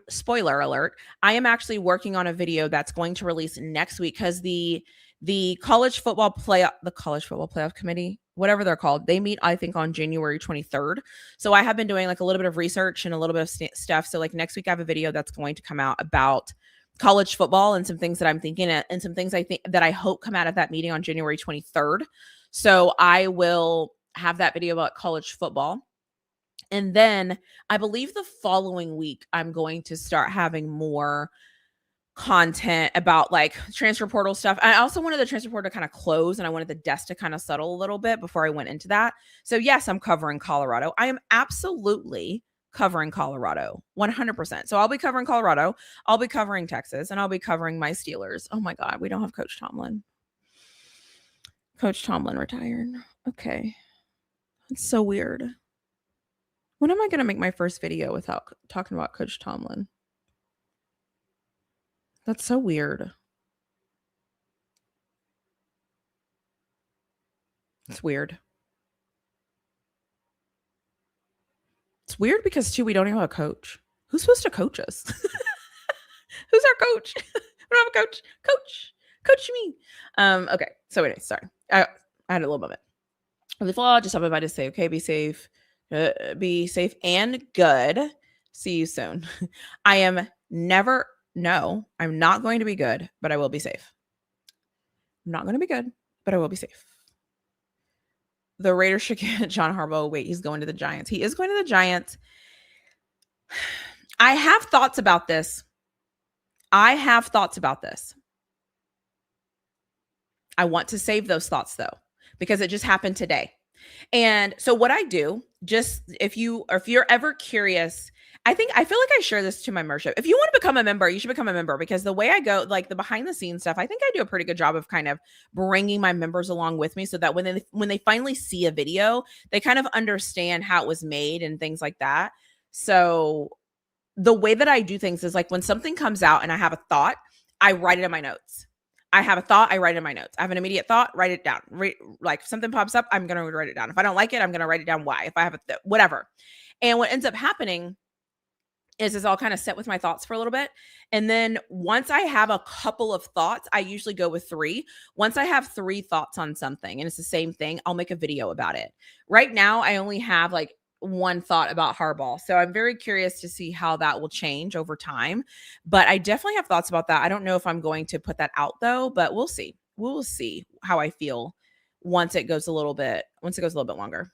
spoiler alert, I am actually working on a video that's going to release next week because the college football playoff committee, whatever they're called, they meet, I think, on January 23rd. So I have been doing like a little bit of research and a little bit of stuff. So like next week, I have a video that's going to come out about college football and some things that I'm thinking and some things I think that I hope come out of that meeting on January 23rd. So I will have that video about college football. And then I believe the following week, I'm going to start having more content about like transfer portal stuff. I also wanted the transfer portal to kind of close, and I wanted the desk to kind of settle a little bit before I went into that. So yes, I'm covering Colorado. I am absolutely covering Colorado 100%. So I'll be covering Colorado, I'll be covering Texas, and I'll be covering my Steelers. Oh my God, we don't have Coach Tomlin. Coach Tomlin retired. Okay. It's so weird. When am I going to make my first video without talking about Coach Tomlin? That's so weird. It's weird. It's weird because, too, we don't even have a coach. Who's supposed to coach us? Who's our coach? We don't have a coach. Coach me. Okay. So anyway, sorry. I had a little moment. The flaw, just stopping by to say, okay, be safe and good. See you soon. I'm not going to be good, but I will be safe. I'm not going to be good, but I will be safe. The Raiders should get John Harbaugh. Wait, he's going to the Giants. He is going to the Giants. I have thoughts about this. I want to save those thoughts though, because it just happened today. And so what I do, just if you're ever curious, I feel like I share this to my membership. If you want to become a member, you should become a member, because the way I go, like the behind the scenes stuff, I think I do a pretty good job of kind of bringing my members along with me, so that when they finally see a video, they kind of understand how it was made and things like that. So the way that I do things is like when something comes out and I have a thought, I write it in my notes. I have a thought, I write it in my notes. I have an immediate thought, write it down. Like if something pops up, I'm going to write it down. If I don't like it, I'm going to write it down why. If I have whatever. And what ends up happening is I'll kind of sit with my thoughts for a little bit. And then once I have a couple of thoughts, I usually go with 3. Once I have 3 thoughts on something and it's the same thing, I'll make a video about it. Right now, I only have like 1 thought about Harbaugh. So I'm very curious to see how that will change over time. But I definitely have thoughts about that. I don't know if I'm going to put that out though, but we'll see. We'll see how I feel once it goes a little bit longer.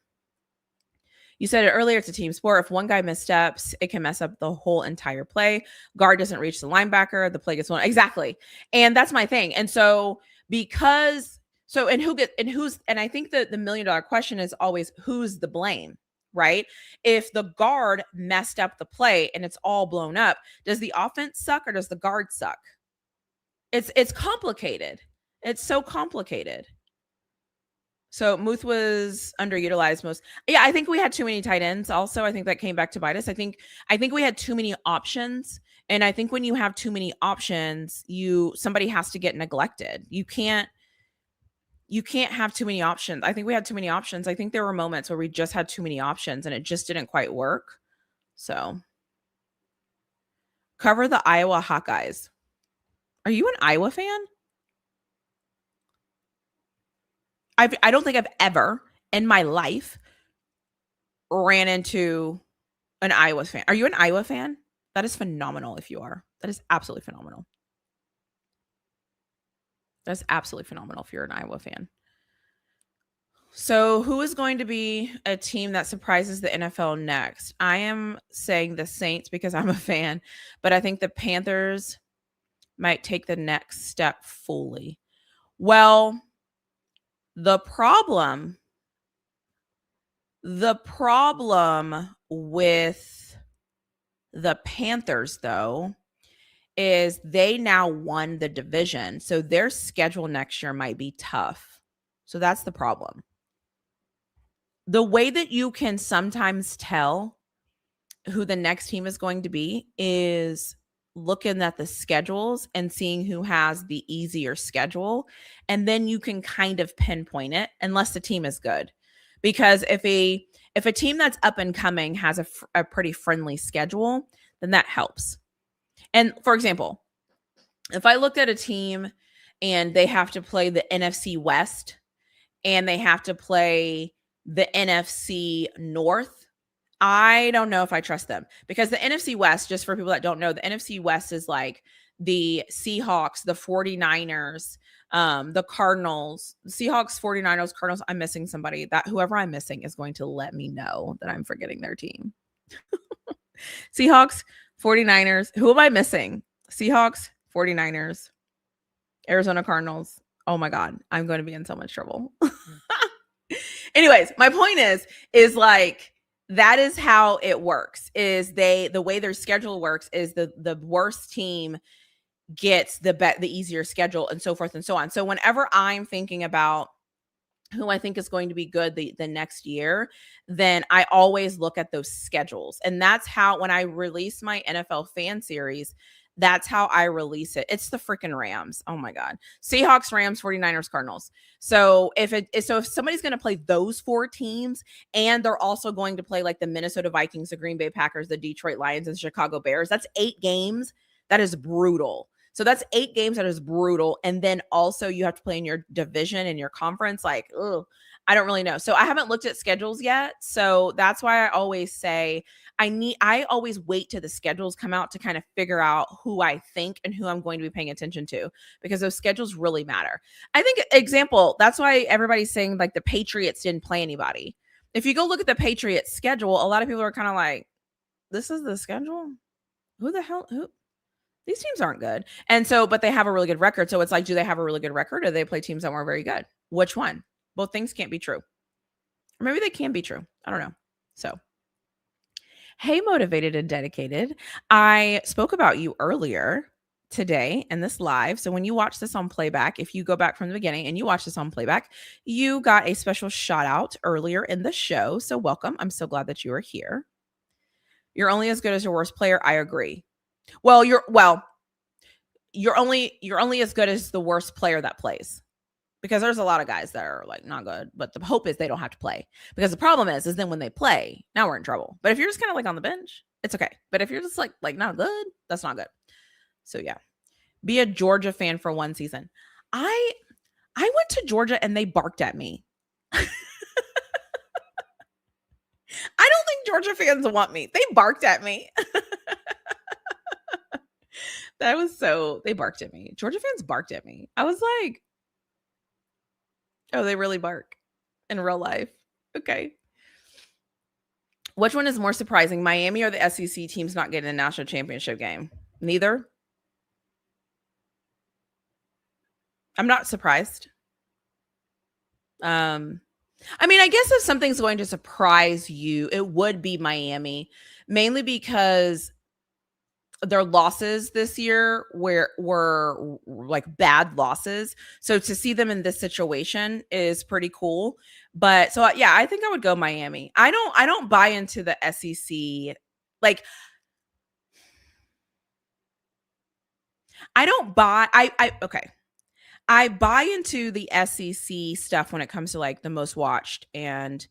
You said it earlier, it's a team sport. If one guy missteps, it can mess up the whole entire play. Guard doesn't reach the linebacker, the play gets won. Exactly. And that's my thing. And so and I think that the $1 million question is always who's the blame, right? If the guard messed up the play and it's all blown up, does the offense suck or does the guard suck? It's complicated. It's so complicated. So Muth was underutilized most. Yeah, I think we had too many tight ends. Also, I think that came back to bite us. I think we had too many options, and I think when you have too many options, somebody has to get neglected. You can't have too many options. I think we had too many options. I think there were moments where we just had too many options, and it just didn't quite work. So, cover the Iowa Hawkeyes. Are you an Iowa fan? I don't think I've ever in my life ran into an Iowa fan. Are you an Iowa fan? That is phenomenal if you are. That is absolutely phenomenal. That's absolutely phenomenal if you're an Iowa fan. So who is going to be a team that surprises the NFL next? I am saying the Saints because I'm a fan, but I think the Panthers might take the next step fully. Well, the problem with the Panthers, though, is they now won the division. So their schedule next year might be tough. So that's the problem. The way that you can sometimes tell who the next team is going to be is looking at the schedules and seeing who has the easier schedule. And then you can kind of pinpoint it, unless the team is good. Because if a team that's up and coming has a pretty friendly schedule, then that helps. And for example, if I looked at a team and they have to play the NFC West and they have to play the NFC North, I don't know if I trust them, because the NFC West, just for people that don't know, the NFC West is like the Seahawks, the 49ers, the Cardinals, Seahawks, 49ers, Cardinals. I'm missing somebody. That whoever I'm missing is going to let me know that I'm forgetting their team. Seahawks, 49ers. Who am I missing? Seahawks, 49ers, Arizona Cardinals. Oh my God, I'm going to be in so much trouble. Anyways, my point is like, that is how it works. Is the way their schedule works is the worst team gets the easier schedule, and so forth and so on. So whenever I'm thinking about who I think is going to be good the next year, then I always look at those schedules. And that's how, when I release my NFL fan series, that's how I release it. It's the freaking Rams. Oh my God. Seahawks, Rams, 49ers, Cardinals. So if somebody's going to play those 4 teams, and they're also going to play like the Minnesota Vikings, the Green Bay Packers, the Detroit Lions, and the Chicago Bears, that's 8 games. That is brutal. So that's 8 games that is brutal. And then also you have to play in your division and your conference. Like, ugh, I don't really know. So I haven't looked at schedules yet. So that's why I always say I always wait till the schedules come out to kind of figure out who I think and who I'm going to be paying attention to, because those schedules really matter. I think, example, that's why everybody's saying like the Patriots didn't play anybody. If you go look at the Patriots schedule, a lot of people are kind of like, this is the schedule? Who the hell? Who? These teams aren't good. And so, but they have a really good record. So it's like, do they have a really good record, or do they play teams that weren't very good? Which one? Both things can't be true. Or maybe they can be true. I don't know. So, hey, motivated and dedicated. I spoke about you earlier today in this live. So when you watch this on playback, if you go back from the beginning and you watch this on playback, you got a special shout out earlier in the show. So welcome. I'm so glad that you are here. You're only as good as your worst player. I agree. Well, you're only as good as the worst player that plays, because there's a lot of guys that are like not good, but the hope is they don't have to play, because the problem is then when they play, now we're in trouble. But if you're just kind of like on the bench, it's okay. But if you're just like not good, that's not good. So yeah, be a Georgia fan for one season. I went to Georgia and they barked at me. I don't think Georgia fans want me. They barked at me. They barked at me. Georgia fans barked at me. I was like, oh, they really bark in real life. Okay. Which one is more surprising, Miami or the SEC teams not getting a national championship game? Neither. I'm not surprised. I mean, I guess if something's going to surprise you, it would be Miami, mainly because their losses this year were like bad losses. So to see them in this situation is pretty cool. But so yeah, I think I would go Miami. I don't buy into the SEC. Like, I don't buy okay. I buy into the SEC stuff when it comes to like the most watched, and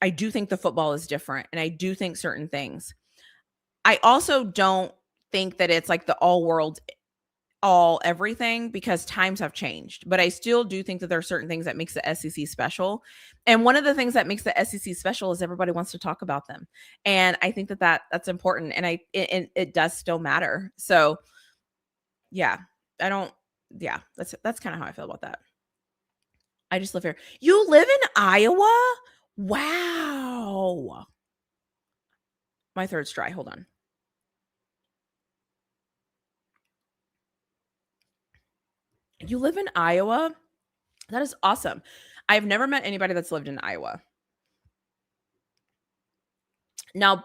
I do think the football is different, and I do think certain things. I also don't think that it's like the all world, all everything, because times have changed. But I still do think that there are certain things that makes the SEC special. And one of the things that makes the SEC special is everybody wants to talk about them. And I think that's important. And it does still matter. So yeah, that's kind of how I feel about that. I just live here. You live in Iowa? Wow. My throat's dry. Hold on. You live in Iowa? That is awesome. I've never met anybody that's lived in Iowa. Now,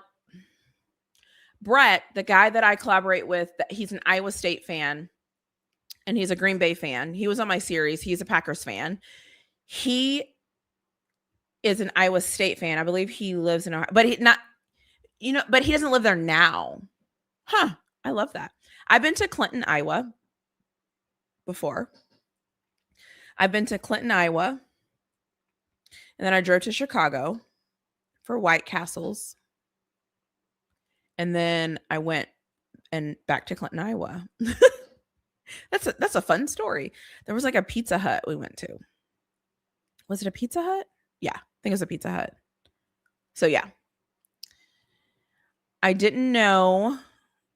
Brett, the guy that I collaborate with, he's an Iowa State fan, and he's a Green Bay fan. He was on my series. He's a Packers fan. He is an Iowa State fan. I believe he lives in Ohio, but but he doesn't live there now. Huh. I love that. I've been to Clinton, Iowa before. I've been to Clinton, Iowa. And then I drove to Chicago for White Castles. And then I went and back to Clinton, Iowa. That's a fun story. There was like a Pizza Hut we went to. Was it a Pizza Hut? Yeah, I think it was a Pizza Hut. So yeah. I didn't know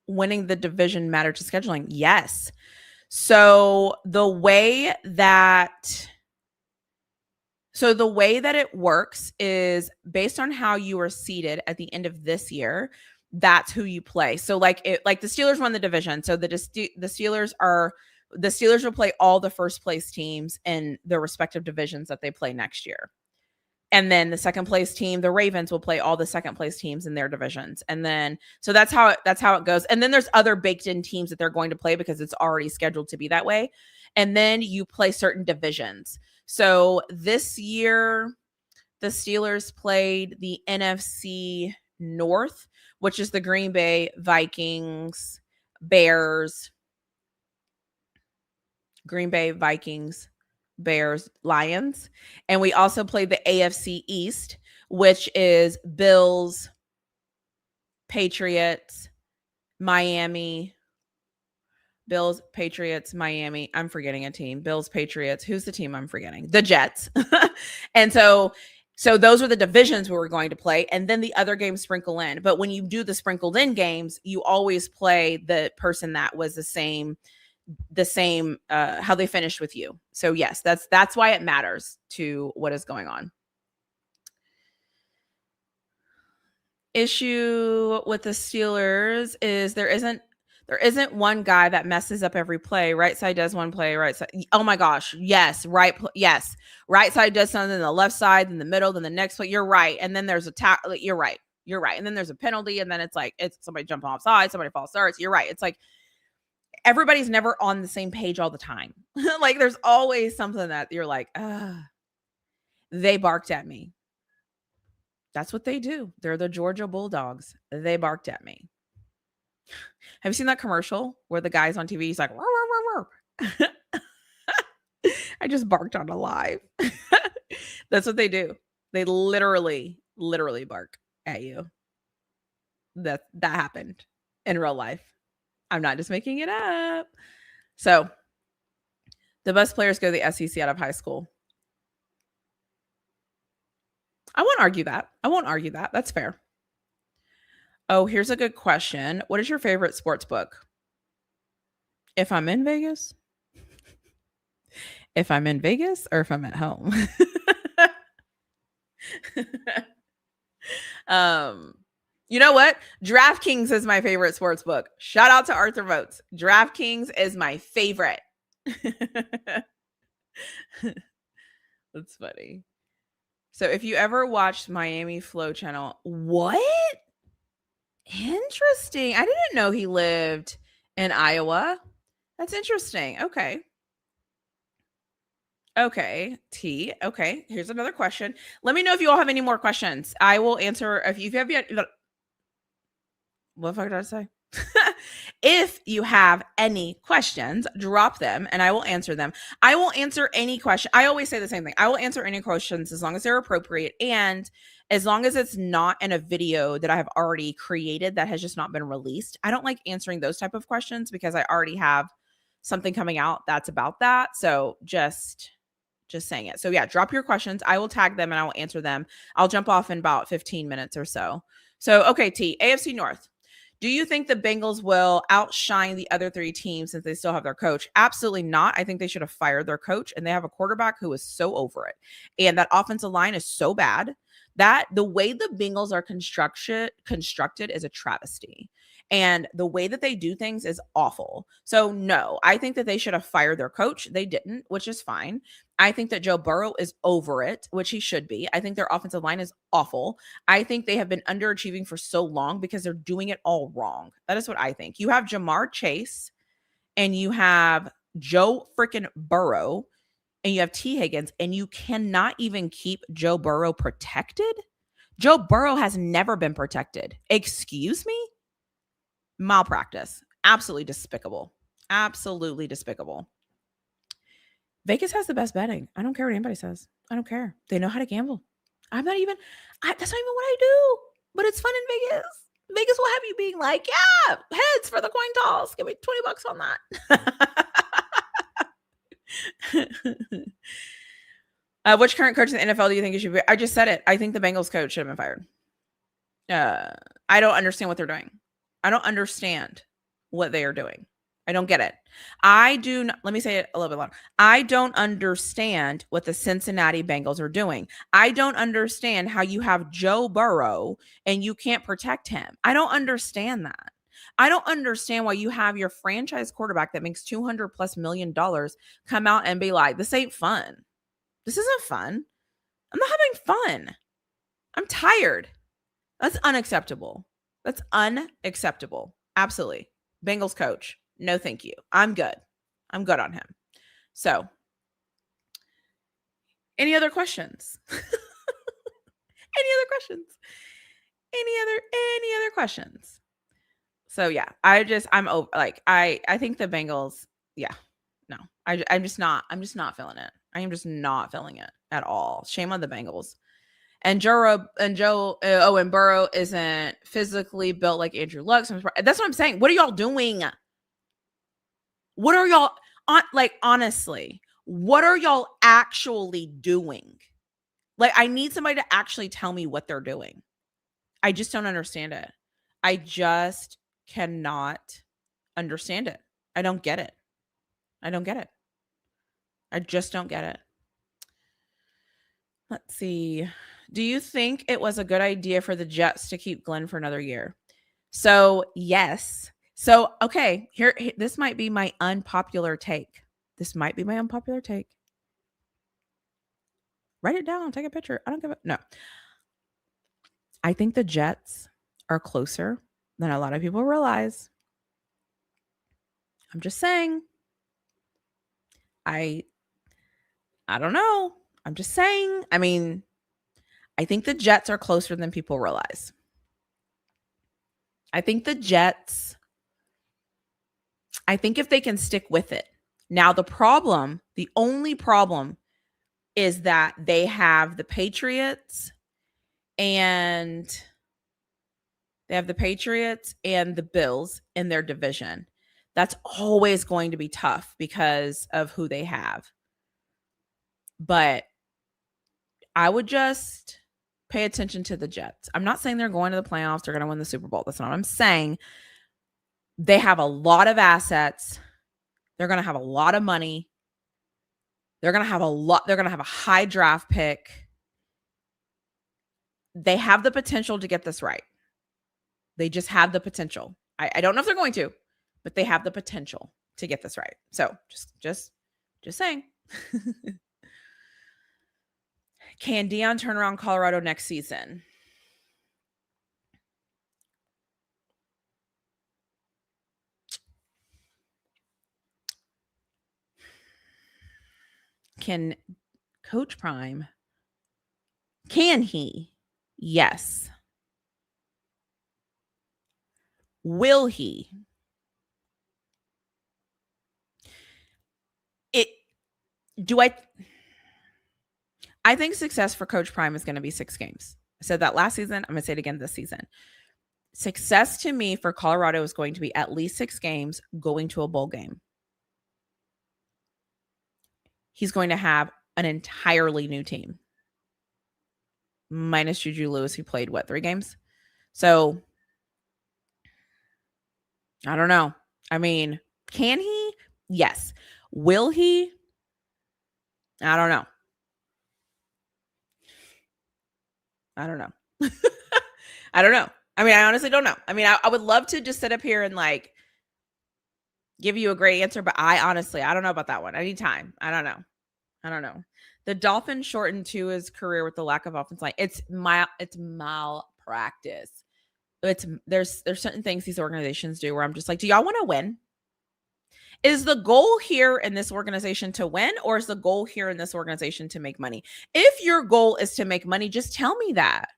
winning the division mattered to scheduling. Yes. So the way that it works is based on how you are seated at the end of this year. that's who you play. So like the Steelers won the division. So the Steelers will play all the first place teams in their respective divisions that they play next year. And then the second place team, the Ravens, will play all the second place teams in their divisions. And then, so that's how it goes. And then there's other baked in teams that they're going to play because it's already scheduled to be that way. And then you play certain divisions. So this year, the Steelers played the NFC North, which is the Green Bay Vikings, Bears, Lions. And we also played the AFC East, which is Bills, Patriots, Miami. I'm forgetting a team. Bills, Patriots. Who's the team I'm forgetting? The Jets. And so those are the divisions we were going to play. And then the other games sprinkle in. But when you do the sprinkled in games, you always play the person that was the same how they finished with you. So yes, that's why it matters to what is going on. Issue with the Steelers is there isn't one guy that messes up every play. Right side does one play, right side. Oh my gosh. Yes. Right. Yes. Right side does something, the left side, in the middle, then the next play. You're right. And then there's a tackle. You're right. And then there's a penalty. And then it's somebody jumping offside, somebody false starts. You're right. It's like, everybody's never on the same page all the time. Like there's always something that you're like, they barked at me. That's what they do. They're the Georgia Bulldogs. They barked at me. Have you seen that commercial where the guy's on TV? He's like, roar, roar, roar. I just barked on a live. That's what they do. They literally bark at you. That happened in real life. I'm not just making it up. So the best players go to the SEC out of high school. I won't argue that. That's fair. Oh, here's a good question. What is your favorite sports book? If I'm in Vegas? If I'm in Vegas or if I'm at home? You know what? DraftKings is my favorite sports book. Shout out to Arthur Votes. DraftKings is my favorite. That's funny. So if you ever watched Miami Flow Channel, what? Interesting. I didn't know he lived in Iowa. That's interesting. Okay, T. Okay, here's another question. Let me know if you all have any more questions. I will answer if you have yet. What the fuck did I say? If you have any questions, drop them and I will answer them. I will answer any question. I always say the same thing. I will answer any questions as long as they're appropriate and as long as it's not in a video that I have already created that has just not been released. I don't like answering those type of questions because I already have something coming out that's about that. So just saying it. So yeah, drop your questions. I will tag them and I will answer them. I'll jump off in about 15 minutes or so. So, okay, T, AFC North. Do you think the Bengals will outshine the other three teams since they still have their coach? Absolutely not. I think they should have fired their coach, and they have a quarterback who is so over it. And that offensive line is so bad that the way the Bengals are constructed is a travesty. And the way that they do things is awful. So no, I think that they should have fired their coach. They didn't, which is fine. I think that Joe Burrow is over it, which he should be. I think their offensive line is awful. I think they have been underachieving for so long because they're doing it all wrong. That is what I think. You have Jamar Chase and you have Joe freaking Burrow and you have T. Higgins, and you cannot even keep Joe Burrow protected. Joe Burrow has never been protected. Excuse me? Malpractice. Absolutely despicable. Absolutely despicable. Vegas has the best betting. I don't care what anybody says. I don't care. They know how to gamble. That's not even what I do. But it's fun in Vegas. Vegas will have you being like, yeah, heads for the coin toss. Give me $20 on that. Which current coach in the NFL do you think you should be? I just said it. I think the Bengals coach should have been fired. I don't understand what they're doing. I don't understand what they are doing. I don't get it. I do not, let me say it a little bit louder. I don't understand what the Cincinnati Bengals are doing. I don't understand how you have Joe Burrow and you can't protect him. I don't understand that. I don't understand why you have your franchise quarterback that makes 200 plus million dollars come out and be like, this ain't fun. This isn't fun. I'm not having fun. I'm tired. That's unacceptable. That's unacceptable. Absolutely. Bengals coach. No, thank you. I'm good. I'm good on him. So, any other questions? Any other questions? Any other questions? So yeah, I'm over, like, I think the Bengals, yeah, no, I'm just not feeling it. I am just not feeling it at all. Shame on the Bengals. And and Burrow isn't physically built like Andrew Luck. That's what I'm saying. What are y'all doing? What are y'all like, honestly, what are y'all actually doing? Like, I need somebody to actually tell me what they're doing. I just don't understand it. I just cannot understand it. I don't get it. I don't get it. I just don't get it. Let's see. Do you think it was a good idea for the Jets to keep Glenn for another year? So, yes. So, okay, here this might be my unpopular take. This might be my unpopular take. Write it down, take a picture. I don't give a no. I think the Jets are closer than a lot of people realize. I'm just saying. I don't know. I'm just saying. I mean, I think the Jets are closer than people realize. I think the Jets, I think if they can stick with it. Now, the only problem is that they have the Patriots and the Bills in their division. That's always going to be tough because of who they have. But I would just pay attention to the Jets. I'm not saying they're going to the playoffs. They're going to win the Super Bowl. That's not what I'm saying. They have a lot of assets. They're going to have a lot of money. They're going to have a high draft pick. They have the potential to get this right. They just have the potential. I don't know if they're going to, but they have the potential to get this right. So just saying. Can Deion turn around Colorado next season? Can Coach Prime, can he? Yes. Will he? I think success for Coach Prime is going to be 6 games. I said that last season. I'm going to say it again this season. Success to me for Colorado is going to be at least 6 games going to a bowl game. He's going to have an entirely new team. Minus Juju Lewis, who played, 3 games? So, I don't know. I mean, can he? Yes. Will he? I don't know. I don't know. I don't know. I mean, I honestly don't know. I mean, I would love to just sit up here and like give you a great answer, but I don't know about that one. I need time. I don't know. The Dolphins shortened to his career with the lack of offense line. It's malpractice. There's certain things these organizations do where I'm just like, do y'all want to win? Is the goal here in this organization to win, or is the goal here in this organization to make money? If your goal is to make money, just tell me that.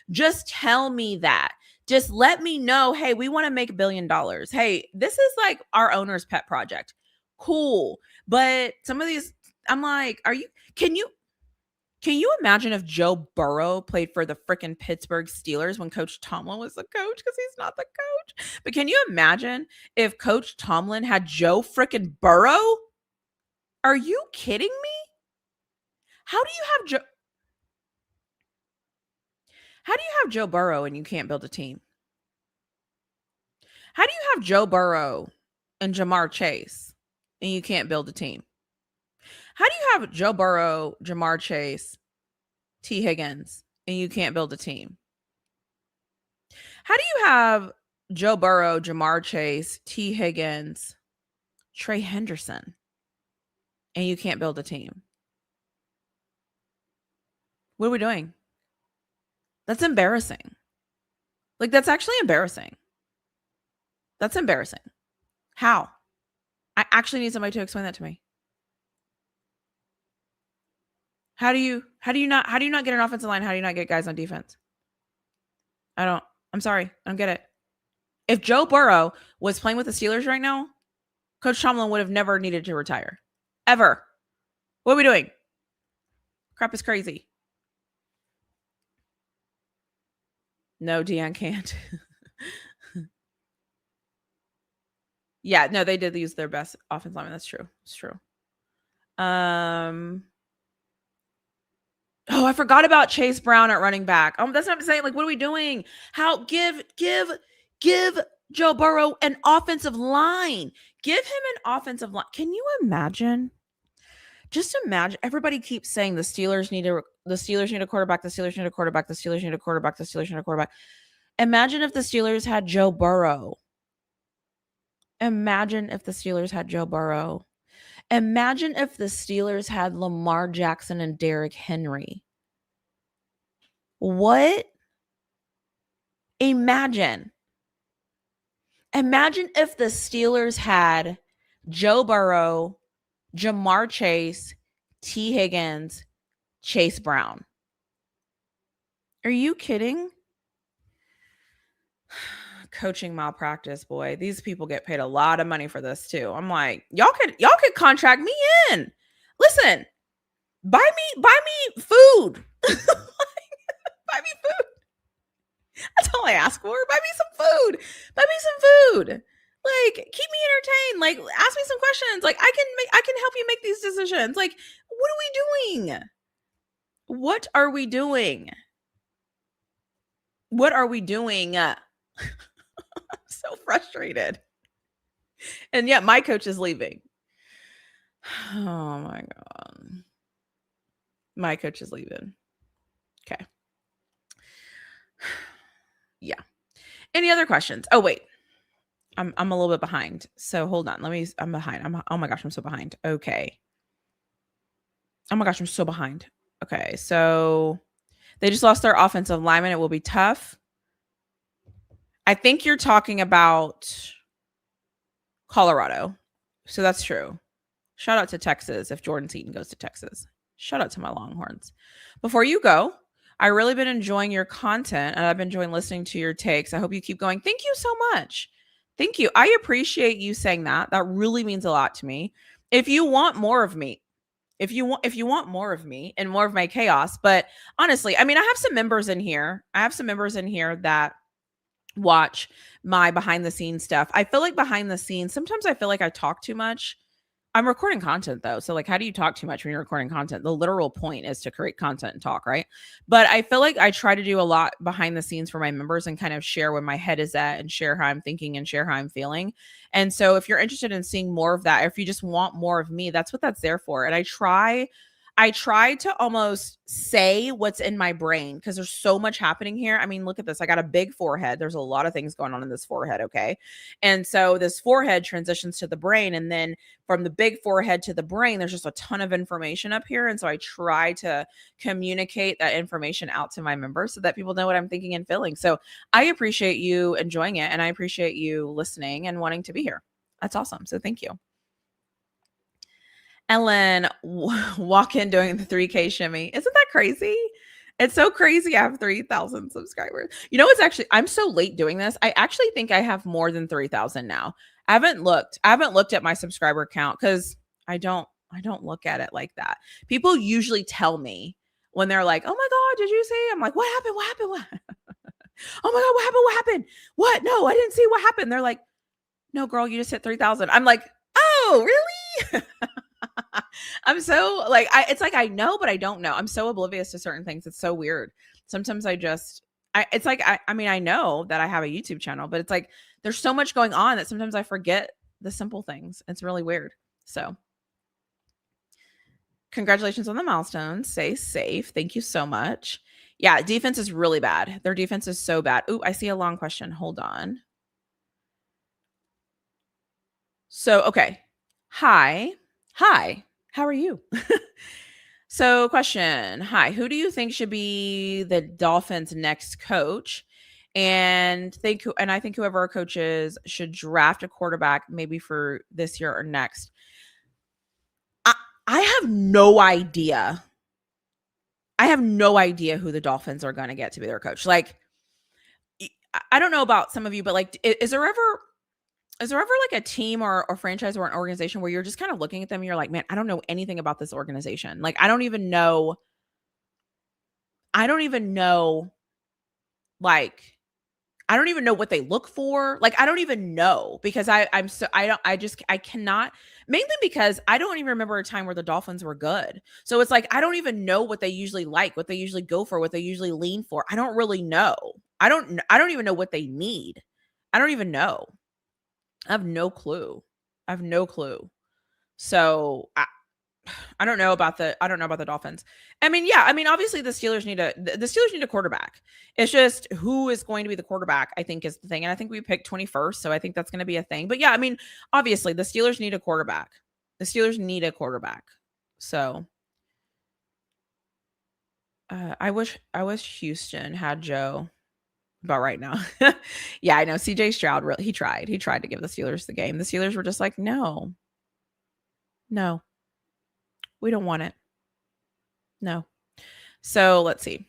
Just tell me that. Just let me know, hey, we want to make $1 billion. Hey, this is like our owner's pet project. Cool. But some of these, I'm like, can you imagine if Joe Burrow played for the freaking Pittsburgh Steelers when Coach Tomlin was the coach? Because he's not the coach. But can you imagine if Coach Tomlin had Joe freaking Burrow? Are you kidding me? How do you have Joe Burrow and you can't build a team? How do you have Joe Burrow and Jamar Chase, and you can't build a team? How do you have Joe Burrow, Jamar Chase, T. Higgins, and you can't build a team? How do you have Joe Burrow, Jamar Chase, T. Higgins, Trey Henderson, and you can't build a team? What are we doing? That's embarrassing. Like, that's actually embarrassing. That's embarrassing. How? I actually need somebody to explain that to me. How do you not get an offensive line? How do you not get guys on defense? I'm sorry. I don't get it. If Joe Burrow was playing with the Steelers right now, Coach Tomlin would have never needed to retire. Ever. What are we doing? Crap is crazy. No, Deion can't. Yeah, no, they did use their best offensive lineman. That's true. It's true. Oh, I forgot about Chase Brown at running back. That's what I'm saying. Like, what are we doing? How give Joe Burrow an offensive line. Give him an offensive line. Can you imagine? Just imagine. Everybody keeps saying the Steelers need a quarterback, the Steelers need a quarterback, the Steelers need a quarterback, the Steelers need a quarterback. Imagine if the Steelers had Joe Burrow. Imagine if the Steelers had Joe Burrow. Imagine if the Steelers had Lamar Jackson and Derrick Henry. What? Imagine if the Steelers had Joe Burrow, Jamar Chase, T. Higgins, Chase Brown. Are you kidding? Coaching malpractice, boy. These people get paid a lot of money for this too. I'm like, y'all could contract me in. Listen, buy me food. Buy me food. That's all I ask for. Buy me some food. Like, keep me entertained. Like, ask me some questions. Like, I can help you make these decisions. Like, what are we doing? What are we doing? I'm so frustrated. And yet my coach is leaving. Oh my God. My coach is leaving. Okay. Yeah. Any other questions? Oh, wait. I'm a little bit behind. So hold on. I'm behind. Oh my gosh, I'm so behind. Okay. Oh my gosh, I'm so behind. Okay. So they just lost their offensive lineman. It will be tough. I think you're talking about Colorado. So that's true. Shout out to Texas if Jordan Seaton goes to Texas. Shout out to my Longhorns. Before you go, I've really been enjoying your content and I've been enjoying listening to your takes. I hope you keep going. Thank you so much. Thank you. I appreciate you saying that. That really means a lot to me. If you want more of me, if you want more of me and more of my chaos, but honestly, I mean, I have some members in here. That watch my behind the scenes stuff. I feel like behind the scenes, sometimes I feel like I talk too much. I'm recording content though. So like, how do you talk too much when you're recording content? The literal point is to create content and talk, right? But I feel like I try to do a lot behind the scenes for my members and kind of share where my head is at and share how I'm thinking and share how I'm feeling. And so if you're interested in seeing more of that, or if you just want more of me, that's what that's there for. And I try to almost say what's in my brain because there's so much happening here. I mean, look at this. I got a big forehead. There's a lot of things going on in this forehead. Okay. And so this forehead transitions to the brain. And then from the big forehead to the brain, there's just a ton of information up here. And so I try to communicate that information out to my members so that people know what I'm thinking and feeling. So I appreciate you enjoying it. And I appreciate you listening and wanting to be here. That's awesome. So thank you. Ellen, walk in doing the 3K shimmy. Isn't that crazy? It's so crazy. I have 3,000 subscribers. You know, I'm so late doing this. I actually think I have more than 3,000 now. I haven't looked at my subscriber count because I don't look at it like that. People usually tell me when they're like, oh my God, did you see? I'm like, what happened? What? Oh my God, what happened? What? No, I didn't see what happened. They're like, no, girl, you just hit 3,000. I'm like, oh, really? I'm so like, it's like, I know, but I don't know. I'm so oblivious to certain things. It's so weird. Sometimes I mean, I know that I have a YouTube channel, but it's like, there's so much going on that sometimes I forget the simple things. It's really weird. So congratulations on the milestones. Stay safe. Thank you so much. Yeah, defense is really bad. Their defense is so bad. Ooh, I see a long question. Hold on. So, okay. Hi. Hi. How are you? So, question. Hi. Who do you think should be the Dolphins' next coach? And I think whoever our coach is should draft a quarterback maybe for this year or next. I have no idea. I have no idea who the Dolphins are going to get to be their coach. Like, I don't know about some of you, but like, is there ever like a team or franchise or an organization where you're just kind of looking at them and you're like, man, I don't know anything about this organization. Like, I don't even know, like, I don't even know what they look for. Like, I don't even know because I cannot, mainly because I don't even remember a time where the Dolphins were good. So it's like, I don't even know what they usually like, what they usually go for, what they usually lean for. I don't really know. I don't even know what they need. I don't even know. I have no clue. So I don't know about the Dolphins. I mean, yeah, I mean, obviously the Steelers need a quarterback. It's just who is going to be the quarterback, I think is the thing. And I think we picked 21st, so I think that's going to be a thing. But yeah, I mean, obviously the Steelers need a quarterback. So I wish Houston had Joe about right now. Yeah, I know CJ Stroud he tried to give the Steelers the game. The Steelers were just like, no, we don't want it. No. So let's see.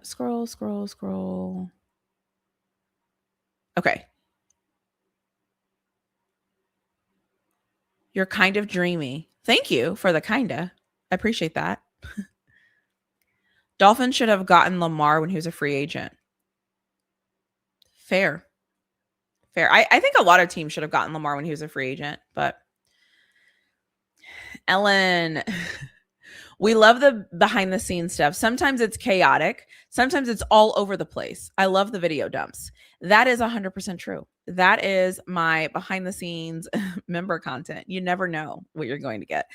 Scroll. Okay. You're kind of dreamy. Thank you for the kinda. I appreciate that. Dolphins should have gotten Lamar when he was a free agent. Fair. I think a lot of teams should have gotten Lamar when he was a free agent, but Ellen, we love the behind the scenes stuff. Sometimes it's chaotic. Sometimes it's all over the place. I love the video dumps. That is 100% true. That is my behind the scenes member content. You never know what you're going to get.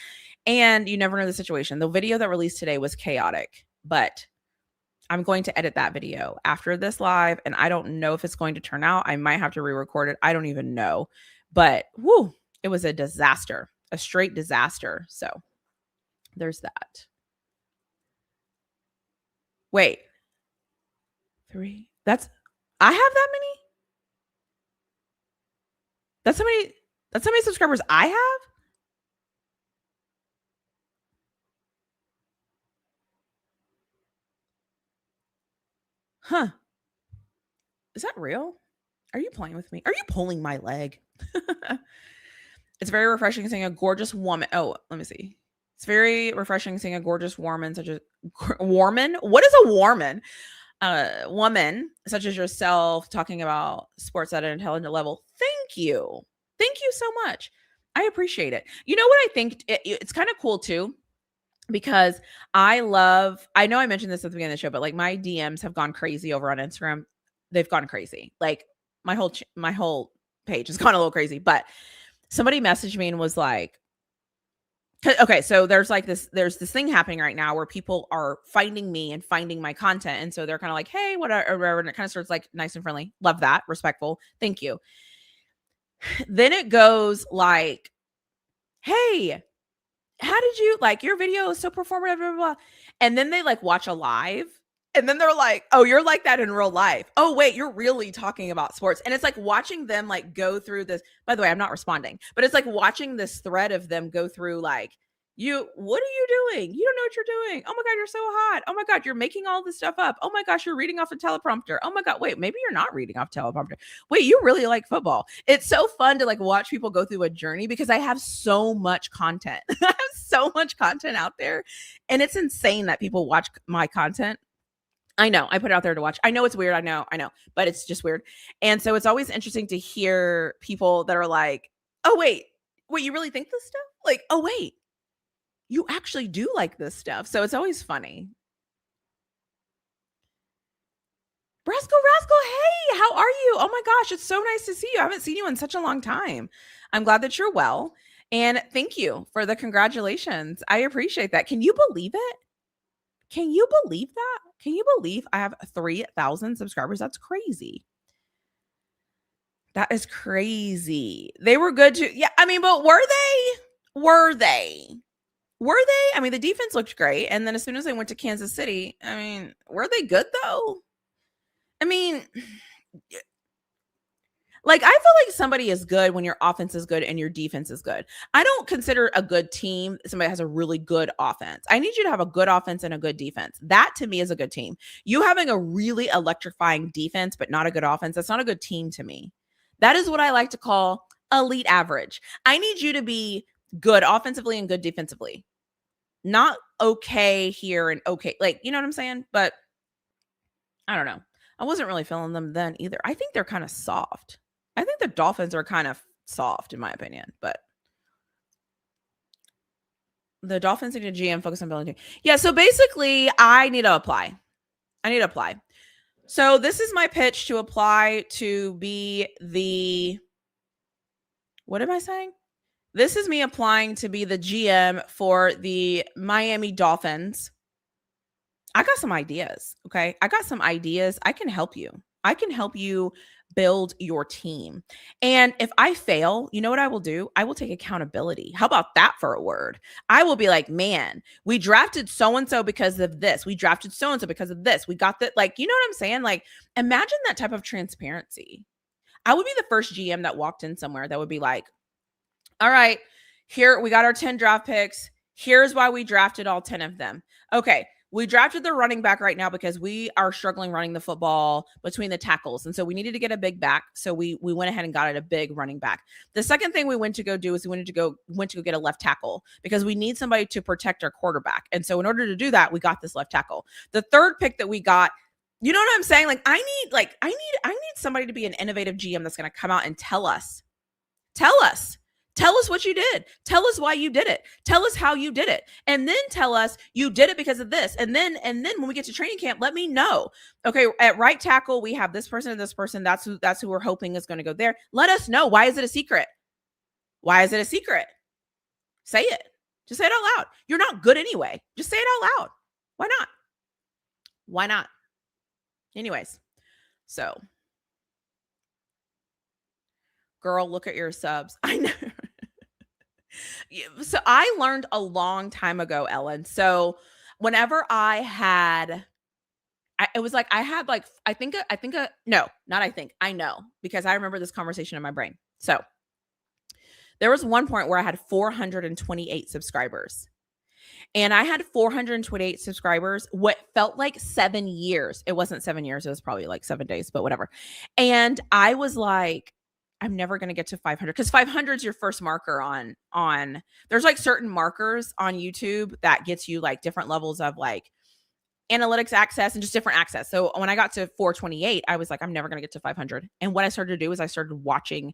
And you never know the situation. The video that released today was chaotic, but I'm going to edit that video after this live. And I don't know if it's going to turn out. I might have to re-record it. I don't even know. But whoo, it was a disaster, a straight disaster. So there's that. Wait. 3. I have that many? That's how many subscribers I have? Huh. Is that real? Are you playing with me? Are you pulling my leg? It's very refreshing seeing a gorgeous woman. Oh, let me see. It's very refreshing seeing a gorgeous woman such as Warman. What is a Warman? Woman such as yourself talking about sports at an intelligent level. Thank you so much. I appreciate it. You know what I think? It's kind of cool too, because I know I mentioned this at the beginning of the show, but like my DMs have gone crazy over on Instagram. They've gone crazy. Like my whole page has gone a little crazy. But somebody messaged me and was like, okay, so there's this thing happening right now where people are finding me and finding my content. And so they're kind of like, hey, whatever. And it kind of starts like nice and friendly. Love that. Respectful. Thank you. Then it goes like, hey, how did you like your video is so performative, blah, blah, blah. And then they like watch a live. And then they're like, oh, you're like that in real life. Oh, wait, you're really talking about sports. And it's like watching them like go through this. By the way, I'm not responding, but it's like watching this thread of them go through like, what are you doing? You don't know what you're doing. Oh my God, you're so hot. Oh my God, you're making all this stuff up. Oh my gosh, you're reading off a teleprompter. Oh my God, wait, maybe you're not reading off teleprompter. Wait, you really like football. It's so fun to like watch people go through a journey because I have so much content. I have so much content out there. And it's insane that people watch my content. I know. I put it out there to watch. I know it's weird. I know, but it's just weird. And so it's always interesting to hear people that are like, oh, wait, you really think this stuff? Like, oh, wait, you actually do like this stuff. So it's always funny. Rascal, hey, how are you? Oh my gosh, it's so nice to see you. I haven't seen you in such a long time. I'm glad that you're well. And thank you for the congratulations. I appreciate that. Can you believe it? Can you believe that? Can you believe I have 3,000 subscribers? That's crazy. That is crazy. They were good too. Yeah, I mean, but were they? Were they? Were they? I mean, the defense looked great. And then as soon as they went to Kansas City, I mean, were they good though? I mean, like, I feel like somebody is good when your offense is good and your defense is good. I don't consider a good team somebody has a really good offense. I need you to have a good offense and a good defense. That to me is a good team. You having a really electrifying defense but not a good offense, that's not a good team to me. That is what I like to call elite average. I need you to be good offensively and good defensively. Not okay here and okay. Like, you know what I'm saying? But I don't know. I wasn't really feeling them then either. I think they're kind of soft. I think the Dolphins are kind of soft, in my opinion, but the Dolphins need a GM focus on building team. Yeah, so basically, I need to apply. So this is my pitch to apply to be the, what am I saying? This is me applying to be the GM for the Miami Dolphins. I got some ideas, okay? I got some ideas. I can help you. I can help you build your team. And if I fail, you know what I will do? I will take accountability. How about that for a word? I will be like, man, we drafted so-and-so because of this. We drafted so-and-so because of this. We got that. Like, you know what I'm saying? Like, imagine that type of transparency. I would be the first GM that walked in somewhere that would be like, all right, here we got our 10 draft picks. Here's why we drafted all 10 of them. Okay. We drafted the running back right now because we are struggling running the football between the tackles. And so we needed to get a big back. So we went ahead and got it a big running back. The second thing we went to go do is we went to go get a left tackle because we need somebody to protect our quarterback. And so in order to do that, we got this left tackle. The third pick that we got, you know what I'm saying? Like I need somebody to be an innovative GM that's going to come out and tell us what you did. Tell us why you did it. Tell us how you did it. And then tell us you did it because of this. And then when we get to training camp, let me know. Okay, at right tackle, we have this person and this person. That's who we're hoping is going to go there. Let us know. Why is it a secret? Why is it a secret? Say it. Just say it out loud. You're not good anyway. Just say it out loud. Why not? Why not? Anyways, so girl, look at your subs. I know. So I learned a long time ago, Ellen. So whenever I had, it was like, I had like, I know, because I remember this conversation in my brain. So there was one point where I had 428 subscribers. And I had 428 subscribers, what felt like 7 years. It wasn't 7 years. It was probably like 7 days, but whatever. And I was like, I'm never going to get to 500 because 500 is your first marker on there's like certain markers on YouTube that gets you like different levels of like analytics access and just different access. So when I got to 428, I was like, I'm never going to get to 500. And what I started to do is I started watching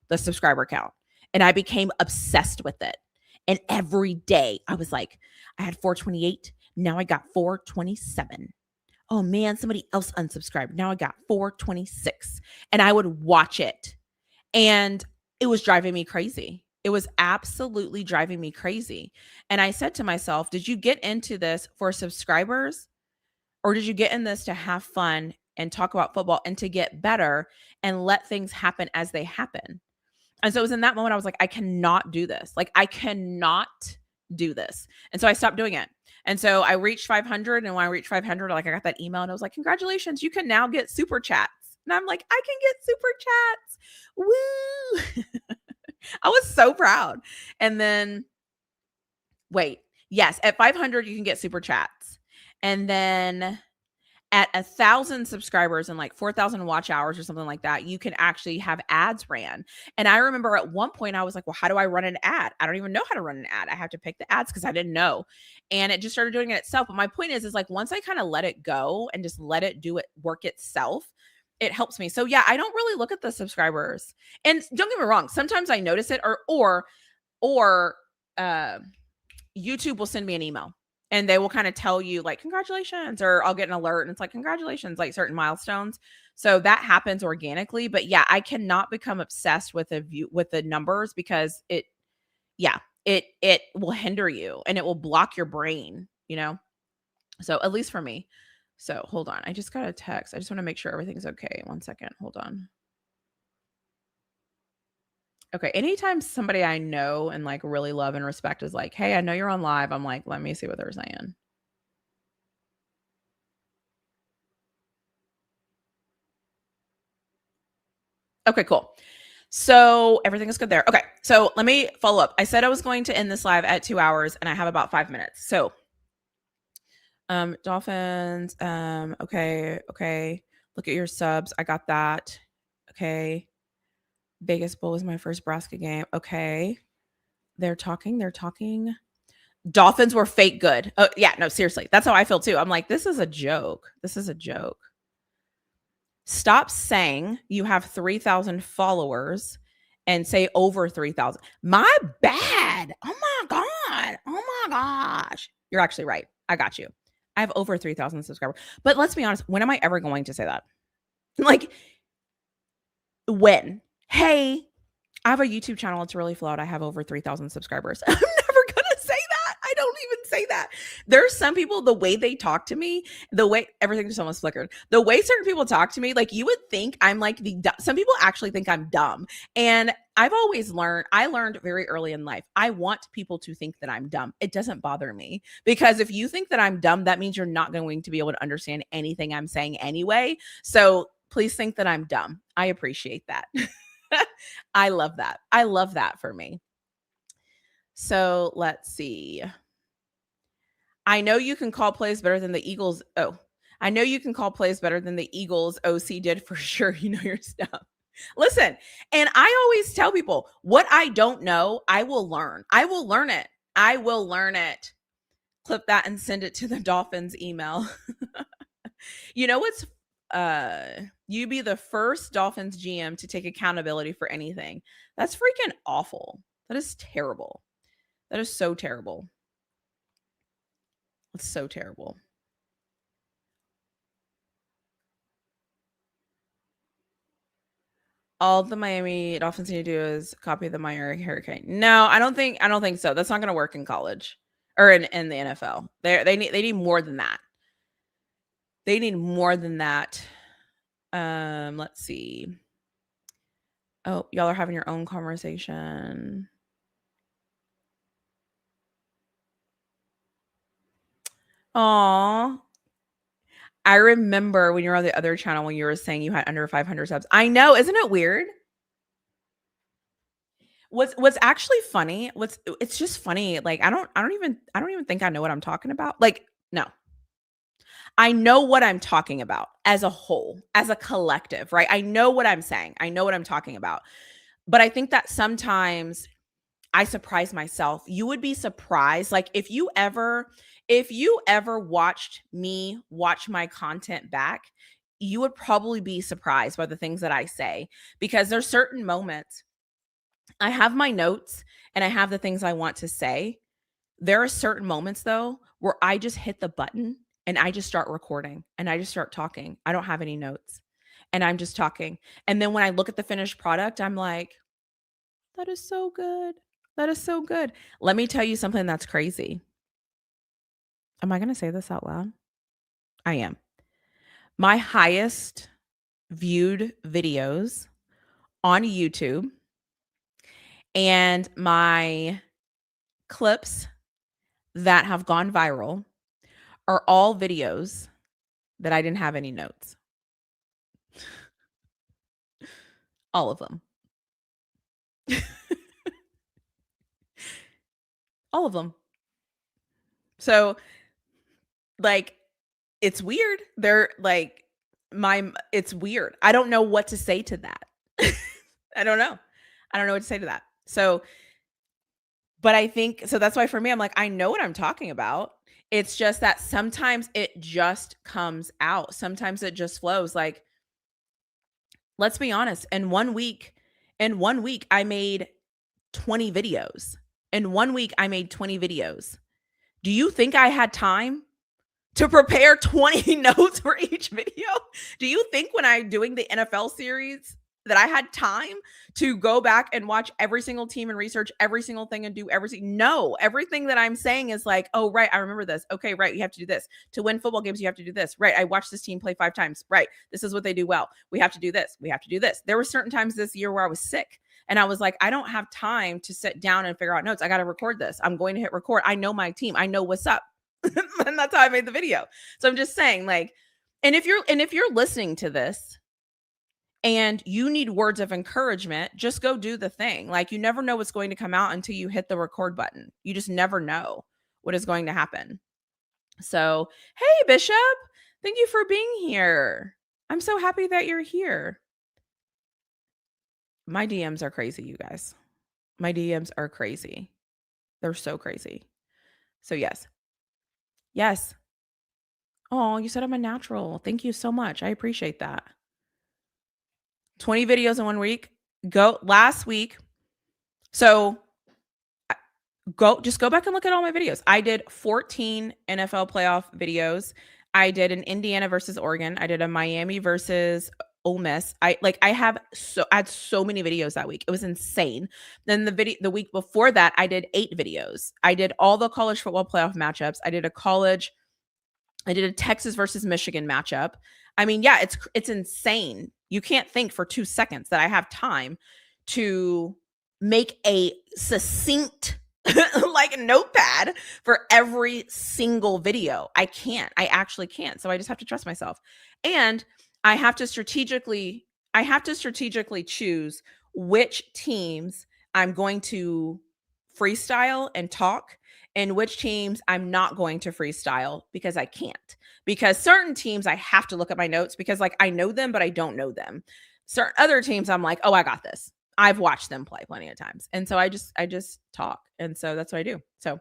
the subscriber count and I became obsessed with it. And every day I was like, I had 428. Now I got 427. Oh man, somebody else unsubscribed. Now I got 426. And I would watch it. And it was driving me crazy. It was absolutely driving me crazy. And I said to myself, did you get into this for subscribers? Or did you get in this to have fun and talk about football and to get better and let things happen as they happen? And so it was in that moment I was like, I cannot do this. Like, I cannot do this. And so I stopped doing it. And so I reached 500. And when I reached 500, like I got that email and I was like, congratulations, you can now get super chats. And I'm like, I can get super chats. Woo. I was so proud. And then, wait, yes, at 500, you can get super chats. And then at 1,000 subscribers and like 4,000 watch hours or something like that, you can actually have ads ran. And I remember at one point I was like, well, how do I run an ad? I don't even know how to run an ad. I have to pick the ads because I didn't know. And it just started doing it itself. But my point is like, once I kind of let it go and just let it do it, work itself, it helps me. So yeah, I don't really look at the subscribers. And don't get me wrong, sometimes I notice it or YouTube will send me an email and they will kind of tell you like congratulations, or I'll get an alert and it's like congratulations, like certain milestones. So that happens organically. But yeah, I cannot become obsessed with the numbers, because yeah, it will hinder you and it will block your brain, you know? So at least for me. So hold on. I just got a text. I just want to make sure everything's okay. 1 second. Hold on. Okay. Anytime somebody I know and like really love and respect is like, hey, I know you're on live, I'm like, let me see what they're saying. Okay, cool. So everything is good there. Okay. So let me follow up. I said I was going to end this live at 2 hours and I have about 5 minutes. So Dolphins, okay. Look at your subs. I got that. Okay. Vegas Bowl was my first Nebraska game. Okay. They're talking. Dolphins were fake good. Oh, yeah, no, seriously. That's how I feel too. I'm like, this is a joke. Stop saying you have 3,000 followers and say over 3,000. My bad. Oh my God. Oh my gosh. You're actually right. I got you. I have over 3,000 subscribers. But let's be honest, when am I ever going to say that? Like, when? Hey, I have a YouTube channel. It's really flawed. I have over 3,000 subscribers. I'm never going to say that. I don't even say that. There's some people, the way they talk to me, the way everything just almost flickered, the way certain people talk to me, like you would think I'm like some people actually think I'm dumb. And I've always I learned very early in life, I want people to think that I'm dumb. It doesn't bother me, because if you think that I'm dumb, that means you're not going to be able to understand anything I'm saying anyway. So please think that I'm dumb. I appreciate that. I love that. I love that for me. So let's see. I know you can call plays better than the Eagles. Oh, I know you can call plays better than the Eagles OC did for sure. You know your stuff. Listen, and I always tell people what I don't know, I will learn. I will learn it. I will learn it. Clip that and send it to the Dolphins email. You know what's you be the first Dolphins GM to take accountability for anything. That's freaking awful. That is terrible. That is so terrible. It's so terrible. All the Miami Dolphins need to do is copy the Miami Hurricane. No, I don't think so. That's not going to work in college or in the NFL. They need more than that. They need more than that. Let's see. Oh, y'all are having your own conversation. Aw. I remember when you were on the other channel when you were saying you had under 500 subs. I know, isn't it weird? What's actually funny? It's just funny. Like I don't even think I know what I'm talking about. Like no. I know what I'm talking about as a whole, as a collective, right? I know what I'm saying. I know what I'm talking about. But I think that sometimes I surprise myself. You would be surprised. Like if you ever watched me watch my content back, you would probably be surprised by the things that I say, because there's certain moments I have my notes and I have the things I want to say. There are certain moments though where I just hit the button and I just start recording and I just start talking. I don't have any notes and I'm just talking. And then when I look at the finished product, I'm like, that is so good. That is so good. Let me tell you something that's crazy. Am I going to say this out loud? I am. My highest viewed videos on YouTube and my clips that have gone viral are all videos that I didn't have any notes. All of them. All of them. So, like, it's weird. They're like, it's weird. I don't know what to say to that. I don't know. I don't know what to say to that. So, but I think, so that's why for me, I'm like, I know what I'm talking about. It's just that sometimes it just comes out. Sometimes it just flows. Like, let's be honest. In 1 week, I made 20 videos. In 1 week, I made 20 videos Do you think I had time to prepare 20 notes for each video? Do you think when I'm doing the NFL series that I had time to go back and watch every single team and research every single thing and do everything? No, everything that I'm saying is like, oh, right, I remember this. Okay, right, you have to do this. To win football games, you have to do this. Right, I watched this team play 5 times. Right, this is what they do well. We have to do this. We have to do this. There were certain times this year where I was sick. And I was like, I don't have time to sit down and figure out notes. I got to record this. I'm going to hit record. I know my team. I know what's up. And that's how I made the video. So I'm just saying, like, and if you're listening to this and you need words of encouragement, just go do the thing. Like, you never know what's going to come out until you hit the record button. You just never know what is going to happen. So, hey, Bishop, thank you for being here. I'm so happy that you're here. My DMs are crazy, you guys. My DMs are crazy. They're so crazy. So yes. Yes. Oh, you said I'm a natural. Thank you so much. I appreciate that. 20 videos in 1 week. Go last week. So go back and look at all my videos. I did 14 NFL playoff videos. I did an Indiana versus Oregon. I did a Miami versus Ole Miss. I had so many videos that week. It was insane. Then the week before that, I did 8 videos. I did all the college football playoff matchups. I did a Texas versus Michigan matchup. I mean, yeah, it's insane. You can't think for 2 seconds that I have time to make a succinct like notepad for every single video. I can't. I actually can't. So I just have to trust myself. And I have to strategically choose which teams I'm going to freestyle and talk and which teams I'm not going to freestyle because I can't. Because certain teams I have to look at my notes because like I know them, but I don't know them. Certain other teams I'm like, oh, I got this. I've watched them play plenty of times. And so I just talk. And so that's what I do. So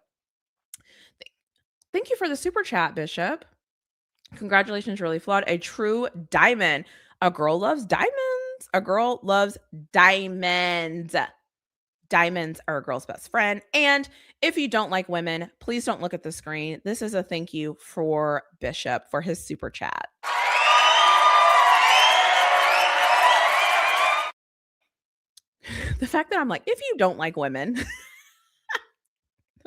thank you for the super chat, Bishop. Congratulations, really flawed. A true diamond. A girl loves diamonds. A girl loves diamonds. Diamonds are a girl's best friend. And if you don't like women, please don't look at the screen. This is a thank you for Bishop for his super chat. The fact that I'm like, if you don't like women,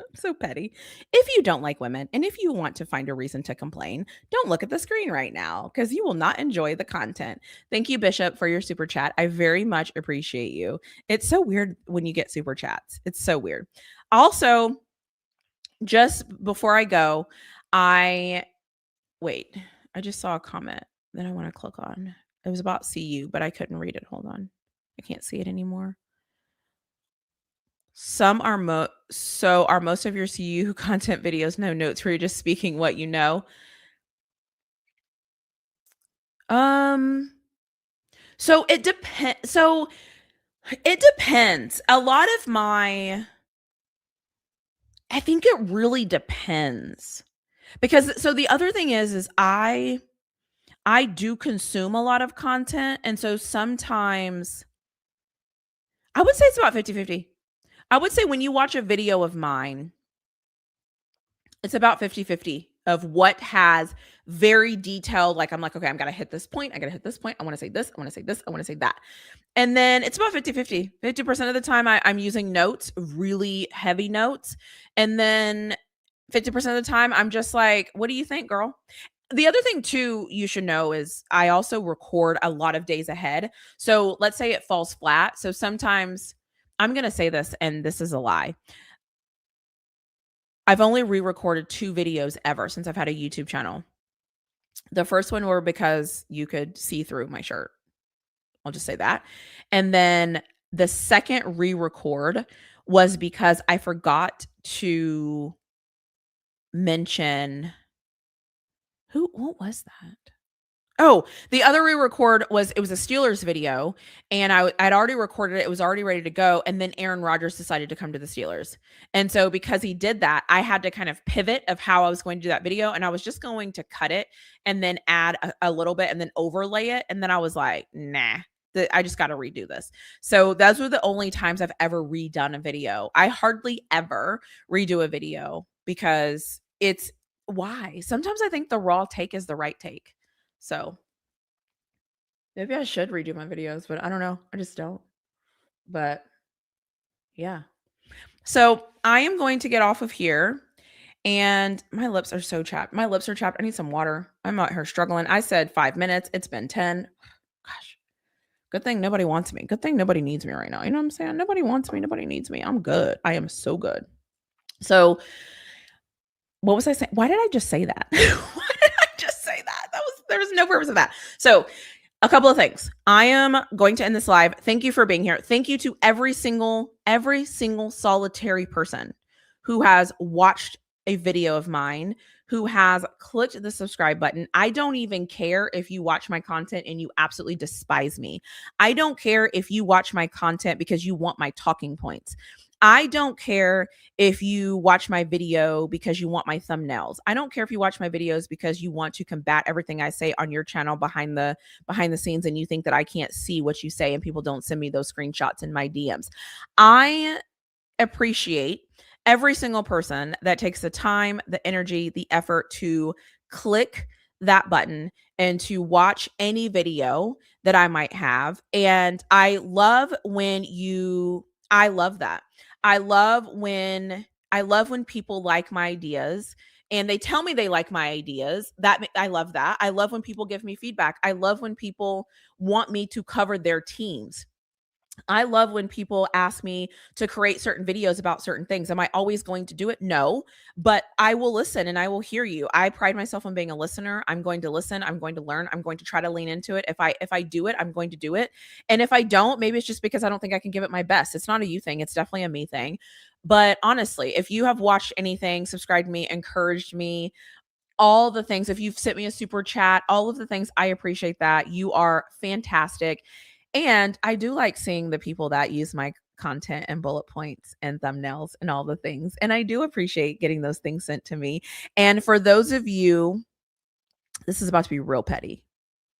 I'm so petty. If you don't like women and if you want to find a reason to complain, don't look at the screen right now because you will not enjoy the content. Thank you, Bishop, for your super chat. I very much appreciate you. It's so weird when you get super chats. It's so weird. Also, just before I go, I just saw a comment that I want to click on. It was about CU, but I couldn't read it. Hold on. I can't see it anymore. Are most of your CU content videos no notes where you're just speaking what you know? So it depends. A lot of I think it really depends. Because the other thing is I do consume a lot of content, and so sometimes I would say it's about 50-50. I would say when you watch a video of mine, it's about 50-50 of what has very detailed, like I'm like, okay, I'm gonna hit this point. I gotta hit this point. I want to say this. I want to say this. I want to say that. And then it's about 50-50. 50% of the time I'm using notes, really heavy notes. And then 50% of the time I'm just like, what do you think, girl? The other thing too you should know is I also record a lot of days ahead. So let's say it falls flat. So sometimes I'm going to say this, and this is a lie. I've only re-recorded 2 videos ever since I've had a YouTube channel. The first one were because you could see through my shirt. I'll just say that. And then the second re-record was because I forgot to mention what was that? Oh, the other re-record was it was a Steelers video, and I'd already recorded it. It was already ready to go, and then Aaron Rodgers decided to come to the Steelers. And so because he did that, I had to kind of pivot of how I was going to do that video, and I was just going to cut it and then add a little bit and then overlay it. And then I was like, nah, I just got to redo this. So those were the only times I've ever redone a video. I hardly ever redo a video because it's why. Sometimes I think the raw take is the right take. So maybe I should redo my videos, but I don't know. I just don't. But yeah. So I am going to get off of here. And my lips are so chapped. My lips are chapped. I need some water. I'm out here struggling. I said 5 minutes. It's been 10. Gosh. Good thing nobody wants me. Good thing nobody needs me right now. You know what I'm saying? Nobody wants me. Nobody needs me. I'm good. I am so good. So what was I saying? Why did I just say that? Why did I just say that? There was no purpose of that. So a couple of things. I am going to end this live. Thank you for being here. Thank you to every single solitary person who has watched a video of mine, who has clicked the subscribe button. I don't even care if you watch my content and you absolutely despise me. I don't care if you watch my content because you want my talking points. I don't care if you watch my video because you want my thumbnails. I don't care if you watch my videos because you want to combat everything I say on your channel behind the scenes and you think that I can't see what you say and people don't send me those screenshots in my DMs. I appreciate every single person that takes the time, the energy, the effort to click that button and to watch any video that I might have. And I love that. I love when people like my ideas and they tell me they like my ideas. I love that. I love when people give me feedback. I love when people want me to cover their teams. I love when people ask me to create certain videos about certain things. Am I always going to do it? No, but I will listen and I will hear you. I pride myself on being a listener. I'm going to listen. I'm going to learn. I'm going to try to lean into it. If I do it, I'm going to do it. And if I don't, maybe it's just because I don't think I can give it my best. It's not a you thing. It's definitely a me thing. But honestly, if you have watched anything, subscribed to me, encouraged me, all the things, if you've sent me a super chat, all of the things, I appreciate that. You are fantastic. And I do like seeing the people that use my content and bullet points and thumbnails and all the things. And I do appreciate getting those things sent to me. And for those of you, this is about to be real petty.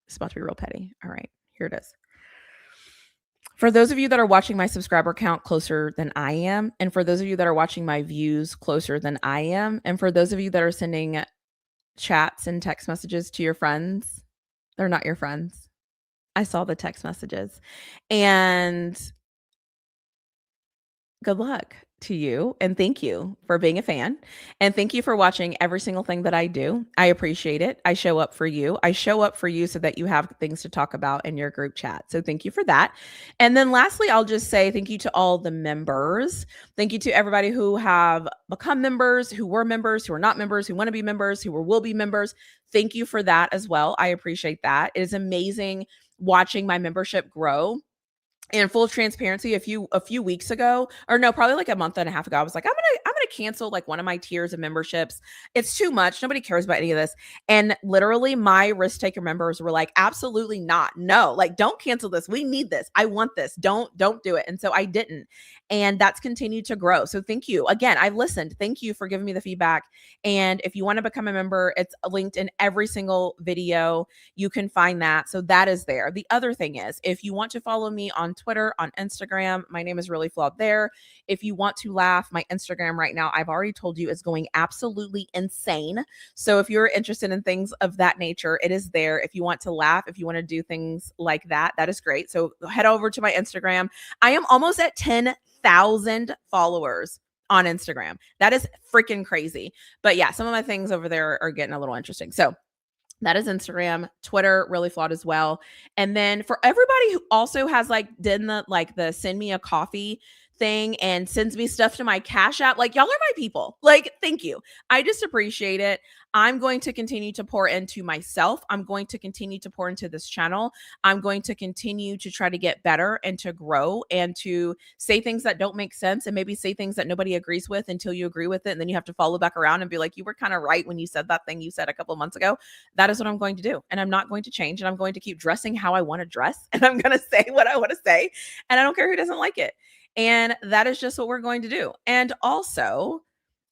It's about to be real petty. All right, here it is. For those of you that are watching my subscriber count closer than I am, and for those of you that are watching my views closer than I am, and for those of you that are sending chats and text messages to your friends, they're not your friends. I saw the text messages. And good luck to you. And thank you for being a fan. And thank you for watching every single thing that I do. I appreciate it. I show up for you. I show up for you so that you have things to talk about in your group chat. So thank you for that. And then lastly, I'll just say thank you to all the members. Thank you to everybody who have become members, who were members, who are not members, who want to be members, who will be members. Thank you for that as well. I appreciate that. It is amazing watching my membership grow. And full transparency, a few weeks ago, or no, probably like a month and a half ago, I was like, I'm gonna cancel like one of my tiers of memberships. It's too much. Nobody cares about any of this. And literally, my risk taker members were like, absolutely not. No, like don't cancel this. We need this. I want this. Don't do it. And so I didn't. And that's continued to grow. So thank you. Again, I've listened. Thank you for giving me the feedback. And if you want to become a member, it's linked in every single video. You can find that. So that is there. The other thing is, if you want to follow me on Twitter, on Instagram, my name is Really Flawed there. If you want to laugh, my Instagram right now, I've already told you, is going absolutely insane. So if you're interested in things of that nature, it is there. If you want to laugh, if you want to do things like that, that is great. So head over to my Instagram. I am almost at 10,000 followers on Instagram. That is freaking crazy. But yeah, some of my things over there are getting a little interesting. So that is Instagram, Twitter, Really Flawed as well. And then for everybody who also has like done the send me a coffee thing and sends me stuff to my Cash App, like y'all are my people. Like, thank you. I just appreciate it. I'm going to continue to pour into myself. I'm going to continue to pour into this channel. I'm going to continue to try to get better and to grow and to say things that don't make sense and maybe say things that nobody agrees with until you agree with it. And then you have to follow back around and be like, you were kind of right when you said that thing you said a couple of months ago. That is what I'm going to do. And I'm not going to change. And I'm going to keep dressing how I want to dress. And I'm going to say what I want to say. And I don't care who doesn't like it. And that is just what we're going to do. And also,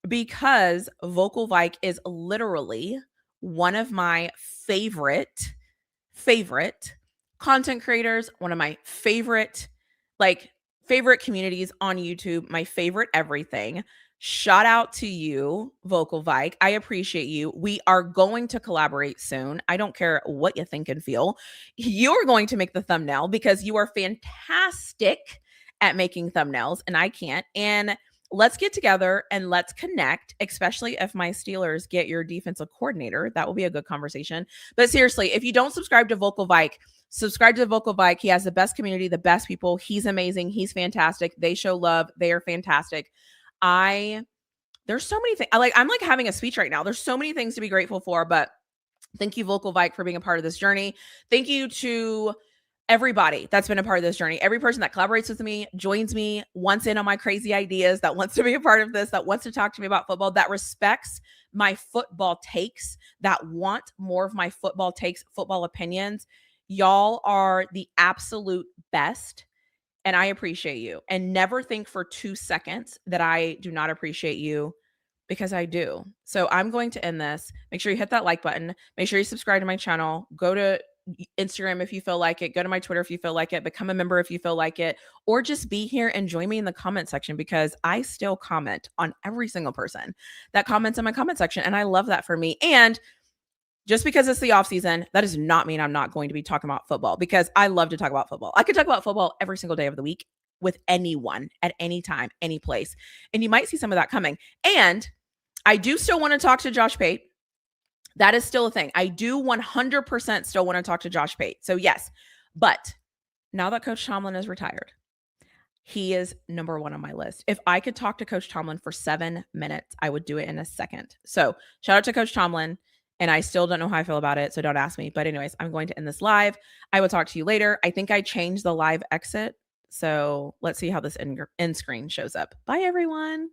because Vocal Vike is literally one of my favorite content creators, one of my favorite communities on YouTube, my favorite everything. Shout out to you, Vocal Vike. I appreciate you. We are going to collaborate soon. I don't care what you think and feel. You're going to make the thumbnail because you are fantastic at making thumbnails and I can't. And let's get together and let's connect, especially if my Steelers get your defensive coordinator. That will be a good conversation. But seriously, if you don't subscribe to Vocal Vike, subscribe to Vocal Vike. He has the best community, the best people. He's amazing. He's fantastic. They show love. They are fantastic. There's so many things. I'm like having a speech right now. There's so many things to be grateful for, but thank you, Vocal Vike, for being a part of this journey. Thank you to everybody that's been a part of this journey. Every person that collaborates with me, joins me, wants in on my crazy ideas, that wants to be a part of this, that wants to talk to me about football, that respects my football takes, that want more of my football takes, football opinions. Y'all are the absolute best. And I appreciate you. And never think for 2 seconds that I do not appreciate you, because I do. So I'm going to end this. Make sure you hit that like button. Make sure you subscribe to my channel. Go to Instagram if you feel like it. Go to my Twitter if you feel like it. Become a member if you feel like it. Or just be here and join me in the comment section, because I still comment on every single person that comments in my comment section. And I love that for me. And just because it's the off season, that does not mean I'm not going to be talking about football, because I love to talk about football. I could talk about football every single day of the week with anyone at any time, any place. And you might see some of that coming. And I do still want to talk to Josh Pate. That is still a thing. I do 100% still want to talk to Josh Pate. So yes, but now that Coach Tomlin is retired, he is number one on my list. If I could talk to Coach Tomlin for 7 minutes, I would do it in a second. So shout out to Coach Tomlin. And I still don't know how I feel about it, so don't ask me. But anyways, I'm going to end this live. I will talk to you later. I think I changed the live exit. So let's see how this end screen shows up. Bye, everyone.